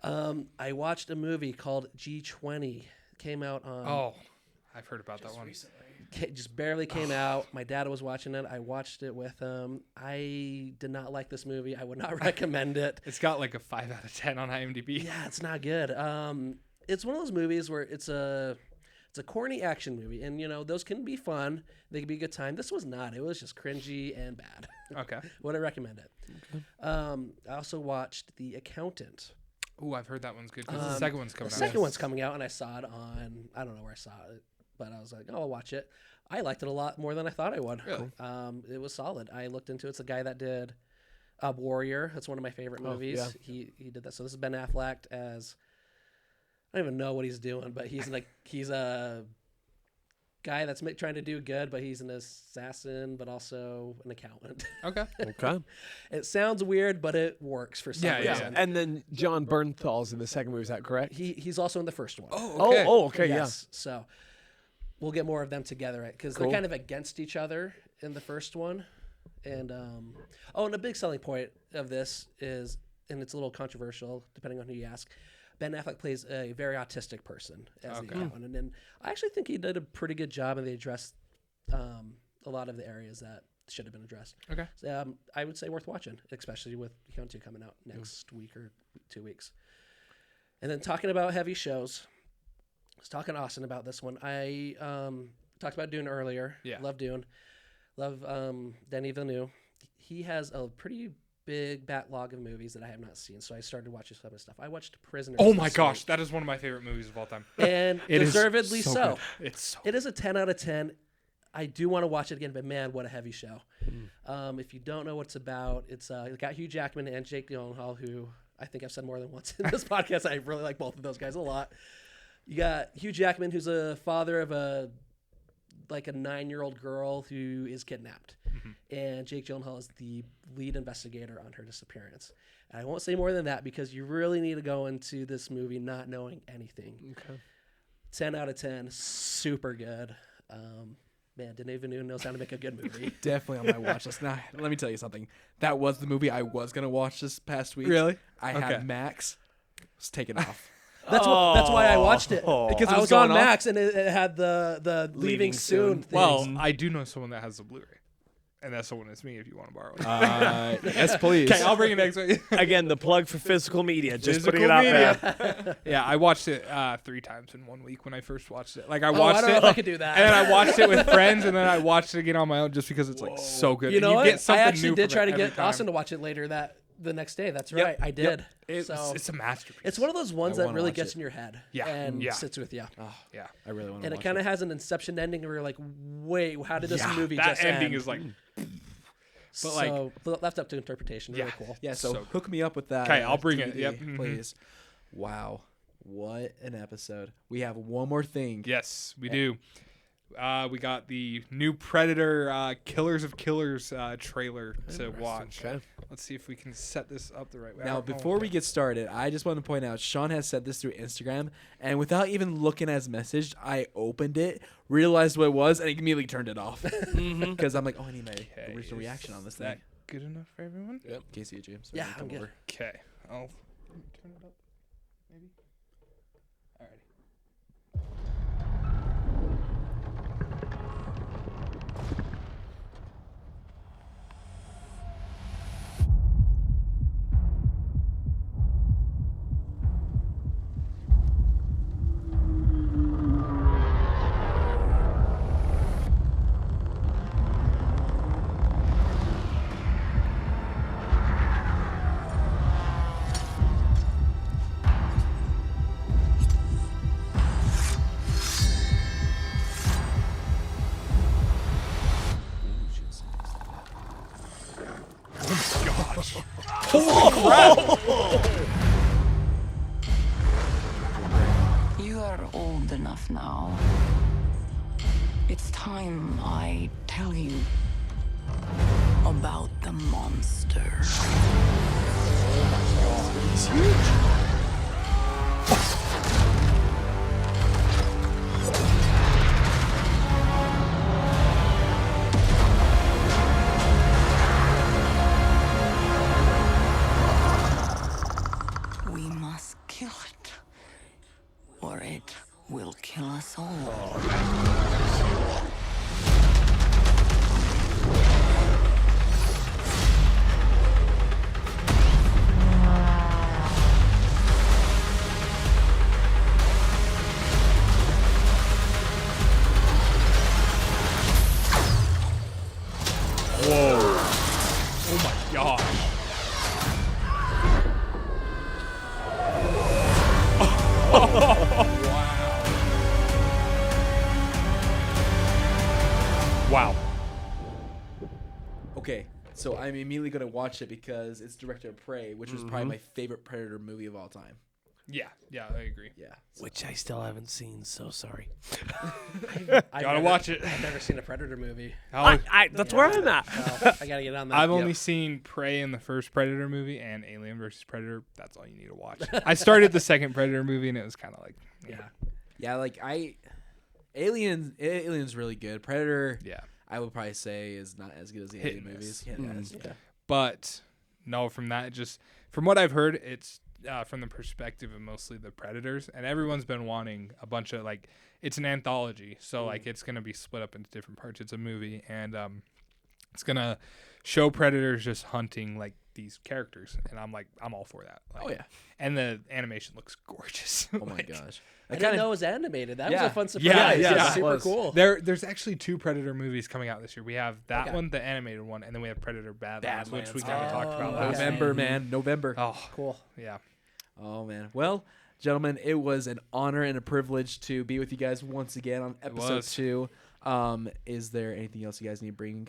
I watched a movie called G20. Came out on. Oh, I've heard about that one. Just barely came out. My dad was watching it. I watched it with him. I did not like this movie. I would not recommend it. It's got like a 5 out of 10 on IMDb. Yeah, it's not good. It's one of those movies where it's a corny action movie, and those can be fun. They can be a good time. This was not. It was just cringy and bad. Okay. Would I recommend it? Okay. I also watched The Accountant. Ooh, I've heard that one's good because the second one's coming The out. second one's coming out, and I saw it on, I don't know where I saw it, but I was like, oh, I'll watch it. I liked it a lot more than I thought I would. Really? It was solid. I looked into it. It's the guy that did Warrior. That's one of my favorite movies. yeah. He did that. So this is Ben Affleck as, I don't even know what he's doing, but he's a guy that's trying to do good, but he's an assassin, but also an accountant. Okay. Okay. It sounds weird, but it works for some Yeah, reason. And then John Bernthal's in the second movie. Is that correct? He's also in the first one. Oh, okay. Okay. Yes. So we'll get more of them together, right? Because Cool. they're kind of against each other in the first one. And and a big selling point of this is, and it's a little controversial depending on who you ask, Ben Affleck plays a very autistic person as the accountant, and I actually think he did a pretty good job, and they addressed a lot of the areas that should have been addressed. Okay. So, I would say worth watching, especially with Accountant 2 coming out next week or 2 weeks. And then talking about heavy shows, I was talking to Austin about this one. I talked about Dune earlier. Yeah. Love Dune. Love Denis Villeneuve. He has a pretty big backlog of movies that I have not seen, so I started watching some of his stuff. I watched Prisoners. Oh my this gosh, week, that is one of my favorite movies of all time. and It is deservedly so. good. It's so It is a 10 out of 10. I do want to watch it again, but man, what a heavy show. If you don't know what it's about, it's got Hugh Jackman and Jake Gyllenhaal, who I think I've said more than once in this podcast. I really like both of those guys a lot. You got Hugh Jackman, who's a father of a 9-year-old girl who is kidnapped. And Jake Gyllenhaal is the lead investigator on her disappearance. And I won't say more than that because you really need to go into this movie not knowing anything. Okay. 10 out of 10, super good. Man, Denis Villeneuve knows how to make a good movie. Definitely on my watch list. Now, let me tell you something. That was the movie I was going to watch this past week. Really? I Okay. had Max. It was taken off. That's why I watched it. Because I was on Max and it had the leaving soon thing. Well, I do know someone that has the Blu-ray. And that someone is me if you want to borrow it. Yes, please. Okay, I'll bring it next week. Again, the plug for physical media. Just Physical putting it out media. there. Yeah, I watched it 3 times in 1 week when I first watched it. Like I I watched don't know it, if I could do that. and then I watched it with friends, and then I watched it again on my own just because it's like so good. You And know what? get something I actually new did from try it to every get time. Austin to watch it later the next day. That's right. I did. It's So a masterpiece. it's one of those ones I that wanna really watch gets it. in your head Yeah. and Yeah. sits with you. yeah. I really want to And watch it kind of has an Inception ending where you're like, wait, how did this movie That just ending end? is like. So, left up to interpretation. Really Yeah. cool. Yeah, so So hook me up with that. 'Kay, I'll bring it. DVD, Yep, mhm. please. Wow. What an episode. We have one more thing. Yes, we do. We got the new Predator Killers of Killers trailer to watch. Okay. Let's see if we can set this up the right way. Now, before we get started, I just want to point out Sean has said this through Instagram, and without even looking at his message, I opened it, realized what it was, and immediately turned it off. Because I'm like, oh, I need my original reaction on this Is thing. that good enough for everyone? Yep. Casey, James. Yeah, I'm good. Okay. I'll turn it up. Maybe. Alrighty. You are old enough now. It's time I tell you about the monster. We must kill it, or it will kill us all. Oh my gosh. Wow. Okay, so I'm immediately going to watch it because it's directed of Prey, which was probably my favorite Predator movie of all time. Yeah, I agree. Yeah. Which I still haven't seen, so sorry. Gotta watch it. I've never seen a Predator movie. That's where I'm at. So I gotta get on that. I've only seen Prey in the first Predator movie and Alien vs. Predator. That's all you need to watch. I started the second Predator movie and it was kind of like, Yeah, like Alien's really good. Predator, yeah. I would probably say is not as good as the Hit Alien and movies. miss. Yeah. But no, from what I've heard, it's from the perspective of mostly the Predators, and everyone's been wanting a bunch of it's an anthology, so it's gonna be split up into different parts. It's a movie, and it's gonna show Predators just hunting these characters, and I'm all for that. Oh yeah. And the animation looks gorgeous. Oh my gosh. I didn't know it was animated. That was Yeah. a fun surprise. Yeah, That's it super was. cool. There's actually 2 Predator movies coming out this year. We have that Okay. one, the animated one, and then we have Predator Badlands, which we Badlands. kind of talked about Oh, last okay. November, man. November. Oh, Cool. yeah. Oh man. Well, gentlemen, it was an honor and a privilege to be with you guys once again on episode was. 2. Is there anything else you guys need to bring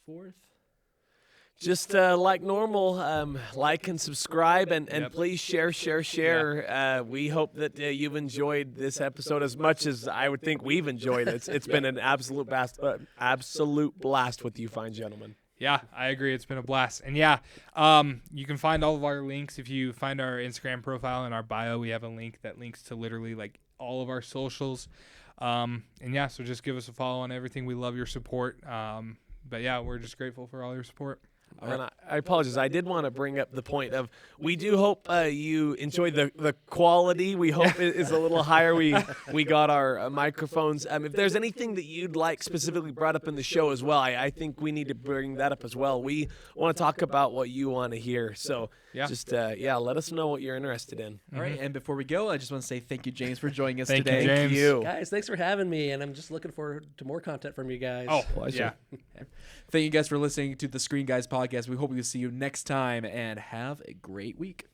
forth? just like normal, like and subscribe, and Yep. please share. We hope that you've enjoyed this episode as much as I would think we've enjoyed it. It's been an absolute blast with you fine gentlemen. Yeah, I agree. It's been a blast. And yeah, you can find all of our links. If you find our Instagram profile in our bio, we have a link that links to literally like all of our socials. And yeah, so just give us a follow on everything. We love your support. But yeah, we're just grateful for all your support. And I apologize. I did want to bring up the point of we do hope you enjoy the quality. We hope it is a little higher. We got our microphones. If there's anything that you'd like specifically brought up in the show as well, I think we need to bring that up as well. We want to talk about what you want to hear. So just let us know what you're interested in. All right, and before we go, I just want to say thank you, James, for joining us Thank you, today. James. Thank you. Guys, thanks for having me, and I'm just looking forward to more content from you guys. Oh, Pleasure. yeah. Thank you guys for listening to the Screen Guys podcast. We hope we see you next time, and have a great week.